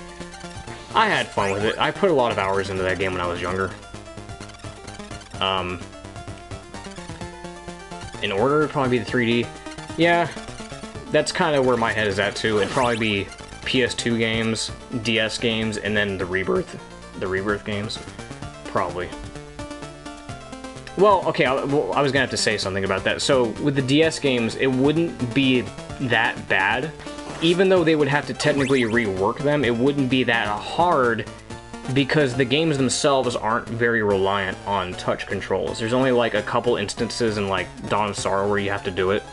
[SPEAKER 1] I had fun with it. I put a lot of hours into that game when I was younger. In order, it'd probably be the 3D. Yeah, that's kind of where my head is at, too. It'd probably be PS2 games, DS games, and then the Rebirth games. Probably. Well, okay, I was gonna have to say something about that. So, with the DS games, it wouldn't be that bad. Even though they would have to technically rework them, it wouldn't be that hard because the games themselves aren't very reliant on touch controls. There's only like a couple instances in like Dawn of Sorrow where you have to do it.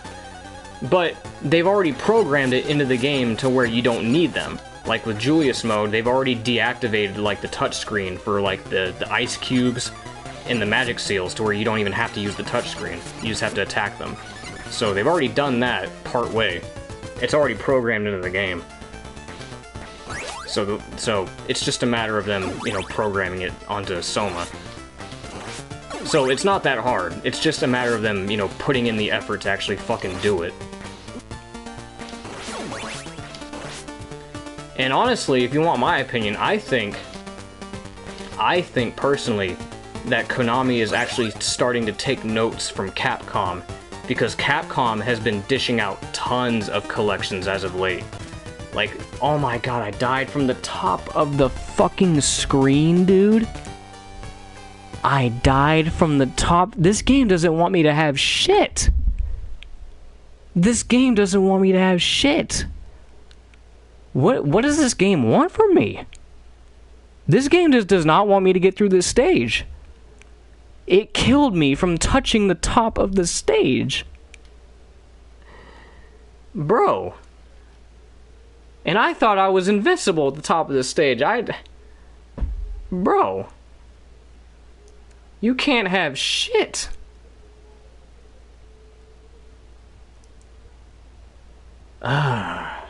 [SPEAKER 1] But they've already programmed it into the game to where you don't need them. Like with Julius mode, they've already deactivated like the touch screen for like the ice cubes and the magic seals to where you don't even have to use the touch screen. You just have to attack them. So they've already done that part way. It's already programmed into the game. So it's just a matter of them, you know, programming it onto Soma. So it's not that hard. It's just a matter of them, you know, putting in the effort to actually fucking do it. And honestly, if you want my opinion, I think personally that Konami is actually starting to take notes from Capcom, because Capcom has been dishing out tons of collections as of late. Like, oh my god, I died from the top of the fucking screen, dude. I died from the top. This game doesn't want me to have shit. This game doesn't want me to have shit. What does this game want from me? This game just does not want me to get through this stage. It killed me from touching the top of the stage. Bro. And I thought I was invincible at the top of the stage. Bro. You can't have shit. That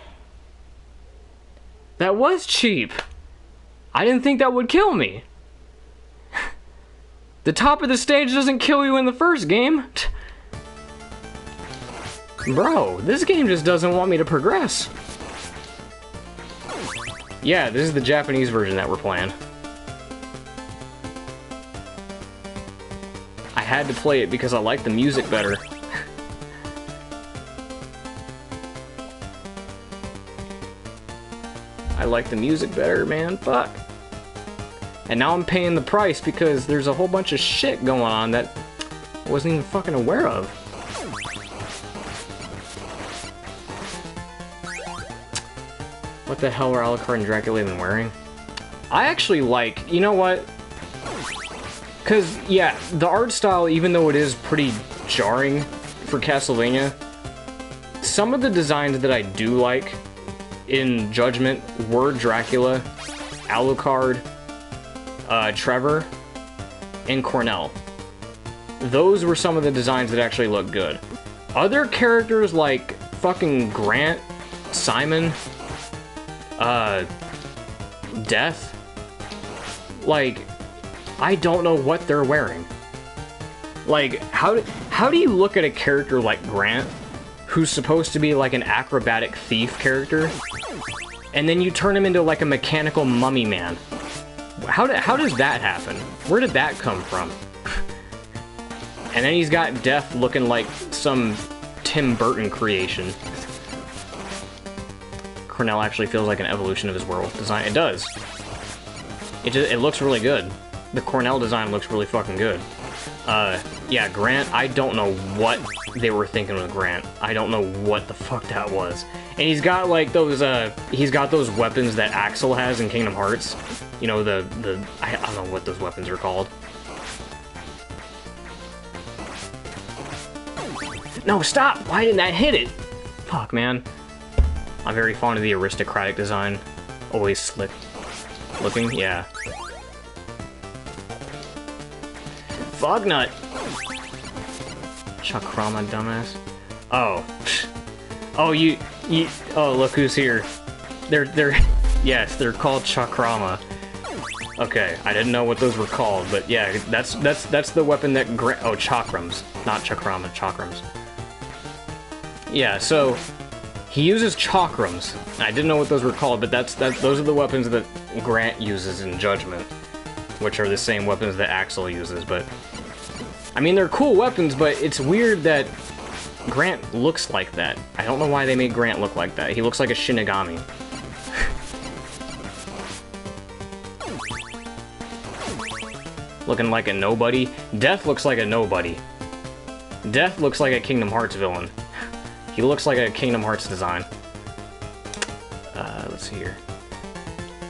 [SPEAKER 1] was cheap. I didn't think that would kill me. The top of the stage doesn't kill you in the first game. Bro, this game just doesn't want me to progress. Yeah, this is the Japanese version that we're playing. I had to play it because I like the music better. I like the music better, man. Fuck. And now I'm paying the price because there's a whole bunch of shit going on that I wasn't even fucking aware of. What the hell are Alucard and Dracula even wearing? I actually like, you know what? Because, yeah, the art style, even though it is pretty jarring for Castlevania, some of the designs that I do like in Judgment were Dracula, Alucard, Trevor, and Cornell. Those were some of the designs that actually looked good. Other characters like fucking Grant, Simon, Death, like, I don't know what they're wearing. Like, how do you look at a character like Grant, who's supposed to be like an acrobatic thief character, and then you turn him into like a mechanical mummy man? How does that happen? Where did that come from? And then he's got Death looking like some Tim Burton creation. Cornell actually feels like an evolution of his world design. It does. It looks really good. The Cornell design looks really fucking good. Yeah, Grant, I don't know what they were thinking with Grant. I don't know what the fuck that was. And he's got like those, he's got those weapons that Axel has in Kingdom Hearts. You know, I don't know what those weapons are called. No, stop! Why didn't that hit it? Fuck, man. I'm very fond of the aristocratic design. Always slick looking, yeah. Fognut! Chakrama, dumbass. Oh. Oh, oh, look who's here. They're, yes, they're called Chakrama. Okay, I didn't know what those were called, but yeah, that's the weapon that oh, Chakrams, not Chakrama, Chakrams. Yeah, so he uses Chakrams. I didn't know what those were called, but those are the weapons that Grant uses in Judgment, which are the same weapons that Axel uses, but I mean, they're cool weapons, but it's weird that Grant looks like that. I don't know why they made Grant look like that. He looks like a Shinigami. Looking like a nobody. Death looks like a nobody. Death looks like a Kingdom Hearts villain. He looks like a Kingdom Hearts design. Let's see here.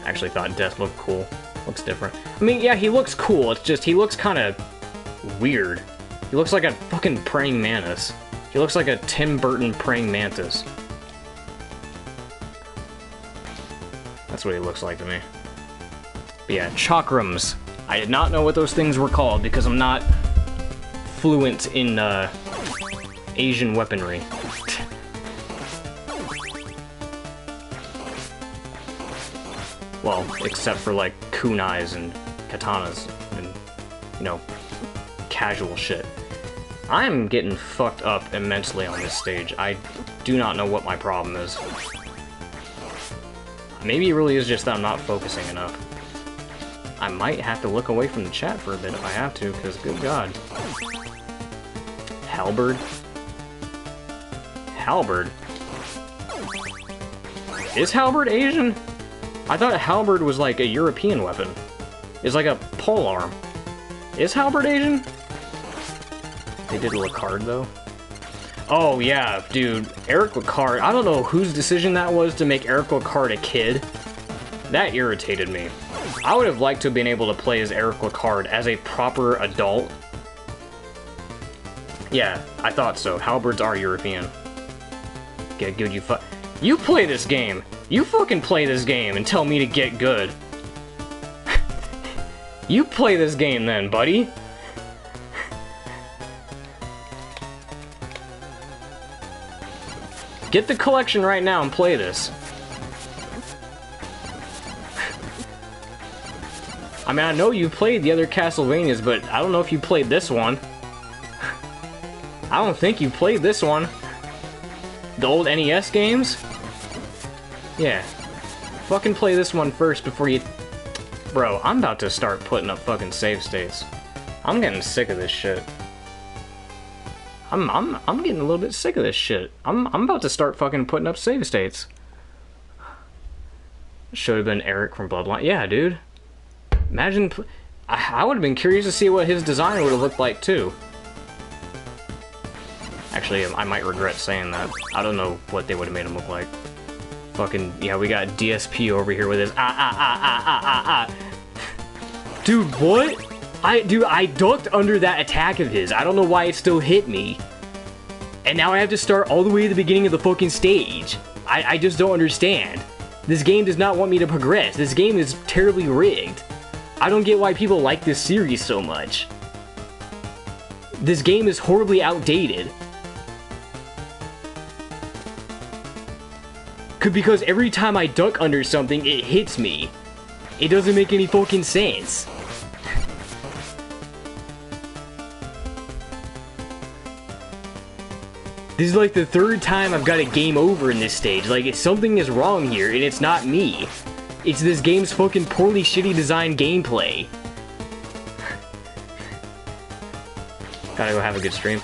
[SPEAKER 1] I actually thought Death looked cool. Looks different. I mean, yeah, he looks cool. It's just, he looks kind of weird. He looks like a fucking praying mantis. He looks like a Tim Burton praying mantis. That's what he looks like to me. But yeah, Chakrams. I did not know what those things were called because I'm not fluent in Asian weaponry. Well, except for like kunais and katanas and, you know, casual shit. I'm getting fucked up immensely on this stage. I do not know what my problem is. Maybe it really is just that I'm not focusing enough. I might have to look away from the chat for a bit if I have to, because good god. Halberd? Halberd? Is Halberd Asian? I thought Halberd was like a European weapon. It's like a polearm. Is Halberd Asian? They did Lacard though. Oh yeah, dude. Eric Lacard. I don't know whose decision that was to make Eric Lacard a kid. That irritated me. I would have liked to have been able to play as Eric Lacard as a proper adult. Yeah, I thought so. Halberds are European. Get good, you play this game. You fucking play this game and tell me to get good. You play this game then, buddy. Get the collection right now and play this. I mean, I know you played the other Castlevanias, but I don't know if you played this one. I don't think you played this one. The old NES games? Yeah. Fucking play this one first before you... Bro, I'm about to start putting up fucking save states. I'm getting sick of this shit. I'm getting a little bit sick of this shit. I'm about to start fucking putting up save states. Should have been Eric from Bloodline. Yeah, dude. Imagine... I would have been curious to see what his design would have looked like, too. Actually, I might regret saying that. I don't know what they would have made him look like. Fucking... Yeah, we got DSP over here with his... Dude, what? Dude, I ducked under that attack of his. I don't know why it still hit me. And now I have to start all the way at the beginning of the fucking stage. I just don't understand. This game does not want me to progress. This game is terribly rigged. I don't get why people like this series so much. This game is horribly outdated. Because every time I duck under something, it hits me. It doesn't make any fucking sense. This is like the third time I've got a game over in this stage. Like, something is wrong here, and it's not me. It's this game's fucking poorly shitty designed gameplay. Gotta go have a good stream.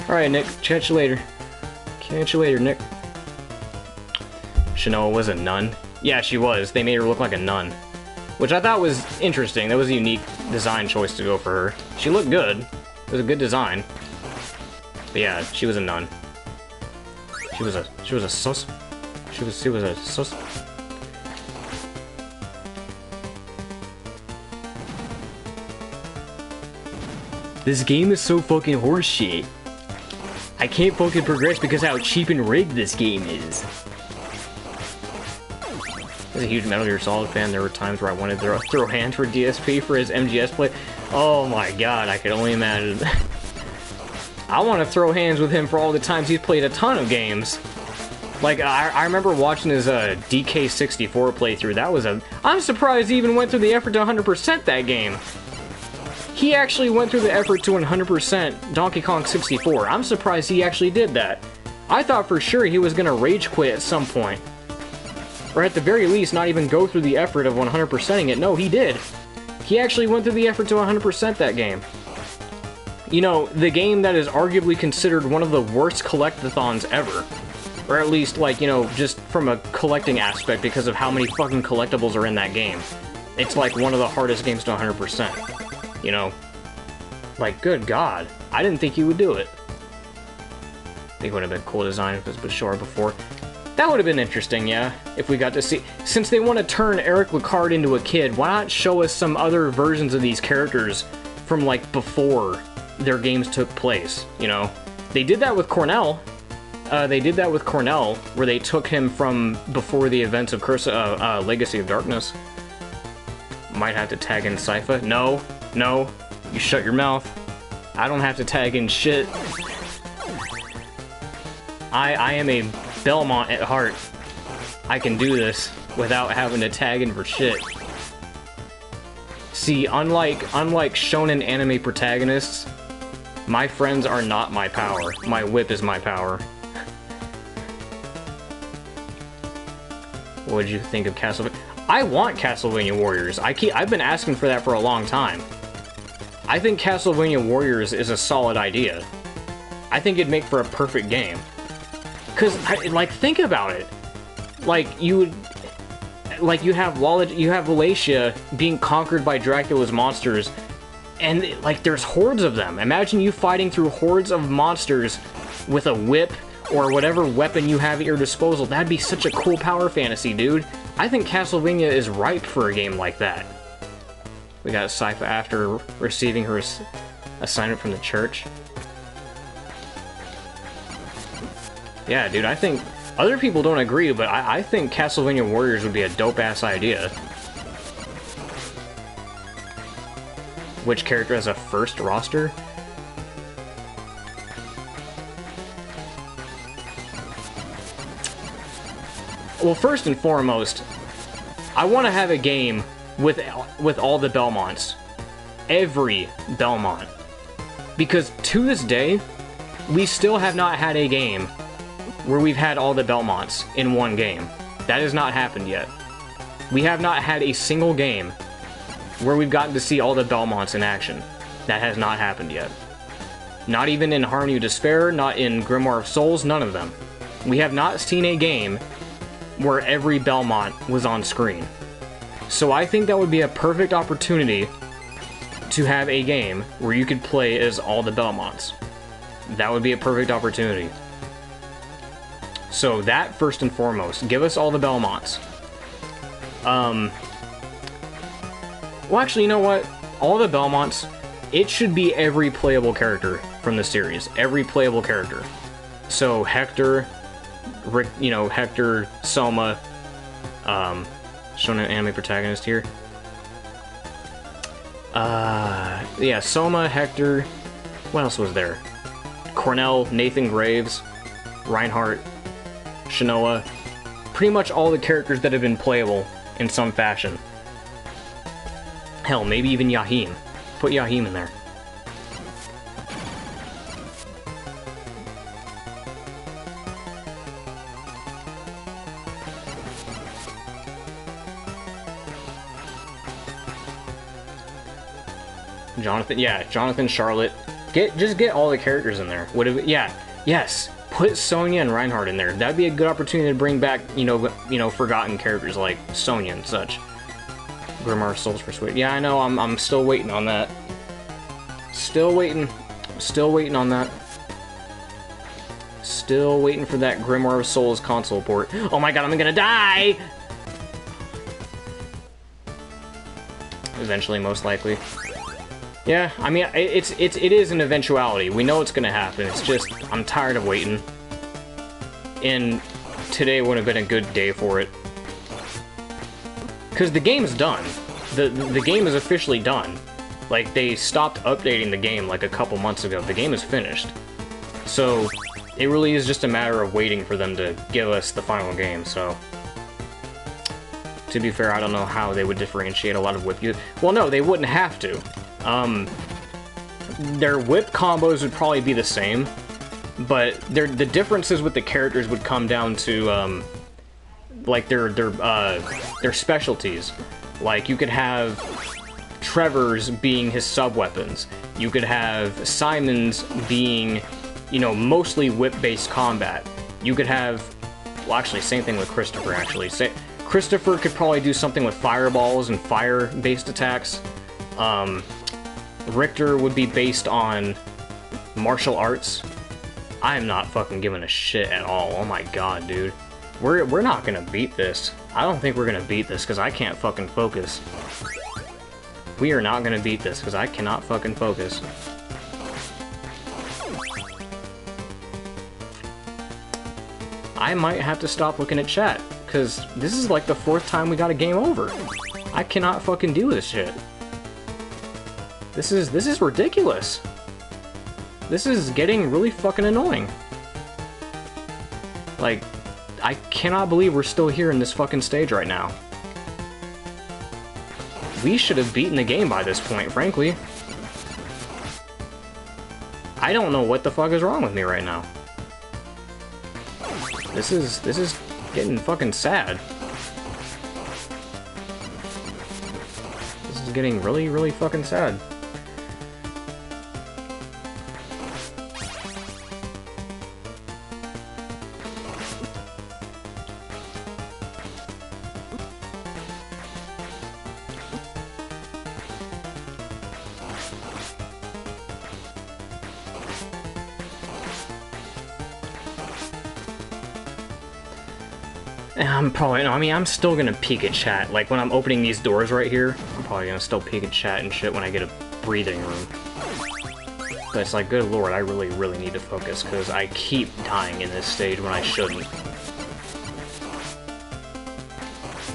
[SPEAKER 1] Alright, Nick. Catch you later. Catch you later, Nick. Shanoa was a nun? Yeah, she was. They made her look like a nun. Which I thought was interesting. That was a unique design choice to go for her. She looked good. It was a good design. But yeah, she was a nun. She was a sus. She was a sus. This game is so fucking horseshit. I can't fucking progress because of how cheap and rigged this game is. As a huge Metal Gear Solid fan, there were times where I wanted to throw hands for DSP for his MGS play. Oh my god, I could only imagine. I want to throw hands with him for all the times he's played a ton of games. Like, I remember watching his DK64 playthrough. That was I'm surprised he even went through the effort to 100% that game. He actually went through the effort to 100% Donkey Kong 64. I'm surprised he actually did that. I thought for sure he was going to rage quit at some point. Or at the very least, not even go through the effort of 100%ing it. No, he did. He actually went through the effort to 100% that game. You know, the game that is arguably considered one of the worst collectathons ever. Or at least, like, you know, just from a collecting aspect because of how many fucking collectibles are in that game. It's like one of the hardest games to 100%. You know? Like, good God. I didn't think he would do it. I think it would have been cool design if it was short before. That would have been interesting, yeah, if we got to see... Since they want to turn Eric Lecard into a kid, why not show us some other versions of these characters from, like, before their games took place, you know? They did that with Cornell. Where they took him from before the events of Legacy of Darkness. Might have to tag in Sypha. No, no, you shut your mouth. I don't have to tag in shit. I am a Belmont at heart. I can do this without having to tag in for shit. See, unlike shonen anime protagonists, my friends are not my power. My whip is my power. What did you think of Castlevania? I want Castlevania Warriors. I've been asking for that for a long time. I think Castlevania Warriors is a solid idea. I think it'd make for a perfect game. Cause, like, think about it. Like, you have Wallachia being conquered by Dracula's monsters, and, like, there's hordes of them. Imagine you fighting through hordes of monsters with a whip, or whatever weapon you have at your disposal. That'd be such a cool power fantasy, dude. I think Castlevania is ripe for a game like that. We got Sypha after receiving her assignment from the church. Yeah, dude, I think... Other people don't agree, but I think Castlevania Warriors would be a dope-ass idea. Which character has a first roster? Well, first and foremost, I want to have a game with all the Belmonts. Every Belmont. Because to this day, we still have not had a game where we've had all the Belmonts in one game. That has not happened yet. We have not had a single game where we've gotten to see all the Belmonts in action. That has not happened yet. Not even in Harmony of Despair, not in Grimoire of Souls, none of them. We have not seen a game where every Belmont was on screen. So I think that would be a perfect opportunity to have a game where you could play as all the Belmonts. That would be a perfect opportunity. So that, first and foremost, give us all the Belmonts. Well, actually, you know what? All the Belmonts, it should be every playable character from the series. Every playable character. So Hector, Rick, you know, Hector, Soma, shonen anime protagonist here. Yeah, Soma, Hector, what else was there? Cornell, Nathan Graves, Reinhardt, Shinoa, pretty much all the characters that have been playable in some fashion. Hell, maybe even Yahim. Put Yahim in there. Jonathan, yeah, Jonathan, Charlotte. Just get all the characters in there. Yeah, yes. Put Sonya and Reinhardt in there. That'd be a good opportunity to bring back, you know, forgotten characters like Sonya and such. Grimoire of Souls for Switch. Yeah, I know. I'm still waiting on that. Still waiting on that. Still waiting for that Grimoire of Souls console port. Oh my god, I'm gonna die! Eventually, most likely. Yeah, I mean, it is an eventuality. We know it's gonna happen. It's just, I'm tired of waiting. And today would have been a good day for it. Because the game's done. The game is officially done. Like, they stopped updating the game like a couple months ago. The game is finished. So, it really is just a matter of waiting for them to give us the final game, so... To be fair, I don't know how they would differentiate a lot of whip use. Well, no, they wouldn't have to. Their whip combos would probably be the same, but the differences with the characters would come down to, like, their specialties. Like, you could have Trevor's being his sub-weapons. You could have Simon's being, you know, mostly whip-based combat. You could have... Well, actually, same thing with Christopher, actually. Christopher could probably do something with fireballs and fire-based attacks. Richter would be based on martial arts. I am not fucking giving a shit at all. Oh my god, dude. We're not gonna beat this. I don't think we're gonna beat this, because I can't fucking focus. We are not gonna beat this, because I cannot fucking focus. I might have to stop looking at chat, because this is like the 4th time we got a game over. I cannot fucking do this shit. This is ridiculous. This is getting really fucking annoying. Like, I cannot believe we're still here in this fucking stage right now. We should have beaten the game by this point, frankly. I don't know what the fuck is wrong with me right now. This is getting fucking sad. This is getting really, really fucking sad. I'm still gonna peek at chat. Like, when I'm opening these doors right here, I'm probably gonna still peek at chat and shit when I get a breathing room. But it's like, good lord, I really, really need to focus, because I keep dying in this stage when I shouldn't.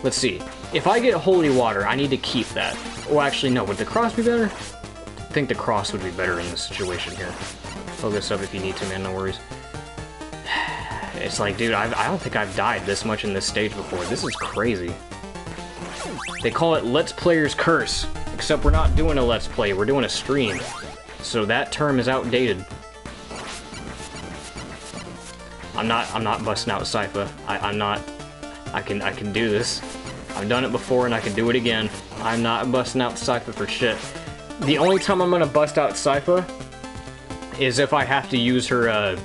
[SPEAKER 1] Let's see. If I get holy water, I need to keep that. Oh, actually, no. Would the cross be better? I think the cross would be better in this situation here. Focus up if you need to, man. No worries. It's like, dude, I don't think I've died this much in this stage before. This is crazy. They call it Let's Player's Curse. Except we're not doing a Let's Play, we're doing a stream. So that term is outdated. I'm not busting out Sypha. I can do this. I've done it before and I can do it again. I'm not busting out Sypha for shit. The only time I'm gonna bust out Sypha is if I have to use her,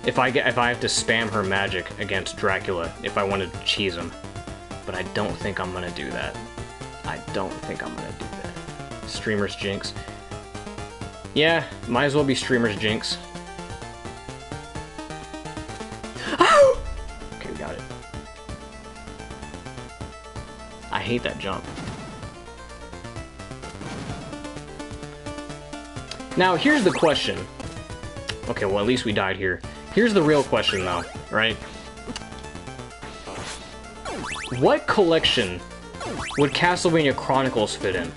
[SPEAKER 1] if I have to spam her magic against Dracula, if I want to cheese him. But I don't think I'm gonna do that. I don't think I'm gonna do that. Streamer's Jinx. Yeah, might as well be Streamer's Jinx. Okay, we got it. I hate that jump. Now, here's the question. Okay, well, at least we died here. Here's the real question, though, right? What collection would Castlevania Chronicles fit in?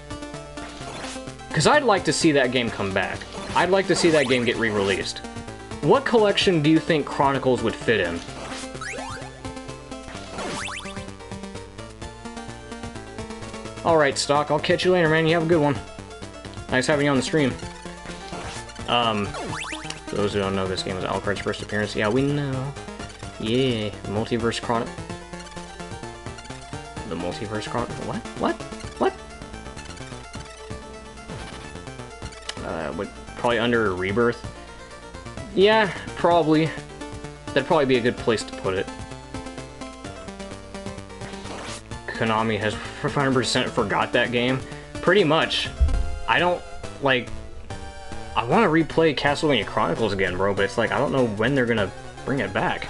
[SPEAKER 1] Because I'd like to see that game come back. I'd like to see that game get re-released. What collection do you think Chronicles would fit in? Alright, Stock, I'll catch you later, man. You have a good one. Nice having you on the stream. For those who don't know, this game is Alucard's first appearance. Yeah, we know. Yeah, Multiverse Chronic. The Multiverse Chronic. What? What? What? Would probably under Rebirth. Yeah, probably. That'd probably be a good place to put it. Konami has 100% forgot that game. Pretty much. I don't, like... I want to replay Castlevania Chronicles again, bro, but it's like, I don't know when they're gonna bring it back.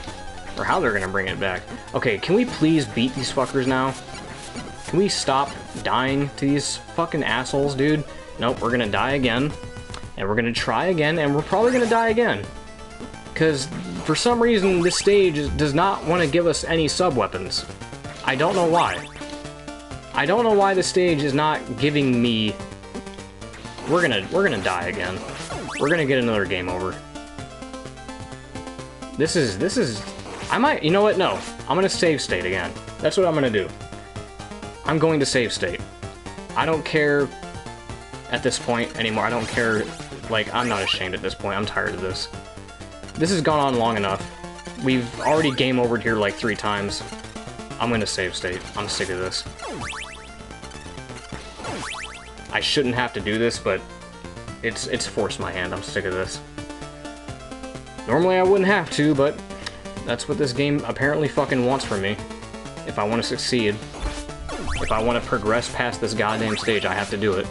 [SPEAKER 1] Or how they're gonna bring it back. Okay, can we please beat these fuckers now? Can we stop dying to these fucking assholes, dude? Nope, we're gonna die again. And we're gonna try again, and we're probably gonna die again. Because, for some reason, this stage does not want to give us any sub-weapons. I don't know why. I don't know why the stage is not giving me... We're gonna die again. We're gonna get another game over. This is... I might... You know what? No. I'm gonna save state again. That's what I'm gonna do. I'm going to save state. I don't care at this point anymore. I don't care... Like, I'm not ashamed at this point. I'm tired of this. This has gone on long enough. We've already game overed here like 3 times. I'm gonna save state. I'm sick of this. I shouldn't have to do this, but it's forced my hand. I'm sick of this. Normally I wouldn't have to, but that's what this game apparently fucking wants from me. If I want to succeed, if I want to progress past this goddamn stage, I have to do it.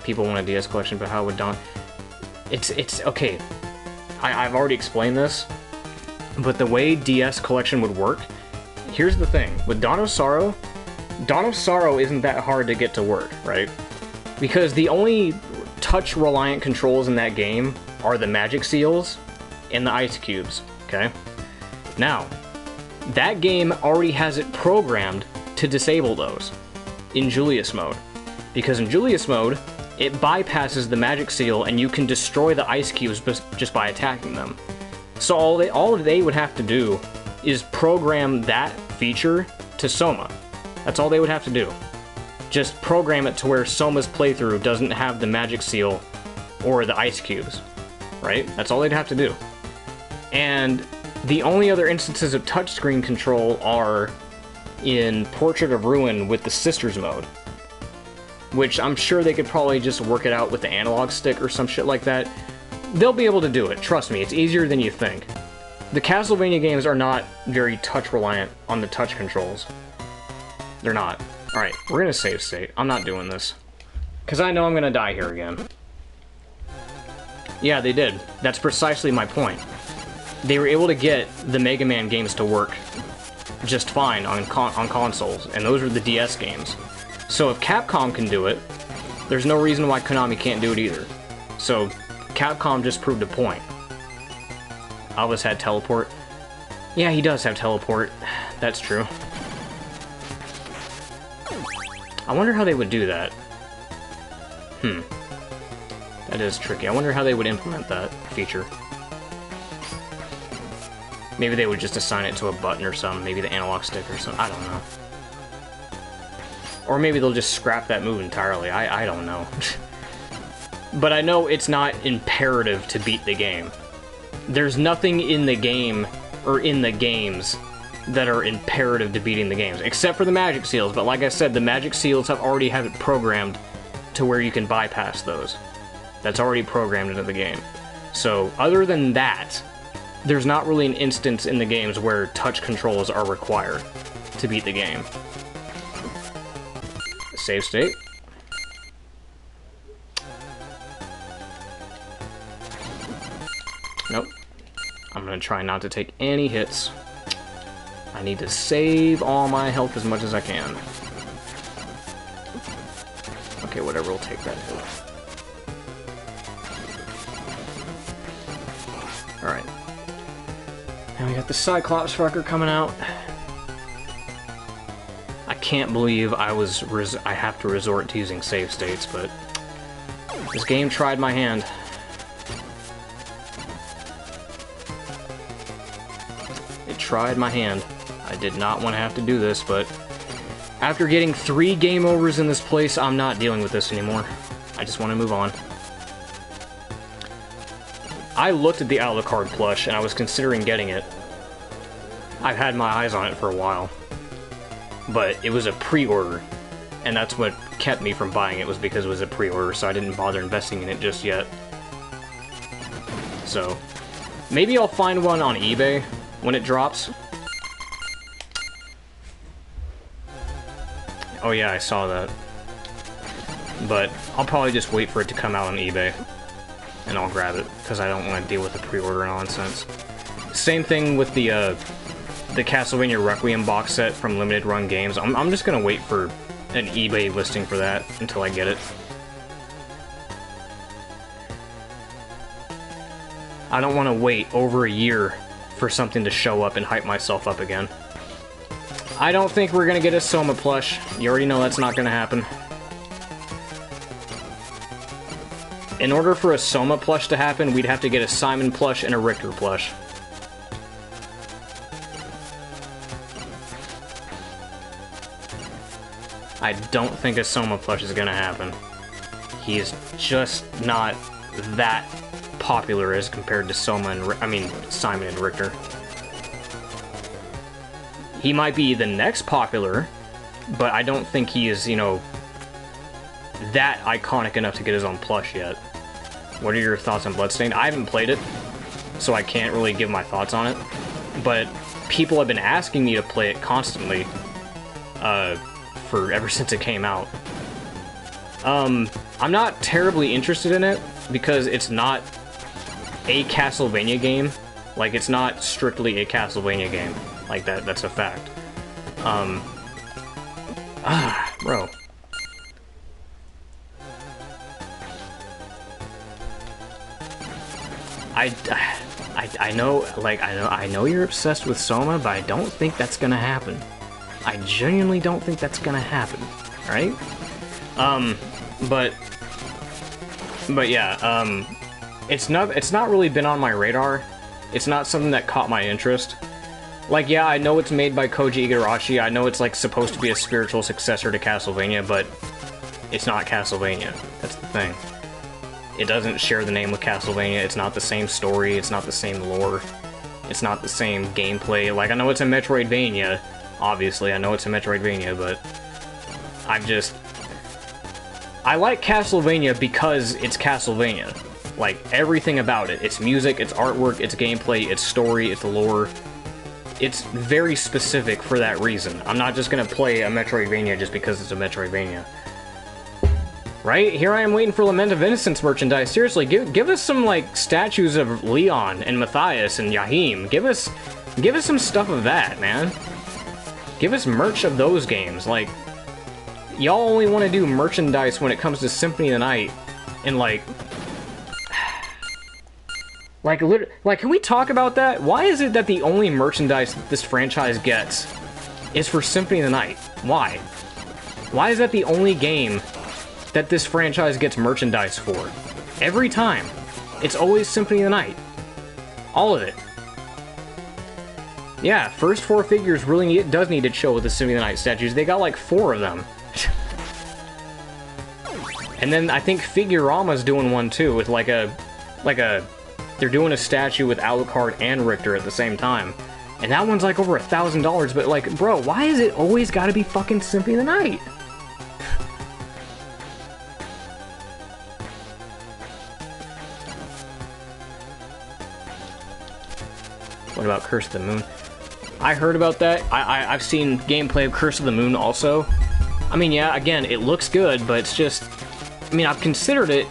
[SPEAKER 1] People want a DS collection, but how would Don... It's okay. I've already explained this, but the way DS collection would work, here's the thing. With Dawn of Sorrow isn't that hard to get to work, right? Because the only touch-reliant controls in that game are the magic seals and the ice cubes, okay? Now, that game already has it programmed to disable those in Julius mode. Because in Julius mode, it bypasses the magic seal and you can destroy the ice cubes just by attacking them. So all they would have to do is program that feature to Soma. That's all they would have to do. Just program it to where Soma's playthrough doesn't have the magic seal or the ice cubes, right? That's all they'd have to do. And the only other instances of touchscreen control are in Portrait of Ruin with the Sisters mode, which I'm sure they could probably just work it out with the analog stick or some shit like that. They'll be able to do it, trust me, it's easier than you think. The Castlevania games are not very touch-reliant on the touch controls. They're not. Alright, we're gonna save state. I'm not doing this. Because I know I'm gonna die here again. Yeah, they did. That's precisely my point. They were able to get the Mega Man games to work just fine on consoles, and those are the DS games. So if Capcom can do it, there's no reason why Konami can't do it either. So Capcom just proved a point. Alvis had teleport. Yeah, he does have teleport. That's true. I wonder how they would do that. That is tricky. I wonder how they would implement that feature. Maybe they would just assign it to a button or something. Maybe the analog stick or something. I don't know. Or maybe they'll just scrap that move entirely. I don't know. But I know it's not imperative to beat the game. There's nothing in the game, or in the games, that are imperative to beating the games, except for the magic seals. But like I said, the magic seals already have it programmed to where you can bypass those. That's already programmed into the game. So, other than that, there's not really an instance in the games where touch controls are required to beat the game. Save state. Nope. I'm gonna try not to take any hits. I need to save all my health as much as I can. Okay, whatever, we'll take that hit. Alright. Now we got the Cyclops fucker coming out. I can't believe I have to resort to using save states, but this game tried my hand. It tried my hand. I did not want to have to do this, but after getting 3 game overs in this place, I'm not dealing with this anymore. I just want to move on. I looked at the Alucard plush, and I was considering getting it. I've had my eyes on it for a while. But it was a pre-order, and that's what kept me from buying it, was because it was a pre-order, so I didn't bother investing in it just yet. So, maybe I'll find one on eBay when it drops. Oh yeah, I saw that. But I'll probably just wait for it to come out on eBay, and I'll grab it, because I don't want to deal with the pre-order nonsense. Same thing with the Castlevania Requiem box set from Limited Run Games. I'm just gonna wait for an eBay listing for that until I get it. I don't want to wait over a year for something to show up and hype myself up again. I don't think we're gonna get a Soma plush. You already know that's not gonna happen. In order for a Soma plush to happen, we'd have to get a Simon plush and a Richter plush. I don't think a Soma plush is gonna happen. He is just not that popular as compared to Simon and Richter. He might be the next popular, but I don't think he is, you know, that iconic enough to get his own plush yet. What are your thoughts on Bloodstained? I haven't played it, so I can't really give my thoughts on it, but people have been asking me to play it constantly, for ever since it came out. I'm not terribly interested in it, because it's not a Castlevania game. Like, it's not strictly a Castlevania game. Like, that's a fact. Bro. I know, like, I know you're obsessed with Soma, but I don't think that's gonna happen. I genuinely don't think that's gonna happen, right? But yeah, it's not really been on my radar. It's not something that caught my interest. Like, yeah, I know it's made by Koji Igarashi, I know it's, like, supposed to be a spiritual successor to Castlevania, but it's not Castlevania. That's the thing. It doesn't share the name with Castlevania, it's not the same story, it's not the same lore, it's not the same gameplay. Like, I know it's a Metroidvania, obviously, I know it's a Metroidvania, but I like Castlevania because it's Castlevania. Like, everything about it. Its music, its artwork, its gameplay, its story, its lore. It's very specific for that reason. I'm not just gonna play a Metroidvania just because it's a Metroidvania. Right? Here I am waiting for Lament of Innocence merchandise. Seriously, give us some, like, statues of Leon and Matthias and Yahim. Give us some stuff of that, man. Give us merch of those games. Like, y'all only want to do merchandise when it comes to Symphony of the Night, and, like, can we talk about that? Why is it that the only merchandise that this franchise gets is for Symphony of the Night? Why? Why is that the only game that this franchise gets merchandise for? Every time. It's always Symphony of the Night. All of it. Yeah, first 4 figures really does need to chill with the Symphony of the Night statues. They got like 4 of them. And then I think Figurama's doing one too, with like a... They're doing a statue with Alucard and Richter at the same time. And that one's like over $1,000, but like, bro, why is it always gotta be fucking Symphony of the Night? What about Curse of the Moon? I heard about that. I've seen gameplay of Curse of the Moon also. I mean, yeah, again, it looks good, but it's just... I mean, I've considered it.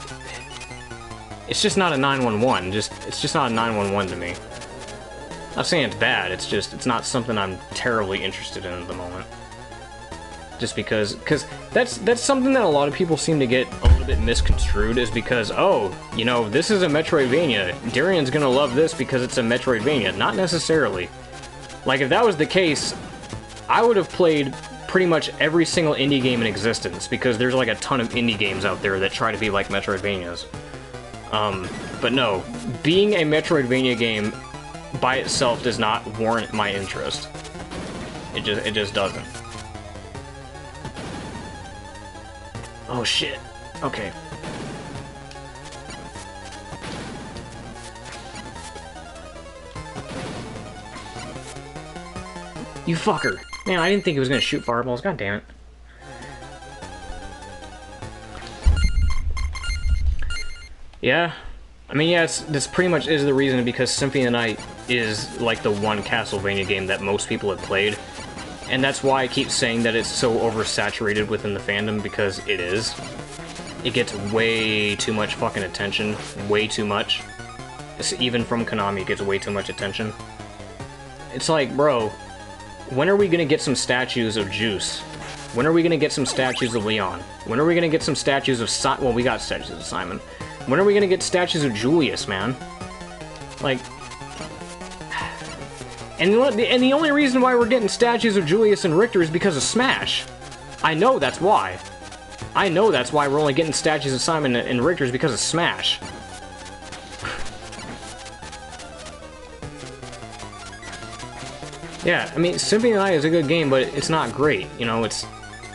[SPEAKER 1] It's just not a 911. It's just not a 911 to me. I'm not saying it's bad, it's not something I'm terribly interested in at the moment. Just because that's something that a lot of people seem to get a little bit misconstrued, is because, oh, you know, this is a Metroidvania. Darian's gonna love this because it's a Metroidvania. Not necessarily. Like, if that was the case, I would have played pretty much every single indie game in existence, because there's like a ton of indie games out there that try to be like Metroidvanias. But no, being a Metroidvania game by itself does not warrant my interest. It just doesn't. Oh shit. Okay. You fucker. Man, I didn't think he was gonna shoot fireballs. God damn it. Yeah. I mean, yeah, this pretty much is the reason, because Symphony of the Night is like the one Castlevania game that most people have played. And that's why I keep saying that it's so oversaturated within the fandom, because it is. It gets way too much fucking attention. Way too much. Even from Konami, it gets way too much attention. It's like, bro, when are we gonna get some statues of Juice? When are we gonna get some statues of Leon? When are we gonna get some statues of well, we got statues of Simon. When are we gonna get statues of Julius, man? Like... And the only reason why we're getting statues of Julius and Richter is because of Smash. I know that's why. I know that's why we're only getting statues of Simon and Richter's because of Smash. Yeah, I mean, Symphony of the Night is a good game, but it's not great. You know, it's...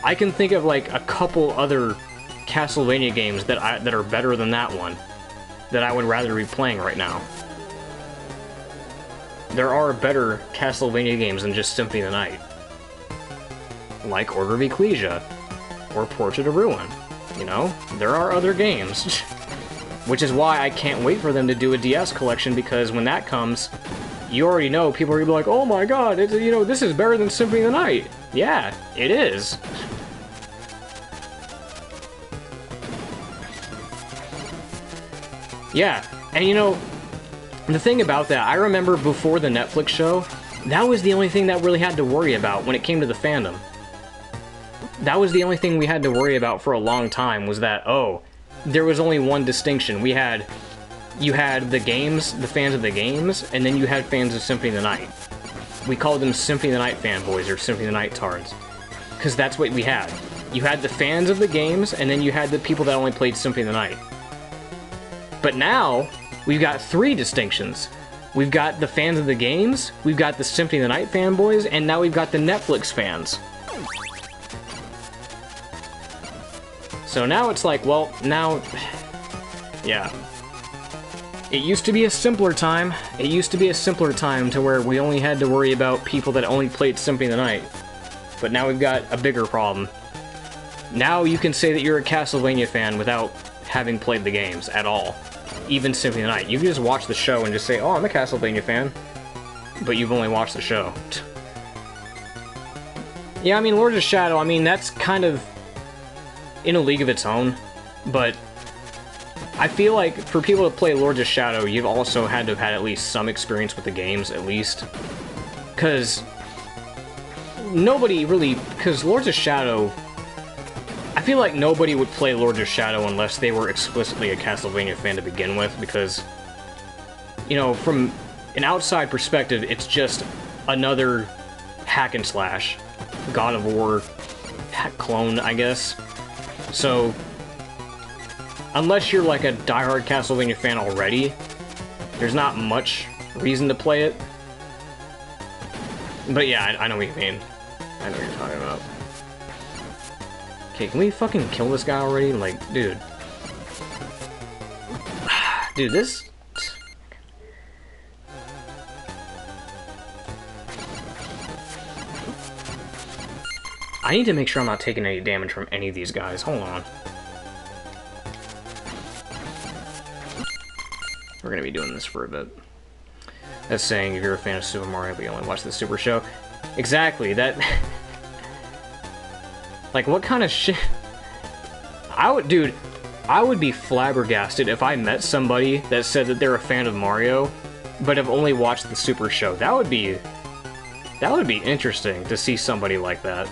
[SPEAKER 1] I can think of, like, a couple other Castlevania games that are better than that one, that I would rather be playing right now. There are better Castlevania games than just Symphony of the Night. Like Order of Ecclesia, or Portrait of Ruin. You know, there are other games. Which is why I can't wait for them to do a DS collection, because when that comes, you already know people are gonna be like, oh my god, it's, you know, this is better than Symphony of the Night. Yeah, it is. Yeah, and you know, the thing about that, I remember before the Netflix show, that was the only thing that really had to worry about when it came to the fandom. That was the only thing we had to worry about for a long time, was that, oh, there was only one distinction. You had the games, the fans of the games, and then you had fans of Symphony of the Night. We called them Symphony of the Night fanboys, or Symphony of the Night tards. Because that's what we had. You had the fans of the games, and then you had the people that only played Symphony of the Night. But now, we've got three distinctions. We've got the fans of the games, we've got the Symphony of the Night fanboys, and now we've got the Netflix fans. So now it's like, well, now... yeah. It used to be a simpler time. It used to be a simpler time to where we only had to worry about people that only played Symphony of the Night. But now we've got a bigger problem. Now you can say that you're a Castlevania fan without having played the games at all. Even Symphony of the Night. You can just watch the show and just say, oh, I'm a Castlevania fan. But you've only watched the show. Yeah, I mean, Lords of Shadow, I mean, that's kind of in a league of its own. But I feel like for people to play Lords of Shadow, you've also had to have had at least some experience with the games, at least. Because nobody really... Because Lords of Shadow... I feel like nobody would play Lords of Shadow unless they were explicitly a Castlevania fan to begin with, because, you know, from an outside perspective, it's just another hack and slash. God of War clone, I guess. So, unless you're like a diehard Castlevania fan already, there's not much reason to play it. But yeah, I know what you mean. I know what you're talking about. Okay, can we fucking kill this guy already? Like, dude. Dude, this... I need to make sure I'm not taking any damage from any of these guys. Hold on. We're gonna be doing this for a bit. That's saying if you're a fan of Super Mario but you only watch the Super Show. Exactly, that... Like, what kind of shit? Dude, I would be flabbergasted if I met somebody that said that they're a fan of Mario, but have only watched the Super Show. That would be interesting to see somebody like that.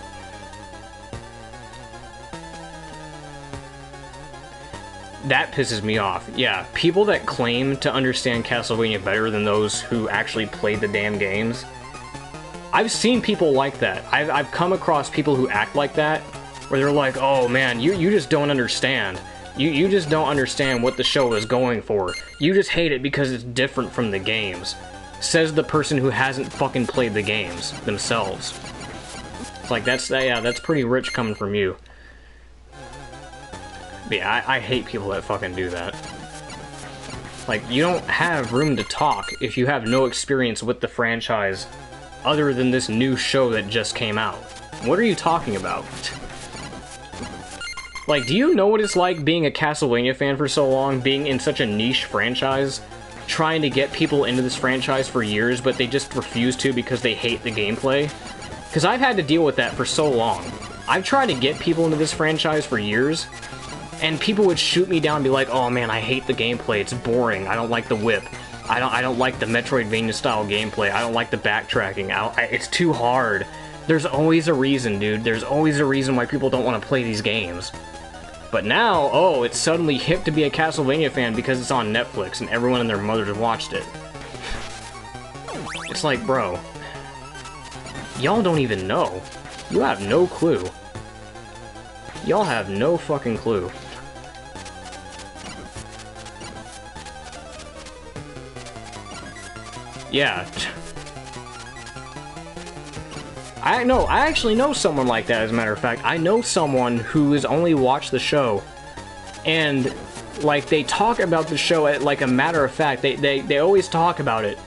[SPEAKER 1] That pisses me off. Yeah, people that claim to understand Castlevania better than those who actually played the damn games. I've seen people like that. I've come across people who act like that, where they're like, oh man, you just don't understand. You just don't understand what the show is going for. You just hate it because it's different from the games. Says the person who hasn't fucking played the games themselves. It's like, that's pretty rich coming from you. But yeah, I hate people that fucking do that. Like, you don't have room to talk if you have no experience with the franchise other than this new show that just came out. What are you talking about? Like, do you know what it's like being a Castlevania fan for so long, being in such a niche franchise, trying to get people into this franchise for years, but they just refuse to because they hate the gameplay? Because I've had to deal with that for so long. I've tried to get people into this franchise for years, and people would shoot me down and be like, oh man, I hate the gameplay, it's boring, I don't like the whip. I don't like the Metroidvania-style gameplay. I don't like the backtracking. It's too hard. There's always a reason, dude. There's always a reason why people don't want to play these games. But now, oh, it's suddenly hip to be a Castlevania fan because it's on Netflix and everyone and their mothers watched it. It's like, bro, y'all don't even know. You have no clue. Y'all have no fucking clue. Yeah. I actually know someone like that, as a matter of fact. I know someone who has only watched the show, and, like, they talk about the show at, like, a matter of fact. They always talk about it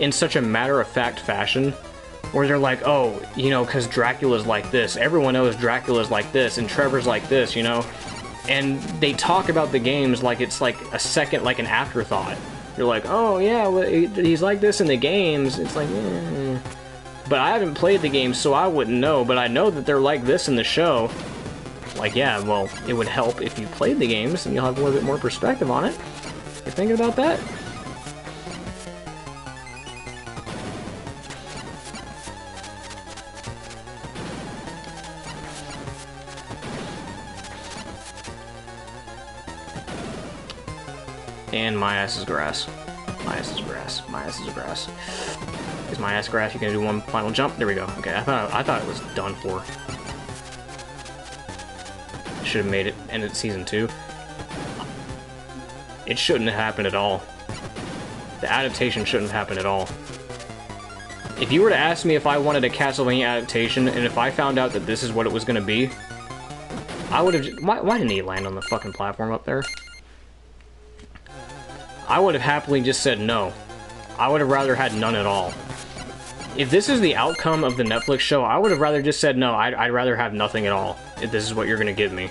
[SPEAKER 1] in such a matter-of-fact fashion, where they're like, oh, you know, because Dracula's like this. Everyone knows Dracula's like this, and Trevor's like this, you know? And they talk about the games like it's, like, a second, like, an afterthought. You're like, oh, yeah, well, he's like this in the games. It's like, eh. But I haven't played the games, so I wouldn't know, but I know that they're like this in the show. Like, yeah, well, it would help if you played the games, and you'll have a little bit more perspective on it. You thinking about that? And my ass is grass. My ass is grass. My ass is grass. Is my ass grass? You can do one final jump. There we go. Okay, I thought it was done for. Should have made it end at season 2. It shouldn't have happened at all. The adaptation shouldn't have happened at all. If you were to ask me if I wanted a Castlevania adaptation, and if I found out that this is what it was going to be, I would have... Why didn't he land on the fucking platform up there? I would have happily just said no. I would have rather had none at all. If this is the outcome of the Netflix show, I would have rather just said no. I'd rather have nothing at all, if this is what you're gonna give me.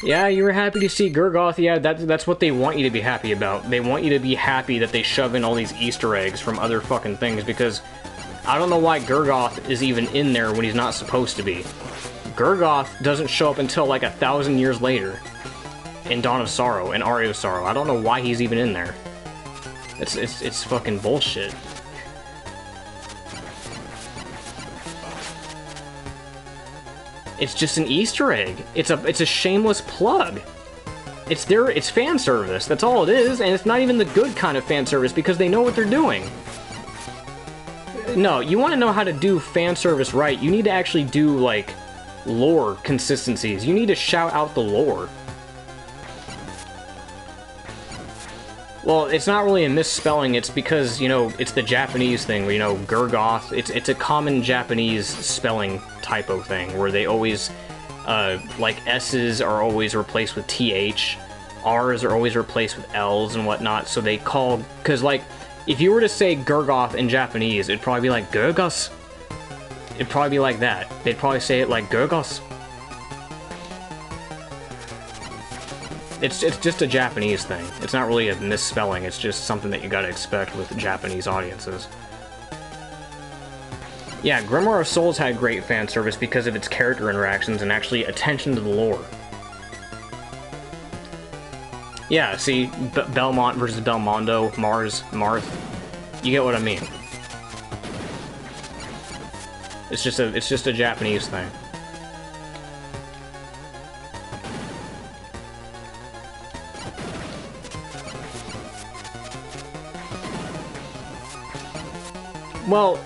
[SPEAKER 1] Yeah, you were happy to see Gurgoth. Yeah, that's what they want you to be happy about. They want you to be happy that they shove in all these Easter eggs from other fucking things, because I don't know why Gurgoth is even in there when he's not supposed to be. Gurgoth doesn't show up until like 1,000 years later. In Dawn of Sorrow, and Aria of Sorrow. I don't know why he's even in there. It's fucking bullshit. It's just an Easter egg. It's a shameless plug. It's fan service. That's all it is, and it's not even the good kind of fan service because they know what they're doing. No, you want to know how to do fan service right, you need to actually do, like, lore consistencies. You need to shout out the lore. Well, it's not really a misspelling, it's because, you know, it's the Japanese thing, where, you know, Gurgoth, it's a common Japanese spelling typo thing, where they always, like, S's are always replaced with TH, R's are always replaced with L's and whatnot, so they call, because, like, if you were to say Gurgoth in Japanese, it'd probably be like, Gurgos. It'd probably be like that. They'd probably say it like, Gurgos. It's just a Japanese thing. It's not really a misspelling, it's just something that you gotta expect with Japanese audiences. Yeah, Grimoire of Souls had great fan service because of its character interactions and actually attention to the lore. Yeah, see, Belmont versus Belmondo, Marth. You get what I mean. It's just a Japanese thing. Well,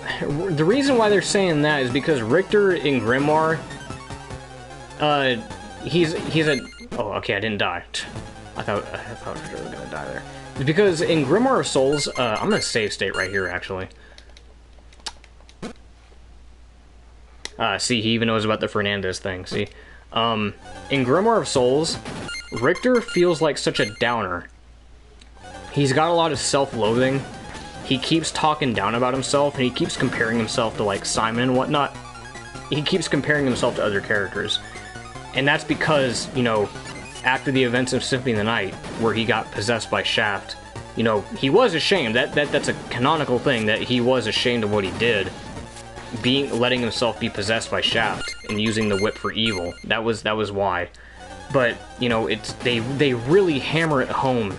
[SPEAKER 1] the reason why they're saying that is because Richter in Grimoire, he's a... Oh, okay, I didn't die. I thought I was really gonna die there. It's because in Grimoire of Souls, I'm gonna save state right here, actually. See, he even knows about the Fernandez thing, see? In Grimoire of Souls, Richter feels like such a downer. He's got a lot of self-loathing. He keeps talking down about himself, and he keeps comparing himself to, like, Simon and whatnot. He keeps comparing himself to other characters. And that's because, you know, after the events of Symphony of the Night, where he got possessed by Shaft, you know, he was ashamed. That's a canonical thing, that he was ashamed of what he did. Letting himself be possessed by Shaft, and using the whip for evil. That was why. But, you know, they really hammer it home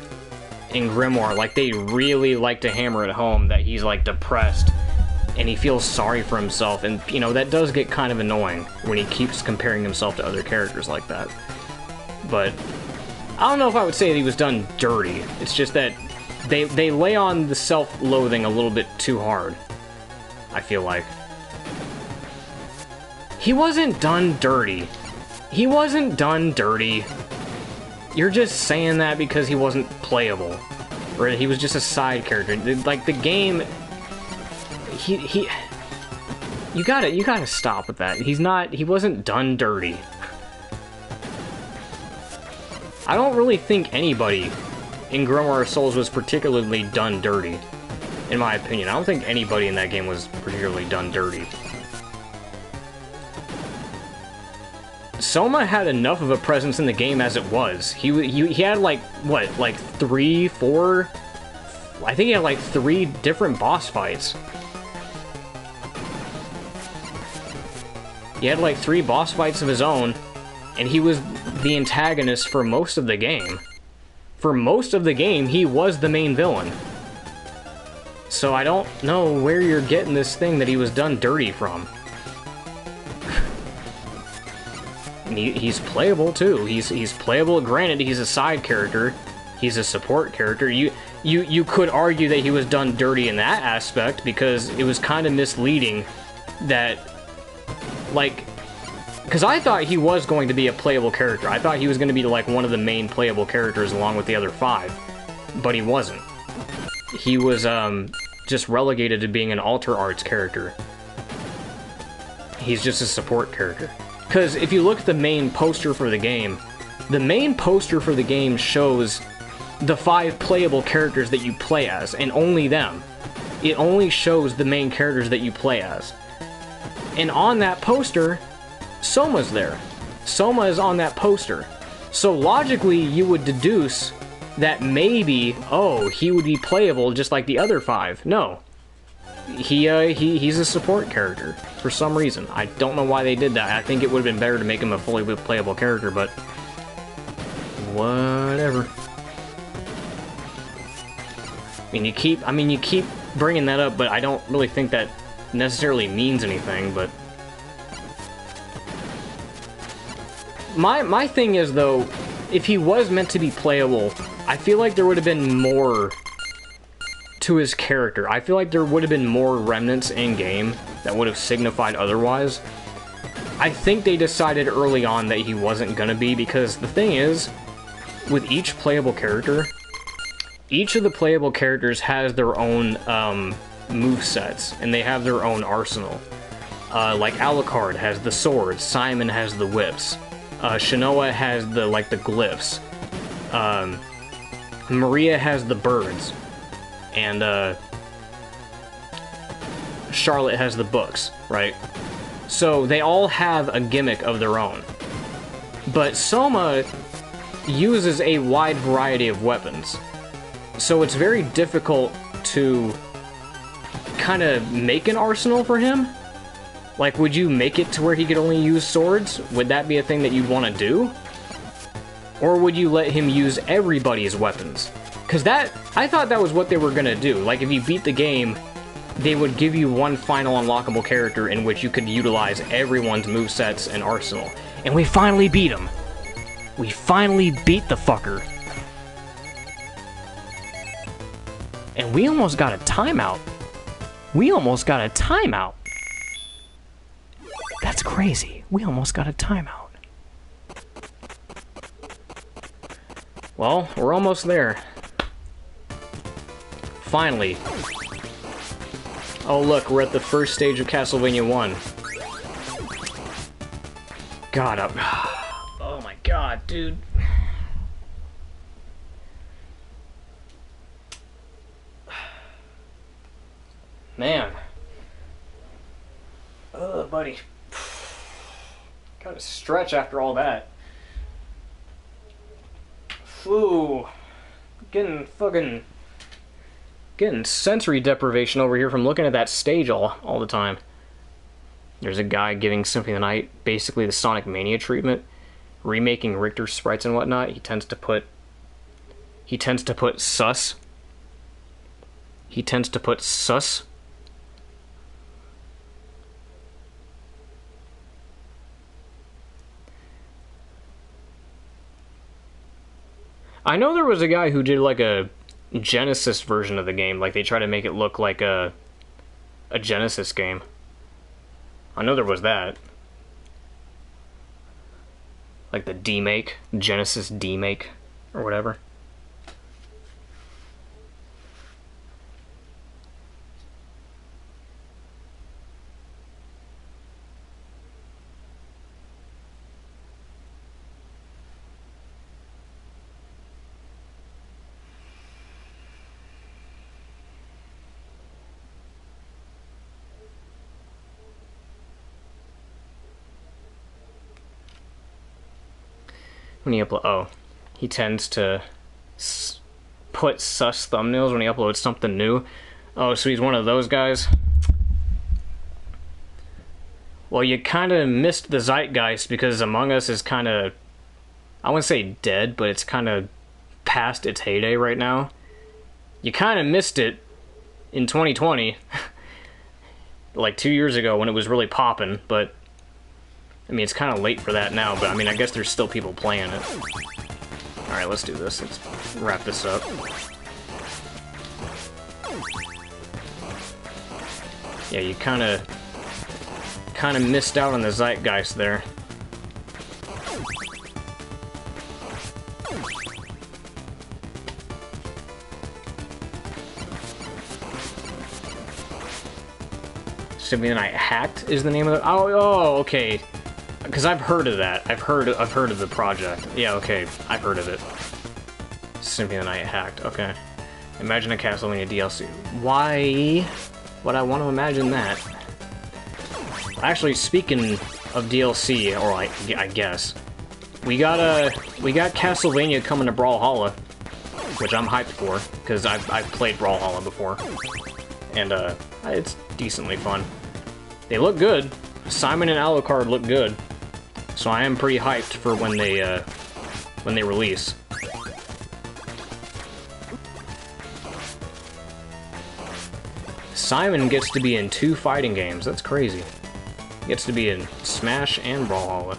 [SPEAKER 1] in Grimoire. Like, they really like to hammer it home that he's, like, depressed and he feels sorry for himself, and, you know, that does get kind of annoying when he keeps comparing himself to other characters like that. But I don't know if I would say that he was done dirty. It's just that they lay on the self-loathing a little bit too hard, I feel like. He wasn't done dirty. He wasn't done dirty. You're just saying that because he wasn't playable. Or he was just a side character. Like, the game... You gotta stop with that. He wasn't done dirty. I don't really think anybody in Grimoire of Souls was particularly done dirty. In my opinion. I don't think anybody in that game was particularly done dirty. Soma had enough of a presence in the game as it was. He had like, what, like 3, 4... I think he had like 3 different boss fights. He had like 3 boss fights of his own, and he was the antagonist for most of the game. For most of the game, he was the main villain. So I don't know where you're getting this thing that he was done dirty from. And he's playable too. He's playable. Granted, he's a side character. He's a support character. You could argue that he was done dirty in that aspect because it was kind of misleading that, like, because I thought he was going to be a playable character. I thought he was going to be like one of the main playable characters along with the other 5, but he wasn't. He was just relegated to being an Alter Arts character. He's just a support character. Because if you look at the main poster for the game shows the 5 playable characters that you play as, and only them. It only shows the main characters that you play as. And on that poster, Soma's there. Soma is on that poster. So logically, you would deduce that maybe, oh, he would be playable just like the other 5. No. He's a support character for some reason. I don't know why they did that. I think it would have been better to make him a fully playable character, but whatever. I mean, you keep bringing that up, but I don't really think that necessarily means anything, but my thing is, though, if he was meant to be playable, I feel like there would have been more to his character. I feel like there would have been more remnants in-game that would have signified otherwise. I think they decided early on that he wasn't gonna be, because the thing is, with each playable character, each of the playable characters has their own movesets, and they have their own arsenal. Like Alucard has the swords, Simon has the whips, Shinoa has the glyphs, Maria has the birds, and Charlotte has the books, right? So they all have a gimmick of their own. But Soma uses a wide variety of weapons. So it's very difficult to kind of make an arsenal for him. Like, would you make it to where he could only use swords? Would that be a thing that you'd want to do? Or would you let him use everybody's weapons? Because I thought that was what they were going to do. Like, if you beat the game, they would give you one final unlockable character in which you could utilize everyone's movesets and arsenal. And we finally beat him. We finally beat the fucker. And we almost got a timeout. We almost got a timeout. That's crazy. We almost got a timeout. Well, we're almost there. Finally. Oh look, we're at the first stage of Castlevania 1. God, oh my god, dude. Man. Ugh, buddy. Gotta stretch after all that. Ooh. Getting sensory deprivation over here from looking at that stage all the time. There's a guy giving Symphony of the Night basically the Sonic Mania treatment, remaking Richter sprites and whatnot. He tends to put sus. He tends to put sus. I know there was a guy who did like a Genesis version of the game, like they try to make it look like a Genesis game. I know there was that. Like the D-Make, Genesis D-Make, or whatever. When he upload, he tends to put sus thumbnails when he uploads something new. Oh, so he's one of those guys? Well, you kind of missed the zeitgeist because Among Us is kind of, I wouldn't say dead, but it's kind of past its heyday right now. You kind of missed it in 2020, like 2 years ago when it was really popping, but I mean, it's kind of late for that now, but I mean, I guess there's still people playing it. Alright, let's do this. Let's wrap this up. Yeah, you kind of missed out on the zeitgeist there. Symphony Night Hacked is the name of it. Oh, okay. Because I've heard of that. I've heard of the project. Yeah, okay. I've heard of it. Symphony of the Night Hacked. Okay. Imagine a Castlevania DLC. Why would I want to imagine that? Actually, speaking of DLC, or I guess, we got Castlevania coming to Brawlhalla, which I'm hyped for because I've played Brawlhalla before, and it's decently fun. They look good. Simon and Alucard look good. So I am pretty hyped for when they release. Simon gets to be in 2 fighting games. That's crazy. He gets to be in Smash and Brawlhalla.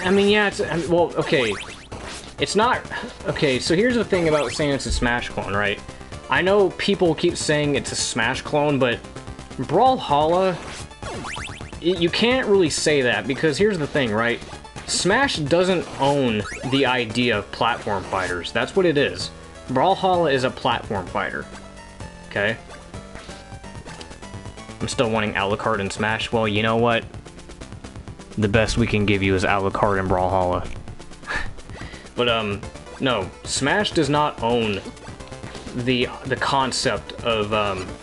[SPEAKER 1] I mean, yeah, well, okay. It's not... Okay, so here's the thing about saying it's a Smash clone, right? I know people keep saying it's a Smash clone, but Brawlhalla... You can't really say that, because here's the thing, right? Smash doesn't own the idea of platform fighters. That's what it is. Brawlhalla is a platform fighter. Okay? I'm still wanting Alucard in Smash. Well, you know what? The best we can give you is Alucard in Brawlhalla. But, no. Smash does not own the concept of,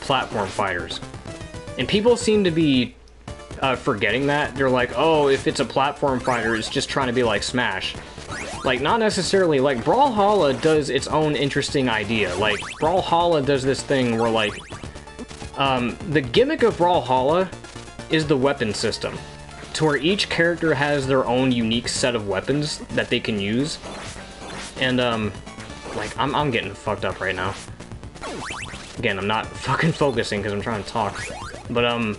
[SPEAKER 1] platform fighters. And people seem to be forgetting that. They're like, oh, if it's a platform fighter, it's just trying to be like Smash. Like, not necessarily. Like, Brawlhalla does its own interesting idea. Like, Brawlhalla does this thing where, like, the gimmick of Brawlhalla is the weapon system, to where each character has their own unique set of weapons that they can use. And, like, I'm getting fucked up right now. Again, I'm not fucking focusing because I'm trying to talk. But,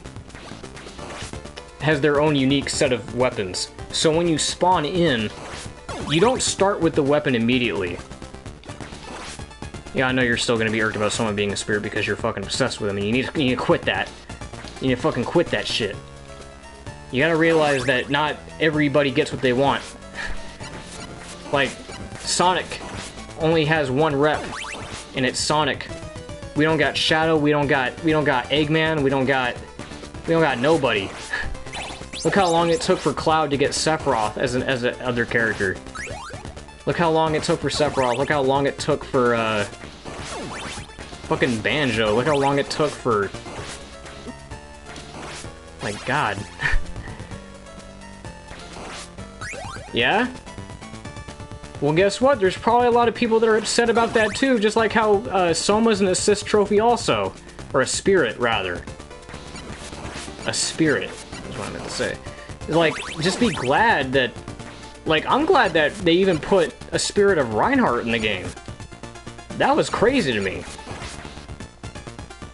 [SPEAKER 1] has their own unique set of weapons. So when you spawn in, you don't start with the weapon immediately. Yeah, I know you're still gonna be irked about someone being a spirit because you're fucking obsessed with them, and you need to quit that. You need to fucking quit that shit. You gotta realize that not everybody gets what they want. Like, Sonic only has 1 rep, and it's Sonic. We don't got Shadow, we don't got Eggman, we don't got nobody. Look how long it took for Cloud to get Sephiroth as an other character. Look how long it took for Sephiroth. Look how long it took for fucking Banjo. Look how long it took for... My god. Yeah? Well, guess what? There's probably a lot of people that are upset about that too, just like how Soma's an assist trophy also. Or a spirit, rather. A spirit. What I meant to say. Like, just be glad that... Like, I'm glad that they even put a Spirit of Reinhardt in the game. That was crazy to me.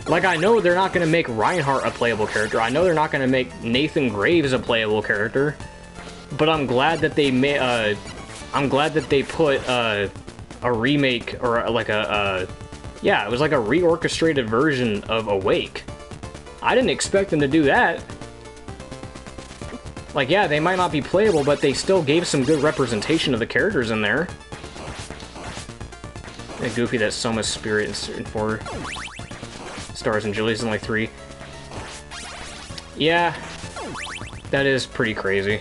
[SPEAKER 1] Like, I know they're not gonna make Reinhardt a playable character. I know they're not gonna make Nathan Graves a playable character. But I'm glad that they I'm glad that they put a remake, or like yeah, it was like a reorchestrated version of Awake. I didn't expect them to do that. Like, yeah, they might not be playable, but they still gave some good representation of the characters in there. And Goofy, that Soma's spirit in 4 stars, and Julie's in like 3. Yeah, that is pretty crazy.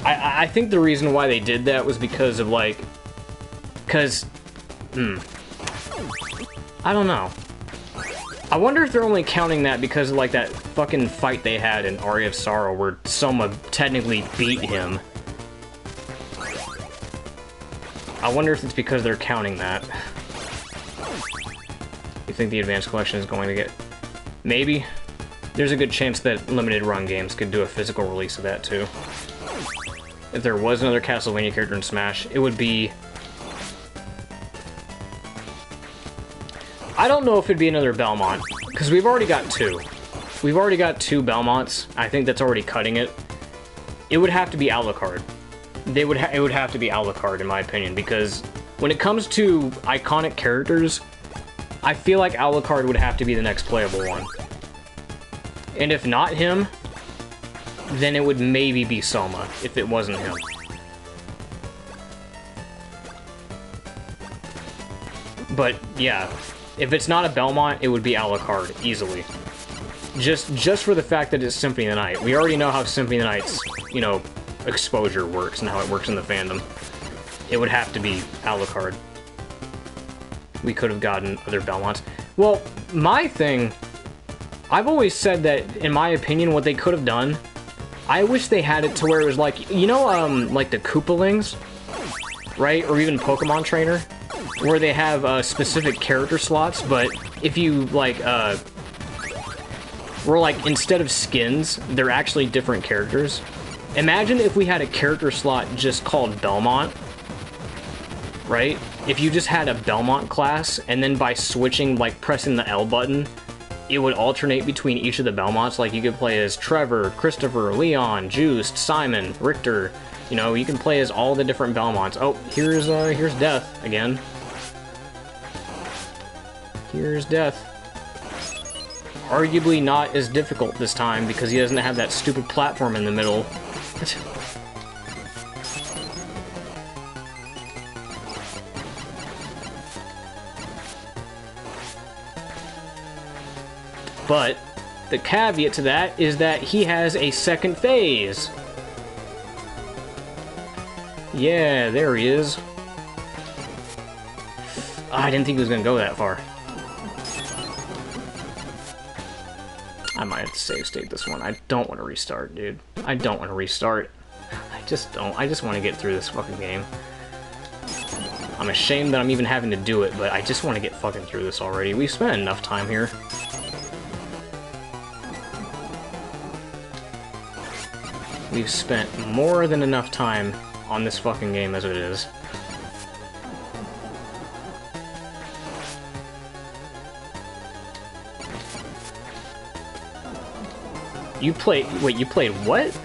[SPEAKER 1] I think the reason why they did that was because of, like... I don't know. I wonder if they're only counting that because of, like, that fucking fight they had in Aria of Sorrow where Soma technically beat him. I wonder if it's because they're counting that. You think the Advanced Collection is going to get... Maybe. There's a good chance that limited run games could do a physical release of that, too. If there was another Castlevania character in Smash, it would be... I don't know if it'd be another Belmont, because we've already got 2. We've already got 2 Belmonts. I think that's already cutting it. It would have to be Alucard. It would have to be Alucard, in my opinion, because when it comes to iconic characters, I feel like Alucard would have to be the next playable one. And if not him, then it would maybe be Soma, if it wasn't him. But, yeah, if it's not a Belmont, it would be Alucard, easily. Just for the fact that it's Symphony of the Night. We already know how Symphony of the Night's, you know, exposure works and how it works in the fandom. It would have to be Alucard. We could have gotten other Belmonts. Well, my thing... I've always said that, in my opinion, what they could have done... I wish they had it to where it was like... You know, like the Koopalings? Right? Or even Pokemon Trainer? Where they have specific character slots, but if you, like, where, like, instead of skins, they're actually different characters. Imagine if we had a character slot just called Belmont, right? If you just had a Belmont class, and then by switching, like, pressing the L button, it would alternate between each of the Belmonts. Like, you could play as Trevor, Christopher, Leon, Juiced, Simon, Richter. You know, you can play as all the different Belmonts. Oh, here's Death again. Here's Death. Arguably not as difficult this time because he doesn't have that stupid platform in the middle. But the caveat to that is that he has a second phase. Yeah, there he is. I didn't think he was going to go that far. I might have to save state this one. I don't want to restart, dude. I don't want to restart. I just don't. I just want to get through this fucking game. I'm ashamed that I'm even having to do it, but I just want to get fucking through this already. We've spent enough time here. We've spent more than enough time on this fucking game as it is. You played... Wait, you played what?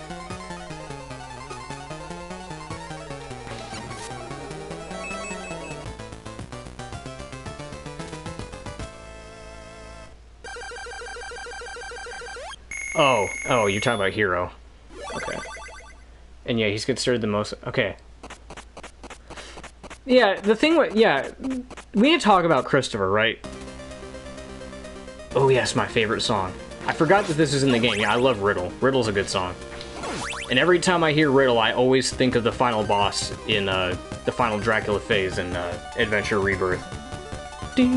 [SPEAKER 1] Oh, you're talking about Hero. Okay. And yeah, he's considered the most... Okay. Yeah, the thing with... Yeah, we need to talk about Christopher, right? Oh yes, my favorite song. I forgot that this is in the game. Yeah, I love Riddle. Riddle's a good song. And every time I hear Riddle, I always think of the final boss in the final Dracula phase in Adventure Rebirth. Let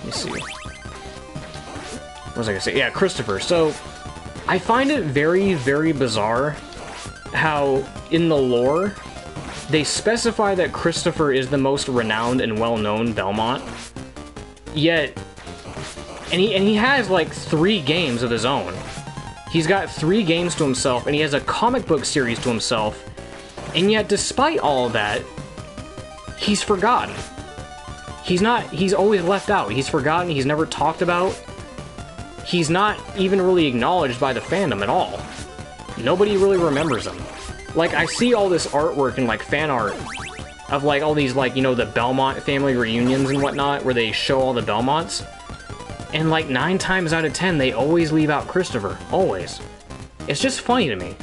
[SPEAKER 1] me see. What was I gonna say? Yeah, Christopher. So, I find it very, very bizarre how, in the lore, they specify that Christopher is the most renowned and well-known Belmont, yet... And he has, like, 3 games of his own. He's got 3 games to himself, and he has a comic book series to himself, and yet, despite all of that, he's forgotten. He's always left out. He's forgotten, he's never talked about. He's not even really acknowledged by the fandom at all. Nobody really remembers him. Like, I see all this artwork and, like, fan art of like all these like, you know, the Belmont family reunions and whatnot, where they show all the Belmonts. And like 9 times out of 10, they always leave out Christopher. Always. It's just funny to me.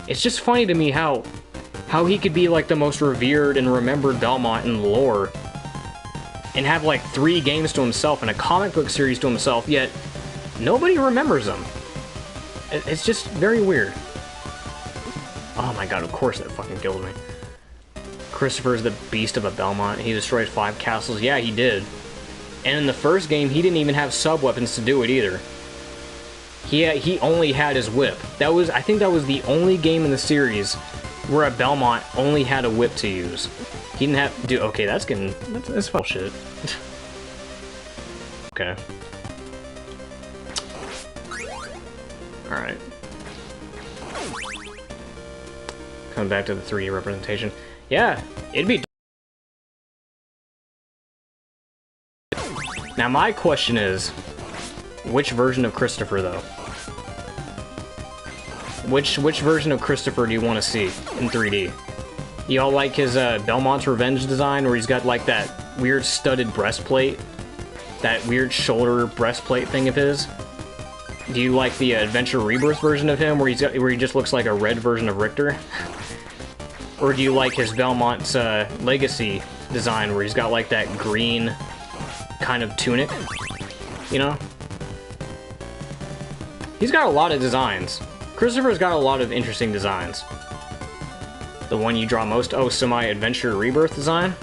[SPEAKER 1] It's just funny to me how he could be like the most revered and remembered Belmont in lore and have like 3 games to himself and a comic book series to himself, yet nobody remembers him. It's just very weird. Oh my god, of course that fucking killed me. Christopher's the beast of a Belmont. He destroyed 5 castles. Yeah, he did. And in the first game, he didn't even have sub-weapons to do it either. He only had his whip. I think that was the only game in the series where a Belmont only had a whip to use. He didn't have... Dude, okay, that's bullshit. Okay. Alright. Coming back to the 3D representation. Yeah, it'd be... Now my question is, which version of Christopher, though? Which version of Christopher do you want to see in 3D? Y'all like his Belmont's Revenge design, where he's got like that weird studded breastplate? That weird shoulder breastplate thing of his? Do you like the Adventure Rebirth version of him, where he just looks like a red version of Richter? Or do you like his Belmont's Legacy design, where he's got like that green kind of tunic? You know? He's got a lot of designs. Christopher's got a lot of interesting designs. The one you draw most... Oh, so my Adventure Rebirth design?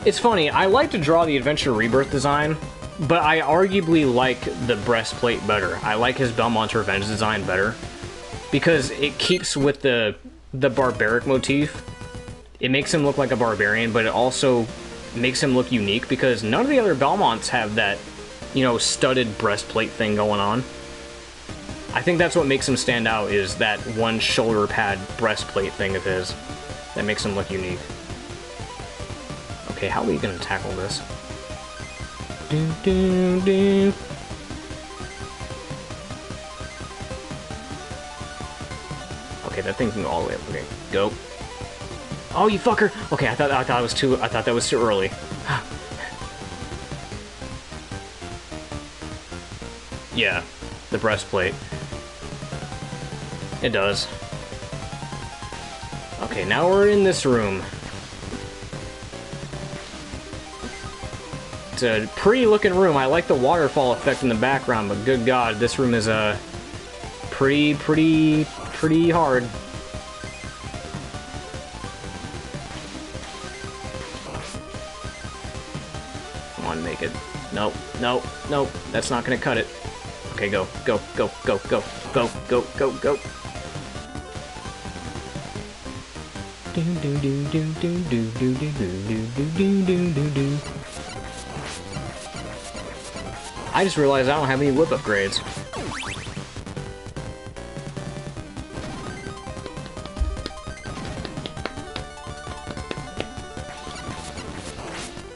[SPEAKER 1] It's funny, I like to draw the Adventure Rebirth design, but I arguably like the breastplate better. I like his Belmont's Revenge design better, because it keeps with the barbaric motif. It makes him look like a barbarian, but it also makes him look unique, because none of the other Belmonts have that, you know, studded breastplate thing going on. I think that's what makes him stand out, is that one shoulder pad breastplate thing of his that makes him look unique. Okay, how are we gonna tackle this? Do, do, do. Okay, that thing can go all the way up. Okay, go. Oh, you fucker! Okay, I thought that was too early. Yeah, the breastplate. It does. Okay, now we're in this room. It's a pretty looking room. I like the waterfall effect in the background, but good god, this room is pretty hard. Come on, make it. Nope, nope, nope. That's not gonna cut it. Okay, go, go, go, go, go, go, go, go, go. I just realized I don't have any whip upgrades.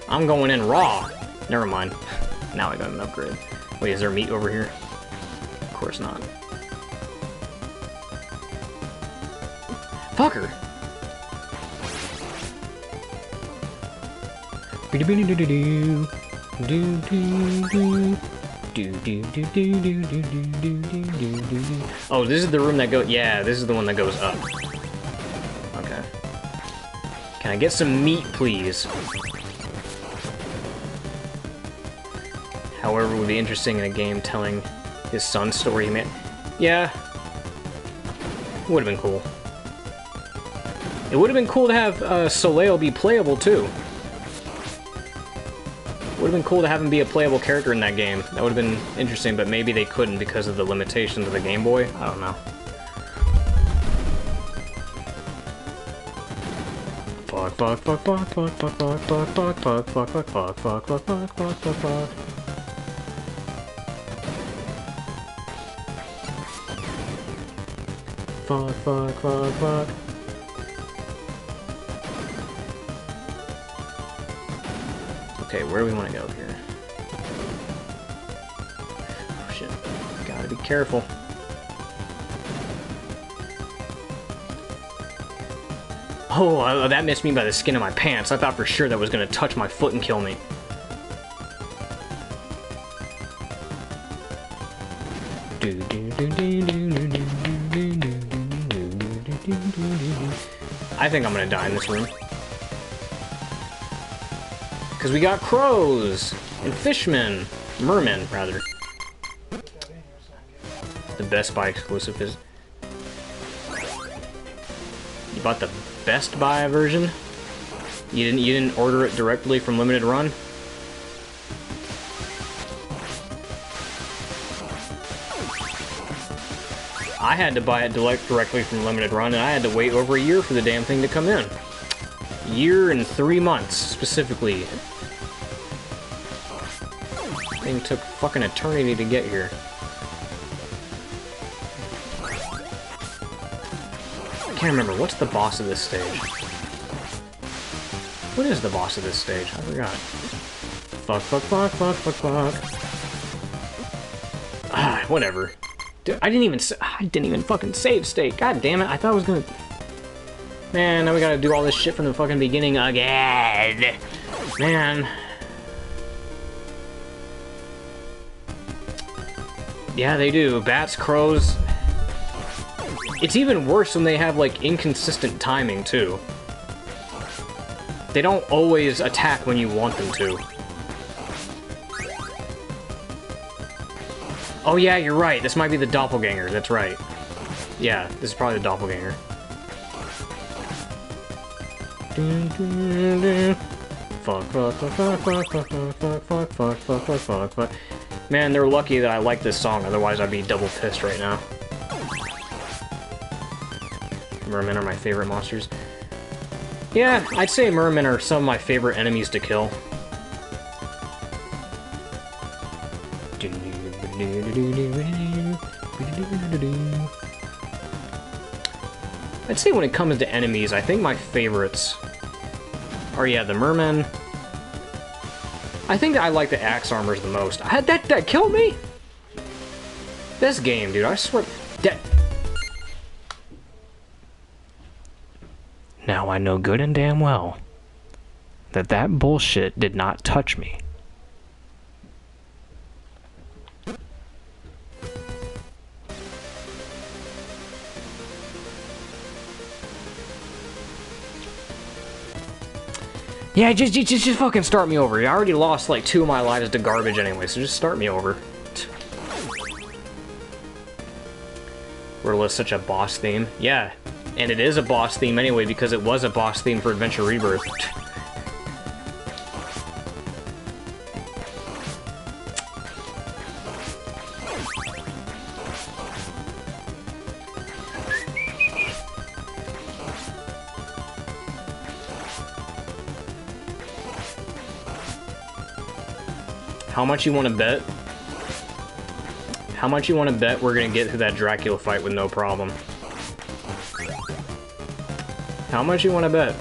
[SPEAKER 1] I'm going in raw. Never mind. Now I got an upgrade. Wait, is there meat over here? Of course not. Fucker! Oh, this is the room that goes... Yeah, this is the one that goes up. Okay. Can I get some meat, please? However, it would be interesting in a game telling his son's story. Yeah. Would have been cool. It would have been cool to have Soleil be playable, too. Would have been cool to have him be a playable character in that game. That would have been interesting, but maybe they couldn't because of the limitations of the Game Boy. I don't know. Fuck, fuck, fuck, fuck, fuck, fuck, fuck, fuck, fuck, fuck, fuck, fuck, fuck, fuck, fuck, fuck, fuck, fuck, fuck. Fuck, fuck, fuck, fuck. Okay, where do we want to go here? Oh shit. Gotta be careful. Oh, that missed me by the skin of my pants. I thought for sure that was gonna touch my foot and kill me. I think I'm gonna die in this room. Because we got crows! And fishmen! Mermen, rather. The Best Buy exclusive is... You bought the Best Buy version? You didn't order it directly from Limited Run? I had to buy it directly from Limited Run, and I had to wait over a year for the damn thing to come in. Year and 3 months, specifically. Thing took fucking eternity to get here. I can't remember, what's the boss of this stage? What is the boss of this stage? I forgot. Fuck. Ah, whatever. Dude, I didn't even fucking save state. God damn it, I thought I was gonna... Man, now we gotta do all this shit from the fucking beginning again. Man. Yeah, they do. Bats, crows... It's even worse when they have, like, inconsistent timing, too. They don't always attack when you want them to. Oh yeah, you're right. This might be the doppelganger. That's right. Yeah, this is probably the doppelganger. Fuck. Man, they're lucky that I like this song, otherwise I'd be double pissed right now. Mermen are my favorite monsters. Yeah, I'd say mermen are some of my favorite enemies to kill. I'd say when it comes to enemies, I think my favorites are, yeah, the mermen. I think that I like the axe armors the most. That killed me? This game, dude, I swear... Now I know good and damn well that bullshit did not touch me. Yeah, just fucking start me over. I already lost like 2 of my lives to garbage anyway, so just start me over. We're such a boss theme. Yeah, and it is a boss theme anyway because it was a boss theme for Adventure Rebirth. How much you want to bet? How much you want to bet we're gonna get through that Dracula fight with no problem? How much you want to bet?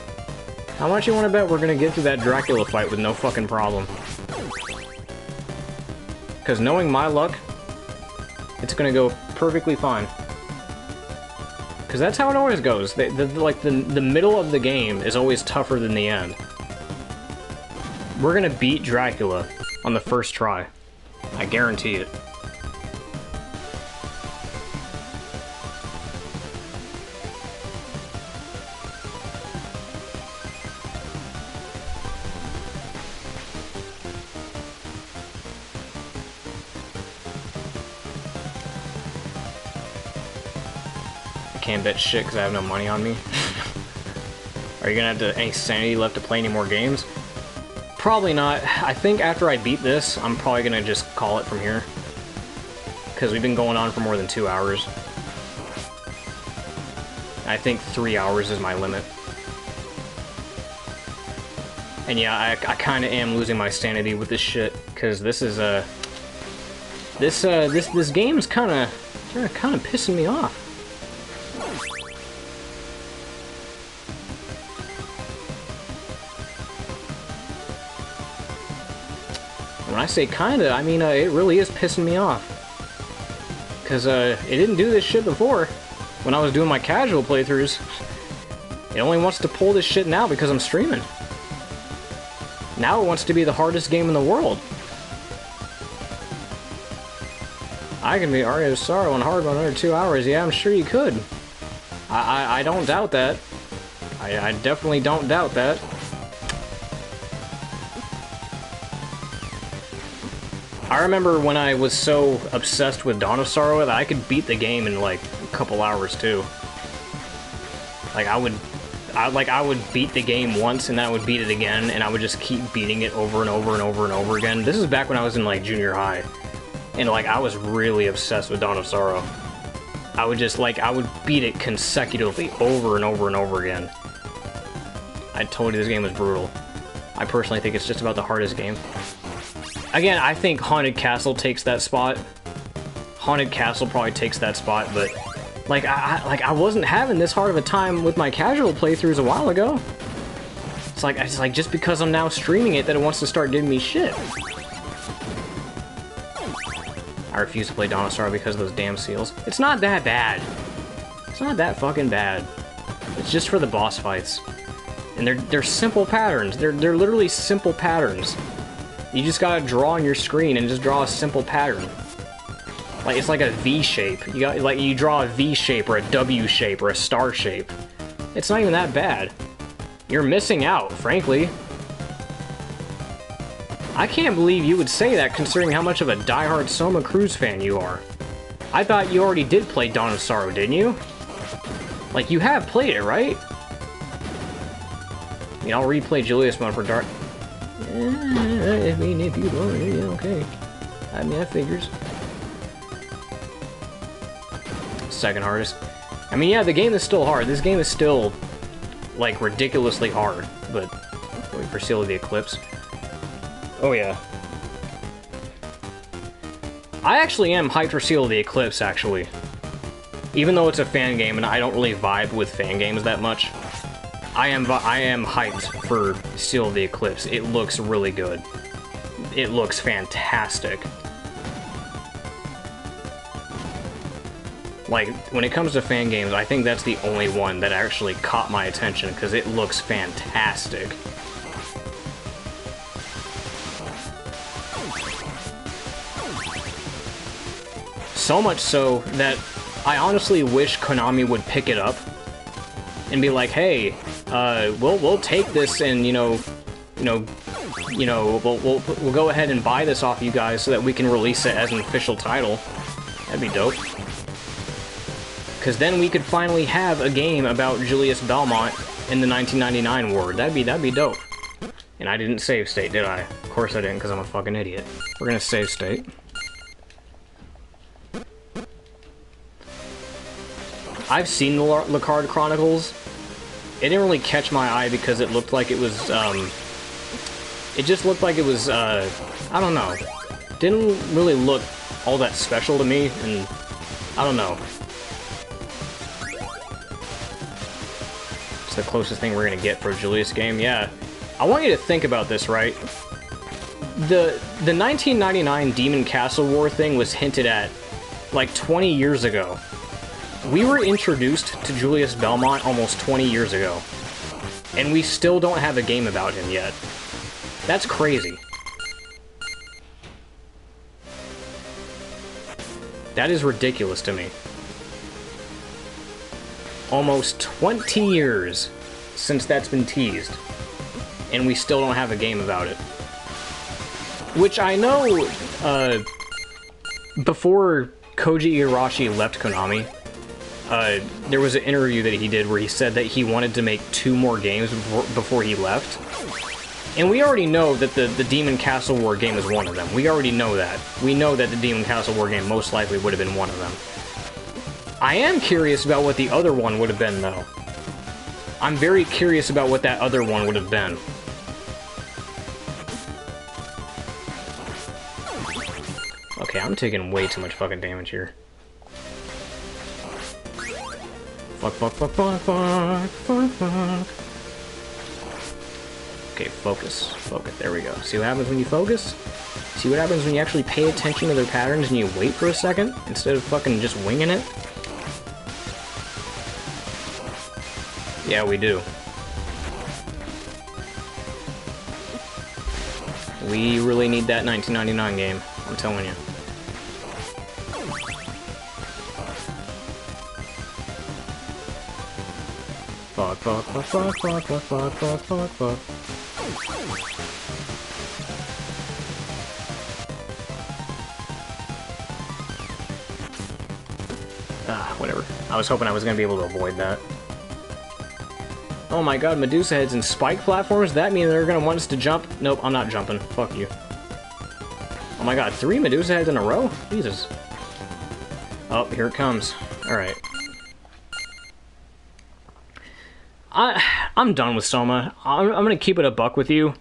[SPEAKER 1] How much you want to bet we're gonna get through that Dracula fight with no fucking problem? Because knowing my luck, it's gonna go perfectly fine. Because that's how it always goes. The middle of the game is always tougher than the end. We're gonna beat Dracula on the first try. I guarantee it. I can't bet shit because I have no money on me. Are you gonna have any sanity left to play any more games? Probably not. I think after I beat this, I'm probably gonna just call it from here. Because we've been going on for more than 2 hours. I think 3 hours is my limit. And yeah, I kinda am losing my sanity with this shit, because this is, this game's kinda pissing me off. When I say kinda, I mean, it really is pissing me off. Because, it didn't do this shit before. When I was doing my casual playthroughs. It only wants to pull this shit now because I'm streaming. Now it wants to be the hardest game in the world. I can be Aria of Sorrow on hard mode under 2 hours. Yeah, I'm sure you could. I don't doubt that. I definitely don't doubt that. I remember when I was so obsessed with Dawn of Sorrow that I could beat the game in like a couple hours too. Like I would beat the game once and then I would beat it again and I would just keep beating it over and over and over and over again. This is back when I was in like junior high. And like I was really obsessed with Dawn of Sorrow. I would just like I would beat it consecutively over and over and over again. I told you this game was brutal. I personally think it's just about the hardest game. Again, I think Haunted Castle takes that spot. Haunted Castle probably takes that spot, but like I wasn't having this hard of a time with my casual playthroughs a while ago. It's like just because I'm now streaming it that it wants to start giving me shit. I refuse to play Dawn of Sorrow because of those damn seals. It's not that bad. It's not that fucking bad. It's just for the boss fights. And they're simple patterns. They're literally simple patterns. You just gotta draw on your screen and just draw a simple pattern. Like it's like a V shape. You draw a V shape or a W shape or a star shape. It's not even that bad. You're missing out, frankly. I can't believe you would say that considering how much of a diehard Soma Cruz fan you are. I thought you already did play Dawn of Sorrow, didn't you? Like, you have played it, right? I mean, I'll replay Julius mode for Dark... I mean, if you don't, yeah, okay. I mean, that figures. Second hardest. I mean, yeah, the game is still hard. This game is still, like, ridiculously hard. But, wait for Seal of the Eclipse. Oh, yeah. I actually am hyped for Seal of the Eclipse, actually. Even though it's a fan game and I don't really vibe with fan games that much, I am hyped for Seal of the Eclipse. It looks really good. It looks fantastic. Like, when it comes to fan games, I think that's the only one that actually caught my attention, because it looks fantastic. So much so that I honestly wish Konami would pick it up and be like, hey, we'll take this and we'll go ahead and buy this off you guys so that we can release it as an official title. That'd be dope. Because then we could finally have a game about Julius Belmont in the 1999 war. That'd be dope. And I didn't save state, did I? Of course I didn't, because I'm a fucking idiot. We're gonna save state. I've seen the Lacard Chronicles. It didn't really catch my eye because it looked like it was, it just looked like it was, I don't know. Didn't really look all that special to me, and I don't know. It's the closest thing we're gonna get for a Julius game, yeah. I want you to think about this, right? The 1999 Demon Castle War thing was hinted at, like, 20 years ago. We were introduced to Julius Belmont almost 20 years ago, and we still don't have a game about him yet. That's crazy. That is ridiculous to me. Almost 20 years since that's been teased, and we still don't have a game about it. Which I know, before Koji Igarashi left Konami, there was an interview that he did where he said that he wanted to make 2 more games before he left. And we already know that the Demon Castle War game is one of them. We already know that. We know that the Demon Castle War game most likely would have been one of them. I am curious about what the other one would have been, though. I'm very curious about what that other one would have been. Okay, I'm taking way too much fucking damage here. Fuck. Okay, focus. There we go. See what happens when you focus? See what happens when you actually pay attention to their patterns and you wait for a second instead of fucking just winging it? Yeah, we do. We really need that 1999 game, I'm telling you. Fuck, fuck, fuck, fuck, fuck, fuck, fuck, fuck, fuck, fuck. Whatever. I was hoping I was gonna be able to avoid that. Oh my god, Medusa heads and spike platforms? That means they're gonna want us to jump? Nope, I'm not jumping. Fuck you. Oh my god, 3 Medusa heads in a row? Jesus. Oh, here it comes. Alright. I'm done with Soma. I'm gonna keep it a buck with you.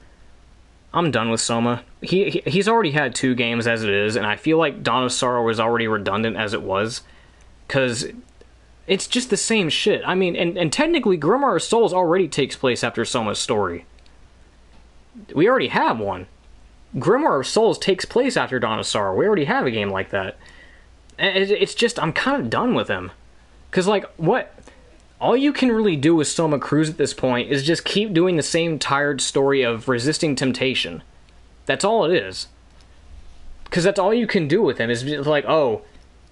[SPEAKER 1] I'm done with Soma. He's already had 2 games as it is, and I feel like Dawn of Sorrow was already redundant as it was. Because it's just the same shit. I mean, and technically, Grimoire of Souls already takes place after Soma's story. We already have one. Grimoire of Souls takes place after Dawn of Sorrow. We already have a game like that. It's just, I'm kind of done with him. Because, like, what? All you can really do with Soma Cruz at this point is just keep doing the same tired story of resisting temptation. That's all it is. Because that's all you can do with him, is like, oh,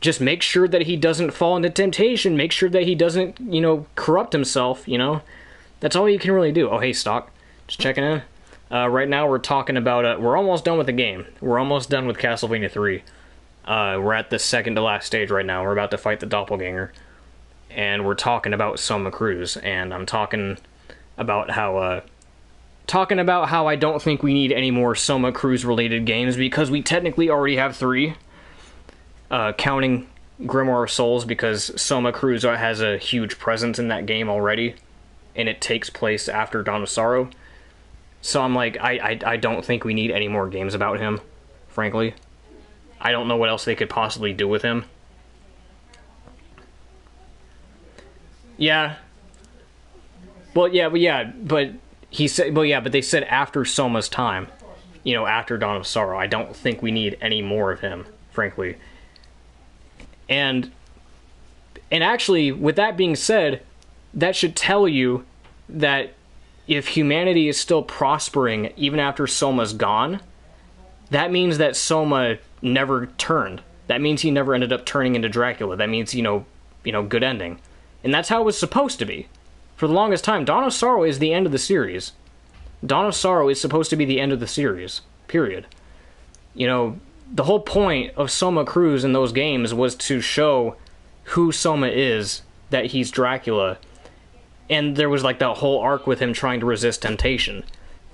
[SPEAKER 1] just make sure that he doesn't fall into temptation, make sure that he doesn't, you know, corrupt himself, you know? That's all you can really do. Oh, hey, Stock. Just checking in. Right now we're talking about, we're almost done with the game. We're almost done with Castlevania 3. We're at the second to last stage right now. We're about to fight the doppelganger. And we're talking about Soma Cruz, and I'm talking about how I don't think we need any more Soma Cruz related games, because we technically already have 3. Counting Grimoire of Souls, because Soma Cruz has a huge presence in that game already, and it takes place after Dawn of Sorrow. So I'm like, I don't think we need any more games about him, frankly. I don't know what else they could possibly do with him. Yeah. Well, yeah, but he said, well, yeah, but they said after Soma's time, you know, after Dawn of Sorrow. I don't think we need any more of him, frankly. And actually, with that being said, that should tell you that if humanity is still prospering even after Soma's gone, that means that Soma never turned. That means he never ended up turning into Dracula. That means, you know, good ending. And that's how it was supposed to be. For the longest time, Dawn of Sorrow is the end of the series. Dawn of Sorrow is supposed to be the end of the series. Period. You know, the whole point of Soma Cruz in those games was to show who Soma is, that he's Dracula. And there was like that whole arc with him trying to resist temptation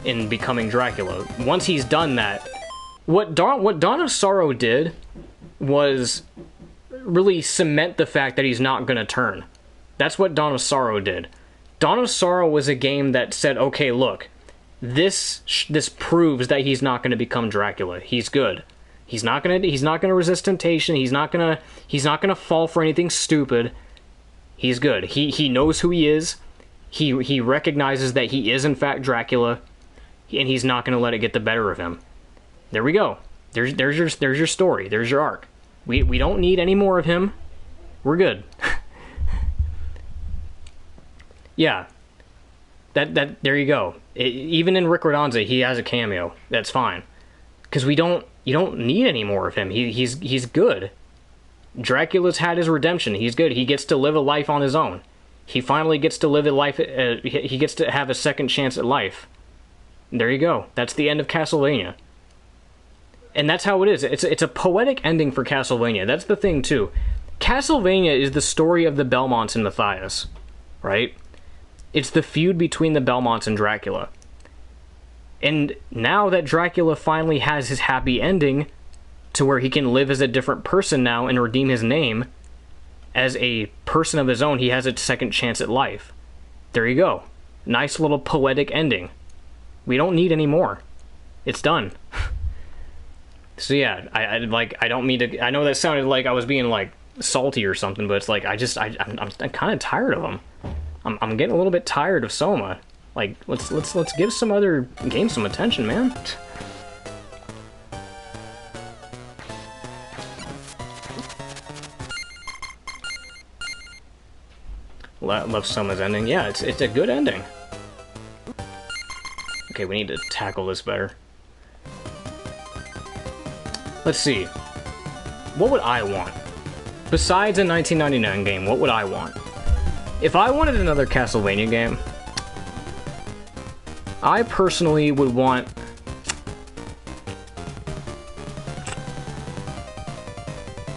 [SPEAKER 1] in becoming Dracula. Once he's done that, what Dawn of Sorrow did was really cement the fact that he's not gonna turn. That's what Dawn of Sorrow did. Dawn of Sorrow was a game that said, okay, look, this proves that he's not gonna become Dracula. He's good. He's not gonna resist temptation. He's not gonna fall for anything stupid. He's good. He knows who he is. He recognizes that he is in fact Dracula, and he's not gonna let it get the better of him. There we go. There's your story. There's your arc. We don't need any more of him. We're good. Yeah. There you go. Even in Rick Rodanza, he has a cameo. That's fine. Because you don't need any more of him. He's good. Dracula's had his redemption. He's good. He gets to live a life on his own. He finally gets to live a life. He gets to have a second chance at life. There you go. That's the end of Castlevania. And that's how it is. It's a poetic ending for Castlevania. That's the thing too. Castlevania is the story of the Belmonts and Matthias, right? It's the feud between the Belmonts and Dracula. And now that Dracula finally has his happy ending, to where he can live as a different person now and redeem his name, as a person of his own, he has a second chance at life. There you go. Nice little poetic ending. We don't need any more. It's done. So yeah, I don't mean to. I know that sounded like I was being like salty or something, but it's like I'm kind of tired of him. I'm getting a little bit tired of Soma. Like let's give some other games some attention, man. left Soma's ending. Yeah, it's a good ending. Okay, we need to tackle this better. Let's see. What would I want? Besides a 1999 game, what would I want? If I wanted another Castlevania game, I personally would want...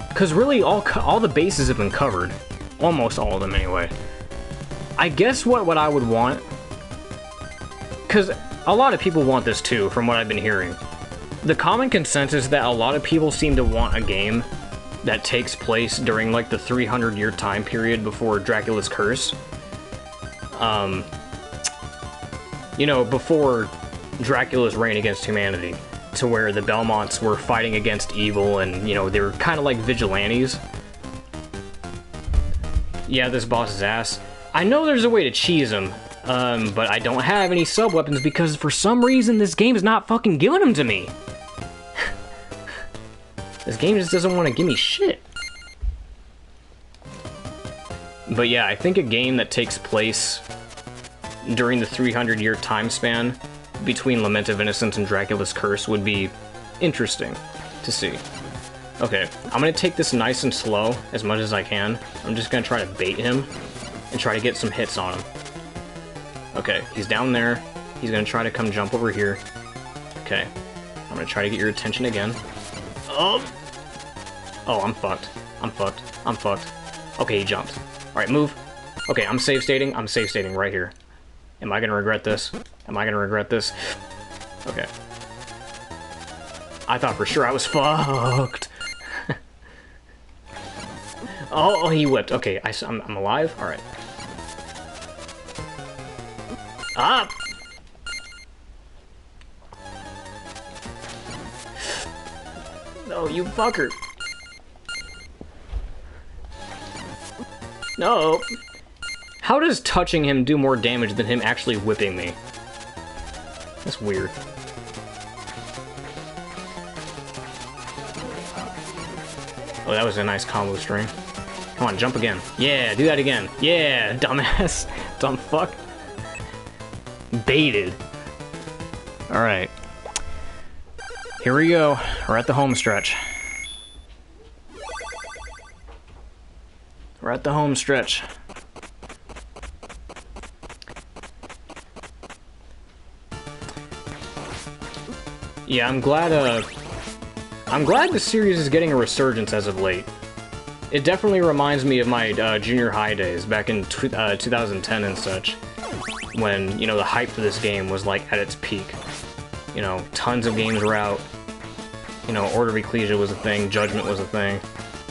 [SPEAKER 1] Because really, all the bases have been covered. Almost all of them, anyway. I guess what I would want... Because a lot of people want this, too, from what I've been hearing. The common consensus is that a lot of people seem to want a game that takes place during, like, the 300-year time period before Dracula's Curse. You know, before Dracula's reign against humanity. To where the Belmonts were fighting against evil and, you know, they were kind of like vigilantes. Yeah, this boss is ass. I know there's a way to cheese him, but I don't have any sub-weapons because for some reason this game is not fucking giving them to me. This game just doesn't want to give me shit. But yeah, I think a game that takes place during the 300-year time span between Lament of Innocence and Dracula's Curse would be interesting to see. Okay, I'm gonna take this nice and slow as much as I can. I'm just gonna try to bait him and try to get some hits on him. Okay, he's down there. He's gonna try to come jump over here. Okay, I'm gonna try to get your attention again. Oh, I'm fucked. I'm fucked. I'm fucked. Okay, he jumped. Alright, move. Okay, I'm save stating. I'm save stating right here. Am I gonna regret this? Am I gonna regret this? Okay. I thought for sure I was fucked. Oh, he whipped. Okay, I'm alive? Alright. Ah! No, you fucker. No. How does touching him do more damage than him actually whipping me? That's weird. Oh, that was a nice combo string. Come on, jump again. Yeah, do that again. Yeah, dumbass. Dumb fuck. Baited. Alright. Here we go. We're at the home stretch. We're at the home stretch. Yeah, I'm glad the series is getting a resurgence as of late. It definitely reminds me of my junior high days back in 2010 and such, when, you know, the hype for this game was like at its peak. You know, tons of games were out. You know, Order of Ecclesia was a thing, Judgment was a thing.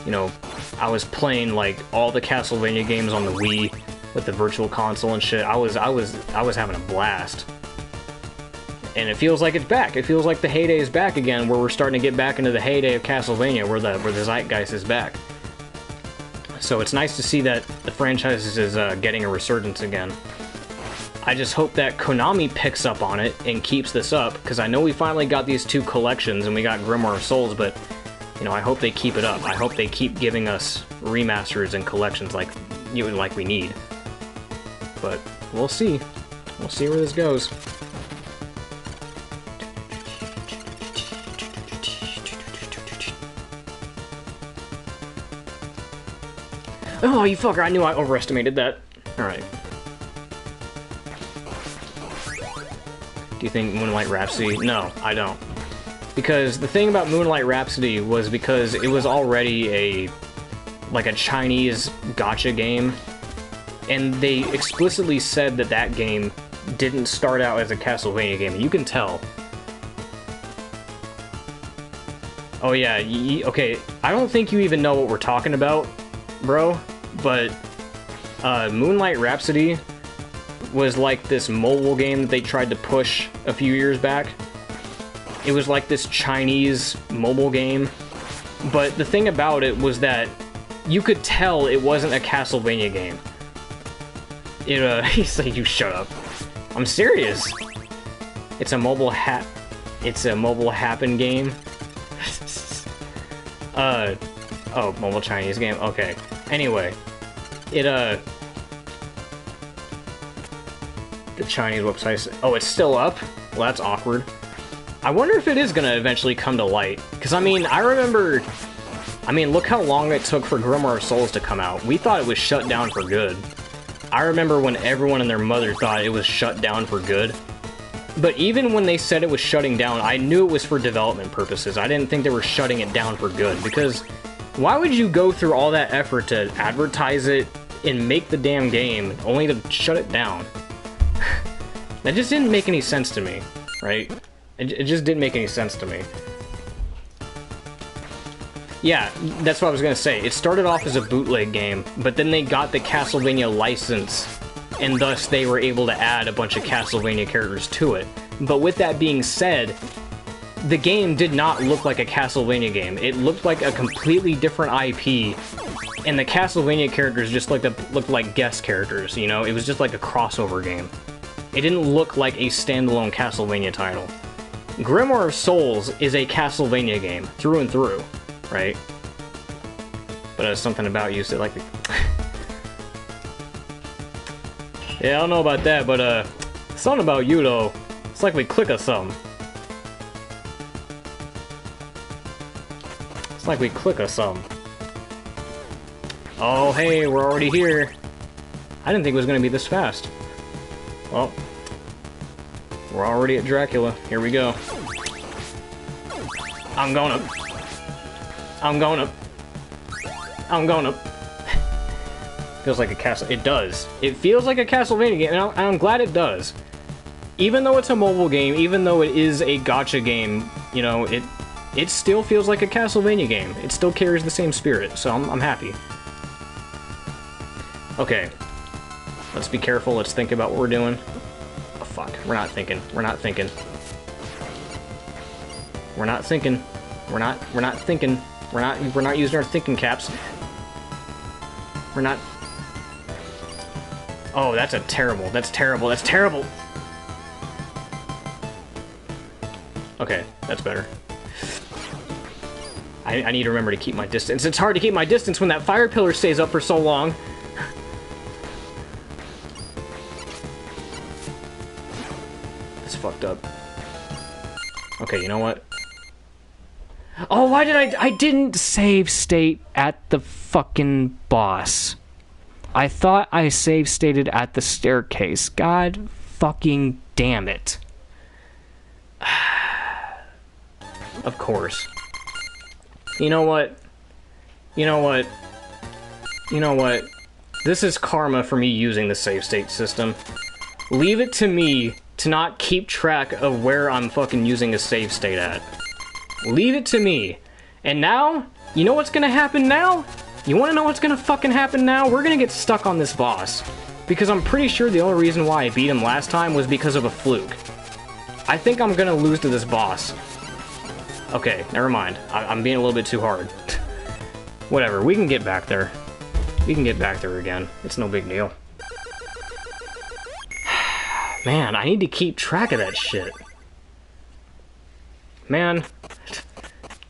[SPEAKER 1] You know, I was playing like all the Castlevania games on the Wii with the Virtual Console and shit. I was having a blast. And it feels like it's back. It feels like the heyday is back again, where we're starting to get back into the heyday of Castlevania, where the zeitgeist is back. So it's nice to see that the franchise is getting a resurgence again. I just hope that Konami picks up on it and keeps this up, because I know we finally got these two collections and we got Grimoire of Souls, but, you know, I hope they keep it up. I hope they keep giving us remasters and collections like we need. But we'll see. We'll see where this goes. Oh, you fucker, I knew I overestimated that. Alright. Do you think Moonlight Rhapsody? No, I don't. Because the thing about Moonlight Rhapsody was because it was already like a Chinese gacha game, and they explicitly said that that game didn't start out as a Castlevania game, and you can tell. Oh yeah, okay, I don't think you even know what we're talking about, bro, but Moonlight Rhapsody was like this mobile game that they tried to push a few years back. It was like this Chinese mobile game, but the thing about it was that you could tell it wasn't a Castlevania game. He said, "You shut up." I'm serious. It's a mobile happen game. Oh, mobile Chinese game. Okay. Anyway, The Chinese website. Oh, it's still up? Well, that's awkward. I wonder if it is gonna eventually come to light. Because, I mean, I remember... I mean, look how long it took for Grimoire of Souls to come out. We thought it was shut down for good. I remember when everyone and their mother thought it was shut down for good. But even when they said it was shutting down, I knew it was for development purposes. I didn't think they were shutting it down for good. Because why would you go through all that effort to advertise it and make the damn game only to shut it down? That just didn't make any sense to me, right? It just didn't make any sense to me. Yeah, that's what I was gonna say. It started off as a bootleg game, but then they got the Castlevania license, and thus they were able to add a bunch of Castlevania characters to it. But with that being said, the game did not look like a Castlevania game. It looked like a completely different IP, and the Castlevania characters just looked like guest characters, you know? It was just like a crossover game. It didn't look like a standalone Castlevania title. Grimoire of Souls is a Castlevania game, through and through. Right? But there's something about you that like... Yeah, I don't know about that, but something about you though. It's like we click or something. It's like we click or something. Oh, hey, we're already here. I didn't think it was gonna be this fast. Well, we're already at Dracula. Here we go. I'm gonna... Feels like a castle. It does. It feels like a Castlevania game, and I'm glad it does. Even though it's a mobile game, even though it is a gacha game, you know, it still feels like a Castlevania game. It still carries the same spirit, so I'm happy. Okay. Let's be careful. Let's think about what we're doing. Oh, fuck. We're not thinking. We're not thinking. We're not thinking. We're not thinking. We're not using our thinking caps. We're not... Oh, that's terrible. That's terrible. That's terrible! Okay, that's better. I need to remember to keep my distance. It's hard to keep my distance when that fire pillar stays up for so long. It's fucked up. Okay, you know what? Oh, why did I didn't save state at the fucking boss. I thought I save stated at the staircase. God fucking damn it. Of course. You know what? You know what? You know what? This is karma for me using the save state system. Leave it to me to not keep track of where I'm fucking using a save state at. Leave it to me. And now, you know what's gonna happen now? You wanna know what's gonna fucking happen now? We're gonna get stuck on this boss. Because I'm pretty sure the only reason why I beat him last time was because of a fluke. I think I'm gonna lose to this boss. Okay, never mind. I'm being a little bit too hard. Whatever, we can get back there. We can get back there again. It's no big deal. Man, I need to keep track of that shit. Man.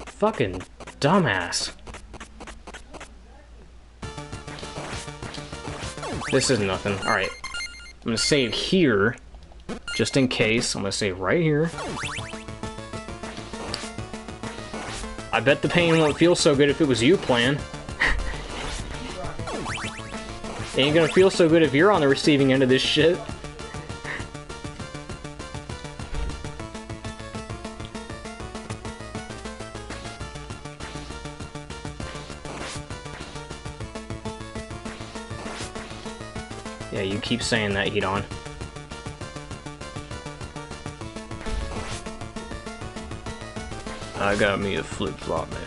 [SPEAKER 1] Fucking dumbass. This is nothing. Alright. I'm gonna save here. Just in case. I'm gonna save right here. I bet the pain won't feel so good if it was you playing. It ain't gonna feel so good if you're on the receiving end of this shit. Yeah, you keep saying that, Hedon. I got me a flip-flop, man.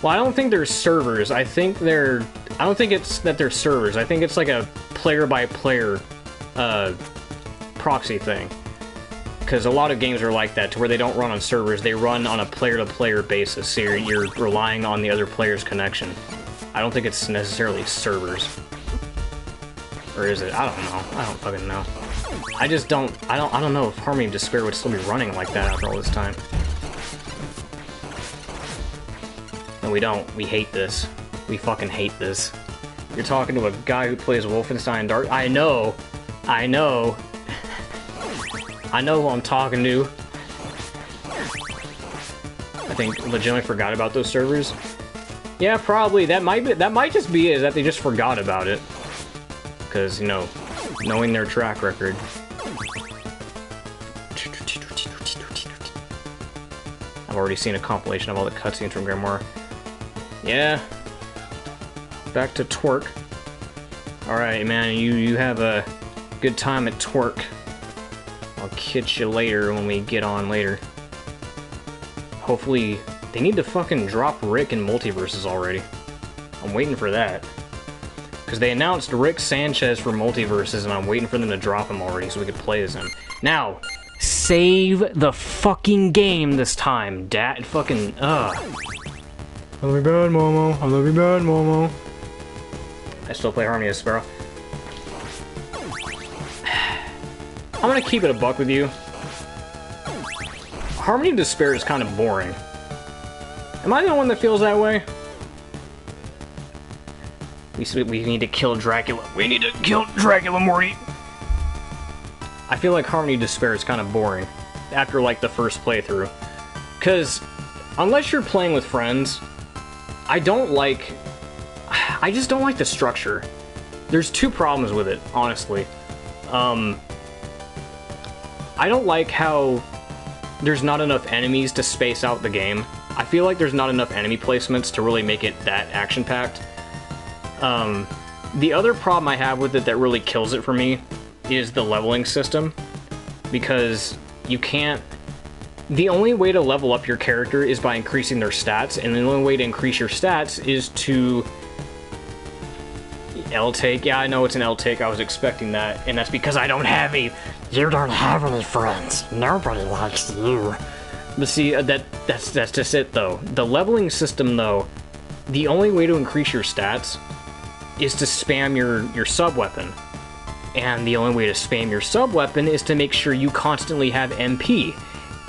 [SPEAKER 1] Well, I don't think they're servers. I think they're... I don't think it's that they're servers. I think it's like a player-by-player proxy thing. Because a lot of games are like that, to where they don't run on servers, they run on a player-to-player basis, so you're relying on the other player's connection. I don't think it's necessarily servers. Or is it? I don't know. I don't fucking know. I just don't... I don't know if Harmony of Despair would still be running like that after all this time. No, we don't. We hate this. We fucking hate this. You're talking to a guy who plays Wolfenstein Dark... I know! I know! I know who I'm talking to. I think legitimately forgot about those servers. Yeah, probably. That might just be it, is that they just forgot about it. Because, you know, knowing their track record. I've already seen a compilation of all the cutscenes from Grimoire. Yeah. Back to twerk. Alright, man, you have a good time at twerk. I'll catch you later when we get on later. Hopefully, they need to fucking drop Rick in Multiverses already. I'm waiting for that. Because they announced Rick Sanchez for Multiverses, and I'm waiting for them to drop him already so we could play as him. Now, save the fucking game this time, Dad. Fucking, I love you bad, Momo. I love you bad, Momo. I still play Harmony of Despair. I'm gonna keep it a buck with you. Harmony of Despair is kind of boring. Am I the one that feels that way? We need to kill Dracula. We need to kill Dracula, Morty! I feel like Harmony of Despair is kind of boring after, like, the first playthrough. Because, unless you're playing with friends, I just don't like the structure. There's two problems with it, honestly. I don't like how there's not enough enemies to space out the game. I feel like there's not enough enemy placements to really make it that action-packed. The other problem I have with it that really kills it for me is the leveling system. Because you can't... The only way to level up your character is by increasing their stats, and the only way to increase your stats is to... L-take? Yeah, I know it's an L-take, I was expecting that, and that's because I don't have any... You don't have any friends. Nobody likes you. But see, that's just it, though. The leveling system, though, the only way to increase your stats is to spam your sub-weapon. And the only way to spam your sub-weapon is to make sure you constantly have MP.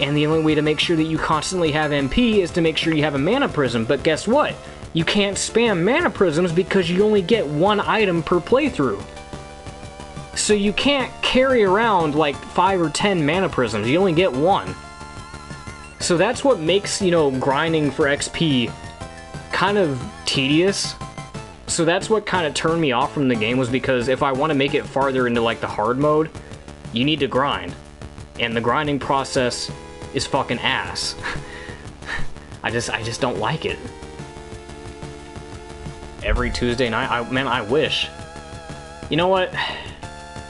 [SPEAKER 1] And the only way to make sure that you constantly have MP is to make sure you have a mana prism. But guess what? You can't spam mana prisms because you only get one item per playthrough. So you can't carry around like 5 or 10 mana prisms, you only get one. So that's what makes, you know, grinding for XP kind of tedious. So that's what kind of turned me off from the game, was because if I want to make it farther into like the hard mode, you need to grind. And the grinding process is fucking ass. I just don't like it. Every Tuesday night, man, I wish. You know what?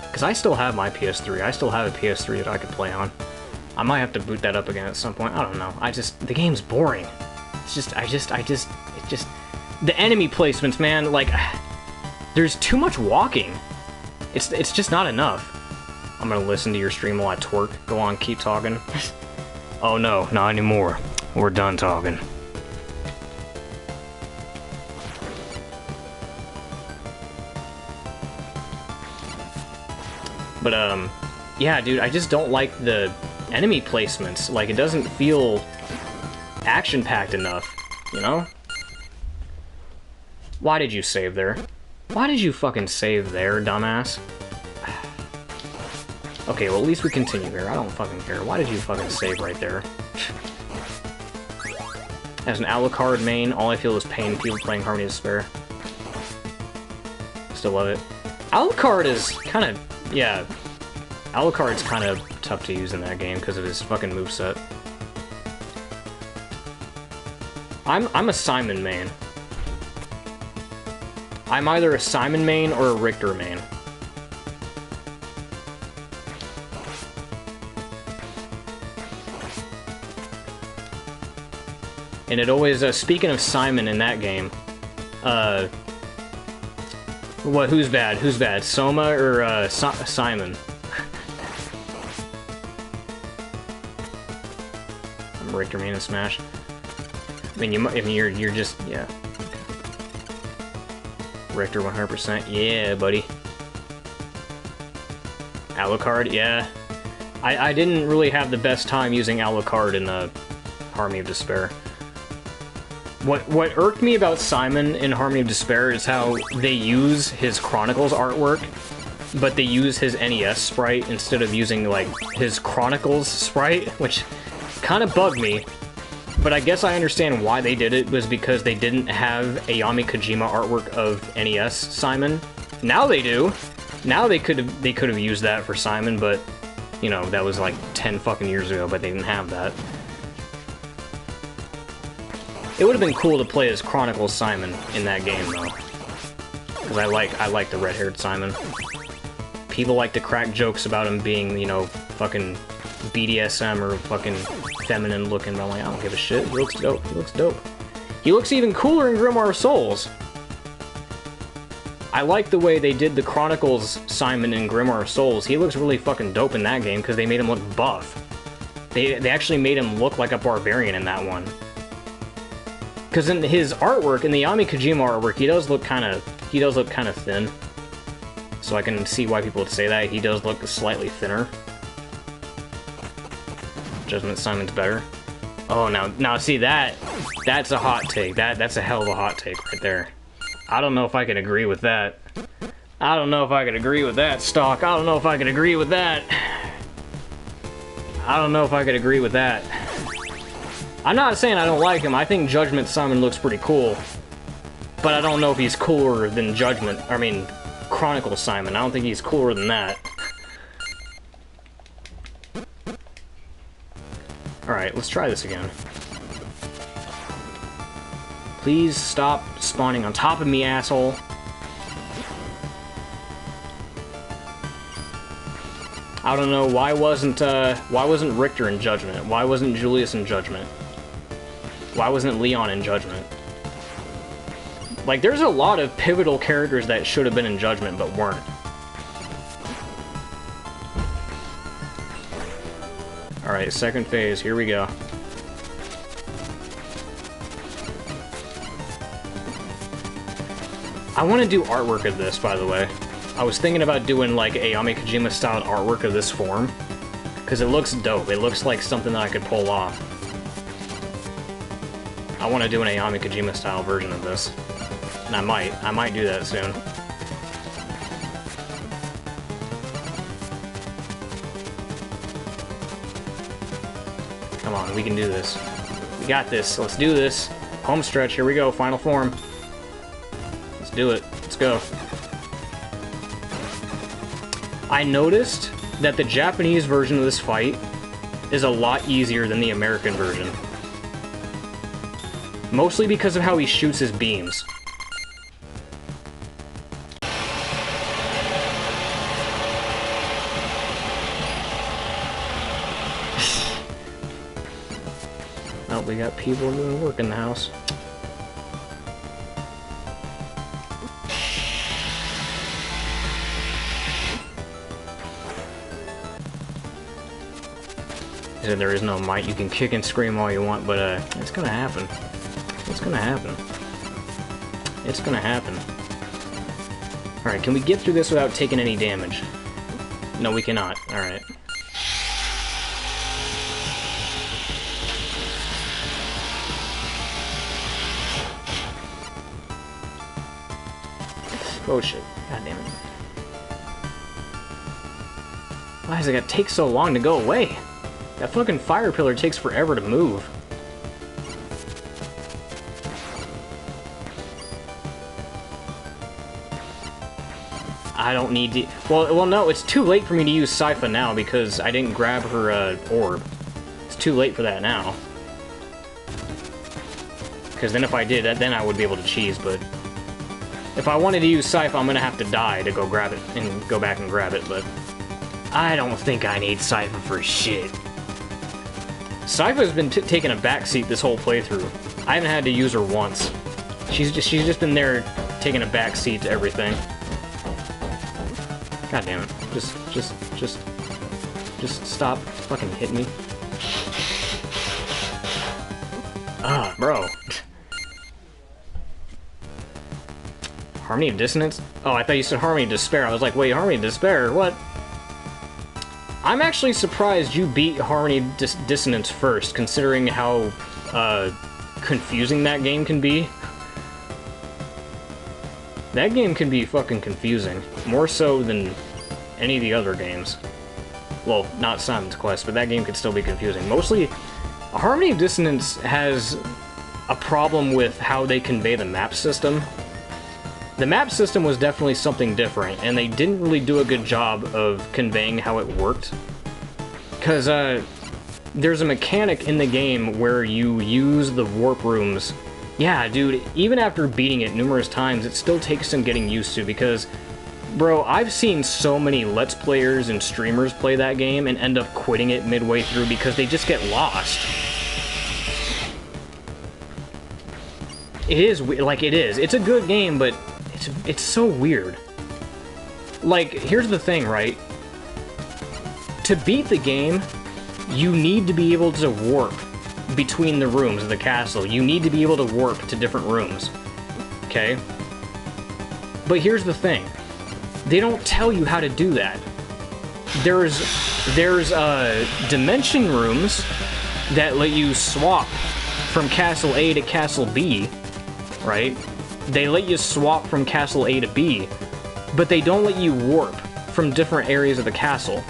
[SPEAKER 1] Because I still have my PS3. I still have a PS3 that I could play on. I might have to boot that up again at some point. I don't know. The game's boring. It's just, the enemy placements, man, like, there's too much walking. It's just not enough. I'm gonna listen to your stream while I twerk. Go on, keep talking. Oh no, not anymore. We're done talking. But, yeah, dude, I just don't like the enemy placements. Like, it doesn't feel action-packed enough, you know? Why did you save there? Why did you fucking save there, dumbass? Okay, well, at least we continue here. I don't fucking care. Why did you fucking save right there? As an Alucard main, all I feel is pain. People playing Harmony of Despair. Still love it. Alucard is kind of... Yeah, Alucard's kind of tough to use in that game because of his fucking moveset. I'm a Simon main. I'm either a Simon main or a Richter main. And it always, speaking of Simon in that game, who's bad? Who's bad? Soma or, Simon? I'm Richter main in Smash. I mean, you're just, yeah. Richter 100%, yeah, buddy. Alucard, yeah. I didn't really have the best time using Alucard in Harmony of Despair. What irked me about Simon in Harmony of Despair is how they use his Chronicles artwork, but they use his NES sprite instead of using, like, his Chronicles sprite, which kind of bugged me. But I guess I understand why they did it, was because they didn't have Ayami Kojima artwork of NES Simon. Now they do! Now they could have used that for Simon, but, you know, that was like 10 fucking years ago, but they didn't have that. It would have been cool to play as Chronicles Simon in that game, though. Because I like the red-haired Simon. People like to crack jokes about him being, you know, fucking BDSM or fucking feminine looking, but I'm like, I don't give a shit. He looks dope. He looks dope. He looks even cooler in Grimoire of Souls. I like the way they did the Chronicles Simon in Grimoire of Souls. He looks really fucking dope in that game because they made him look buff. They actually made him look like a barbarian in that one. Because in his artwork, in the Ayami Kojima artwork, he does look kind of thin. So I can see why people would say that. He does look slightly thinner. Judgment Simon's better. Oh, now see that's a hot take. That's a hell of a hot take right there. I don't know if I can agree with that. I don't know if I could agree with that, Stock. I don't know if I could agree with that. I don't know if I could agree with that. I'm not saying I don't like him. I think Judgment Simon looks pretty cool. But I don't know if he's cooler than Chronicles Simon. I don't think he's cooler than that. Alright, let's try this again. Please stop spawning on top of me, asshole. I don't know, why wasn't Richter in Judgment? Why wasn't Julius in Judgment? Why wasn't Leon in Judgment? Like, there's a lot of pivotal characters that should have been in Judgment, but weren't. Alright, second phase, here we go. I want to do artwork of this, by the way. I was thinking about doing, like, Ayami Kojima-styled artwork of this form. Because it looks dope. It looks like something that I could pull off. I want to do an Ayami Kojima-style version of this. And I might do that soon. Come on, we can do this. We got this. Let's do this. Home stretch, here we go, final form. Let's do it. Let's go. I noticed that the Japanese version of this fight is a lot easier than the American version. Mostly because of how he shoots his beams. Oh, we got people doing work in the house. There is no might. You can kick and scream all you want, but it's gonna happen. It's gonna happen. It's gonna happen. Alright, can we get through this without taking any damage? No, we cannot. Alright. Oh shit. God damn it. Why does it gotta take so long to go away? That fucking fire pillar takes forever to move. I don't need to... Well, no, it's too late for me to use Sypha now because I didn't grab her orb. It's too late for that now. Because then if I did, then I would be able to cheese, but... If I wanted to use Sypha, I'm gonna have to die to go grab it and go back and grab it, but... I don't think I need Sypha for shit. Sypha's been taking a backseat this whole playthrough. I haven't had to use her once. She's just been there taking a backseat to everything. God damn it. Just stop fucking hitting me. Ah, bro. Harmony of Dissonance? Oh, I thought you said Harmony of Despair. I was like, wait, Harmony of Despair? What? I'm actually surprised you beat Harmony Dissonance first, considering how confusing that game can be. That game can be fucking confusing. More so than any of the other games. Well, not Simon's Quest, but that game could still be confusing. Mostly, Harmony of Dissonance has a problem with how they convey the map system. The map system was definitely something different, and they didn't really do a good job of conveying how it worked. Because, there's a mechanic in the game where you use the warp rooms. Yeah, dude, even after beating it numerous times, it still takes some getting used to, because, bro, I've seen so many Let's Players and streamers play that game and end up quitting it midway through because they just get lost. It is, like, it is. It's a good game, but it's so weird. Like, here's the thing, right? To beat the game, you need to be able to warp between the rooms of the castle. You need to be able to warp to different rooms. Okay? But here's the thing. They don't tell you how to do that. There's dimension rooms that let you swap from Castle A to Castle B, right? They let you swap from Castle A to B, but they don't let you warp from different areas of the castle.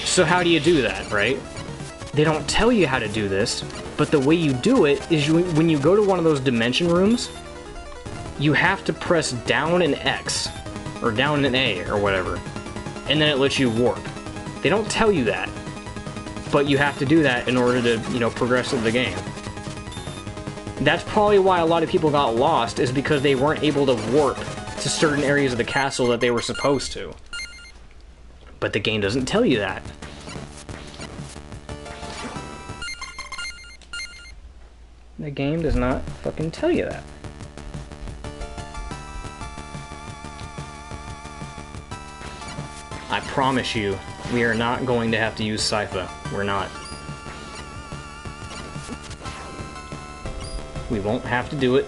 [SPEAKER 1] So how do you do that, right? They don't tell you how to do this, but the way you do it is when you go to one of those dimension rooms, you have to press down an X, or down an A, or whatever, and then it lets you warp. They don't tell you that, but you have to do that in order to, you know, progress through the game. That's probably why a lot of people got lost, is because they weren't able to warp to certain areas of the castle that they were supposed to. But the game doesn't tell you that. The game does not fucking tell you that. I promise you, we are not going to have to use Sypha. We're not. We won't have to do it.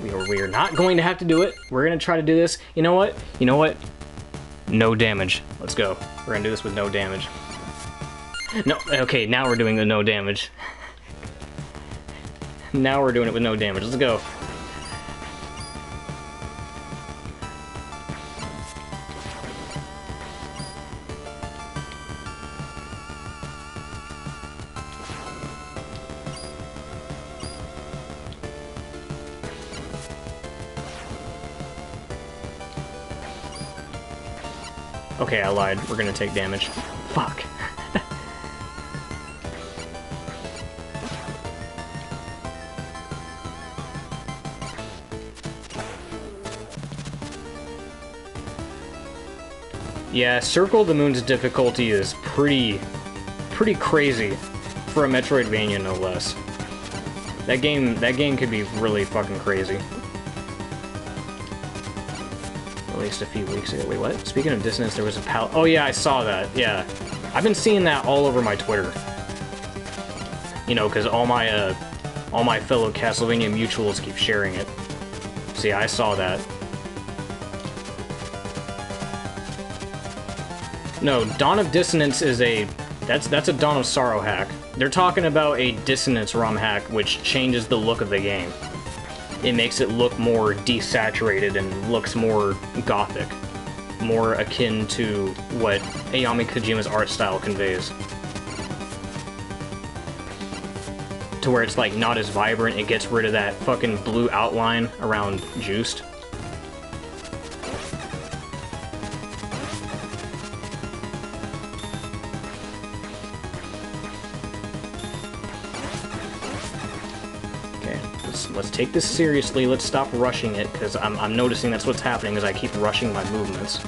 [SPEAKER 1] We are not going to have to do it. We're going to try to do this. You know what? You know what? No damage. Let's go. We're going to do this with no damage. No, okay, now we're doing the no damage. Now we're doing it with no damage. Let's go. Okay, I lied. We're gonna take damage. Fuck. Yeah, Circle of the Moon's difficulty is pretty crazy for a Metroidvania, no less. That game could be really fucking crazy. Released a few weeks ago. Wait, what? Speaking of dissonance, there was a pal. Oh yeah, I saw that. Yeah, I've been seeing that all over my Twitter. You know, because all my fellow Castlevania mutuals keep sharing it. So yeah, I saw that. No, Dawn of Dissonance is that's a Dawn of Sorrow hack. They're talking about a Dissonance ROM hack which changes the look of the game. It makes it look more desaturated and looks more gothic. More akin to what Ayami Kojima's art style conveys. To where it's like not as vibrant, it gets rid of that fucking blue outline around Juiced. Let's take this seriously, let's stop rushing it, because I'm noticing that's what's happening as I keep rushing my movements.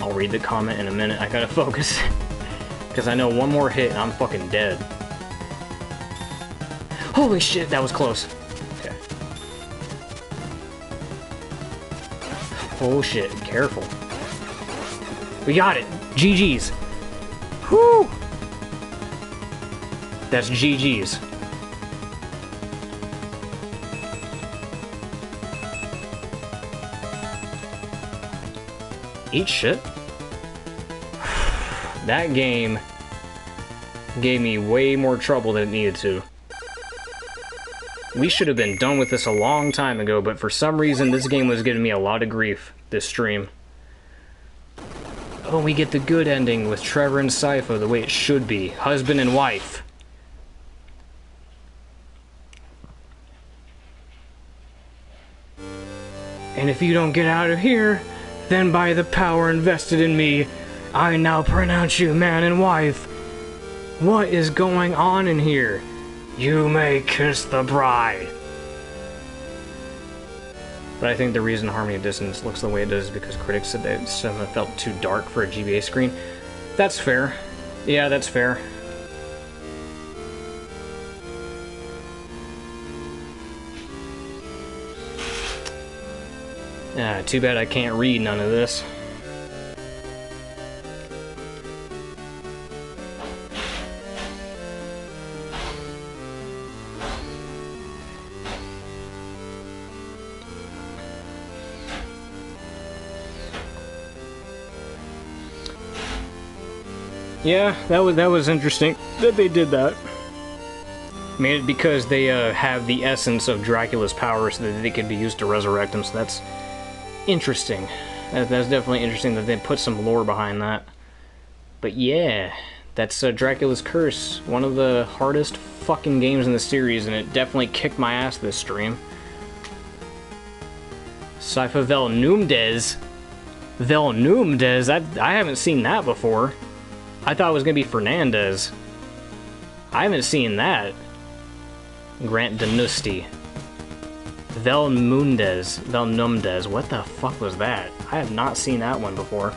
[SPEAKER 1] I'll read the comment in a minute. I gotta focus. Because I know one more hit and I'm fucking dead. Holy shit, that was close. Okay. Oh shit, careful. We got it! GG's. Whew! That's GG's. Eat shit? That game gave me way more trouble than it needed to. We should have been done with this a long time ago, but for some reason this game was giving me a lot of grief this stream. Oh, we get the good ending with Trevor and Sypha the way it should be. Husband and wife. And if you don't get out of here, then by the power invested in me, I now pronounce you man and wife. What is going on in here? You may kiss the bride. But I think the reason Harmony of Dissonance looks the way it does is because critics said that it felt too dark for a GBA screen. That's fair. Yeah, that's fair. Too bad I can't read none of this. Yeah, that was interesting that they did that. Made it because they have the essence of Dracula's power so that they could be used to resurrect him, so that's interesting. That's definitely interesting that they put some lore behind that. But yeah, that's Dracula's Curse, one of the hardest fucking games in the series, and it definitely kicked my ass this stream. Sypha Vel Numdes? Vel Numdes? I haven't seen that before. I thought it was gonna be Fernandez. I haven't seen that. Grant Danusti. Vel Numdes. What the fuck was that? I have not seen that one before.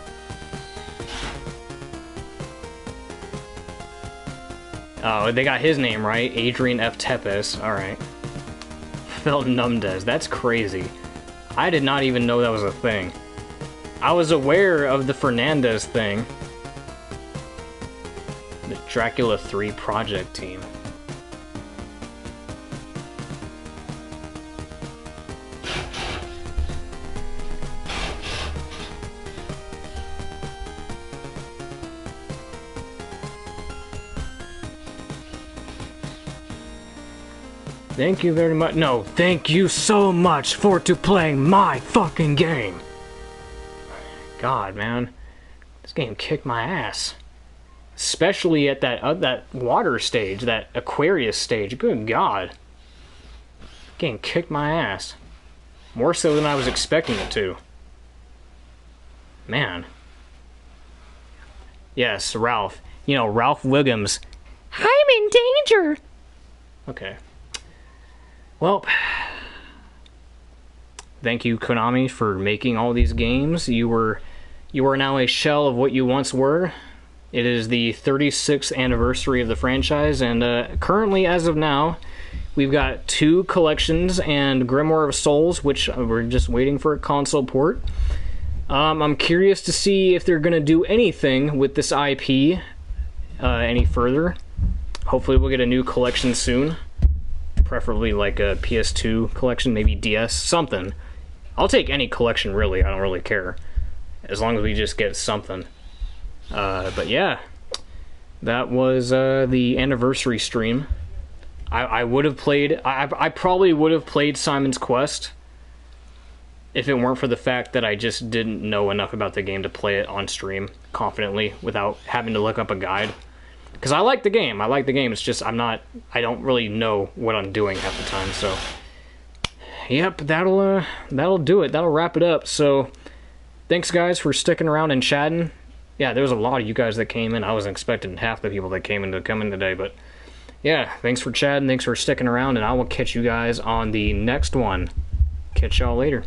[SPEAKER 1] Oh, they got his name right. Adrian F. Tepes. Alright. Vel Numdes. That's crazy. I did not even know that was a thing. I was aware of the Fernandez thing. The Dracula 3 project team. Thank you very much. No, thank you so much for playing my fucking game. God, man. This game kicked my ass. Especially at that water stage, that Aquarius stage. Good God. Game kicked my ass. More so than I was expecting it to. Man. Yes, Ralph. You know, Ralph Wiggums. I'm in danger! Okay. Well, thank you, Konami, for making all these games. You are now a shell of what you once were. It is the 36th anniversary of the franchise, and currently, as of now, we've got 2 collections and Grimoire of Souls, which we're just waiting for a console port. I'm curious to see if they're going to do anything with this IP any further. Hopefully we'll get a new collection soon. Preferably like a PS2 collection, maybe DS, something. I'll take any collection, really. I don't really care. As long as we just get something. But yeah, that was the anniversary stream. I would have played... I probably would have played Simon's Quest if it weren't for the fact that I just didn't know enough about the game to play it on stream confidently without having to look up a guide. Because I like the game. It's just I don't really know what I'm doing half the time. So, yep, that'll do it. That'll wrap it up. So, thanks guys for sticking around and chatting. Yeah, there was a lot of you guys that came in. I wasn't expecting half the people that came in to come in today, but yeah, thanks for chatting. Thanks for sticking around, and I will catch you guys on the next one. Catch y'all later.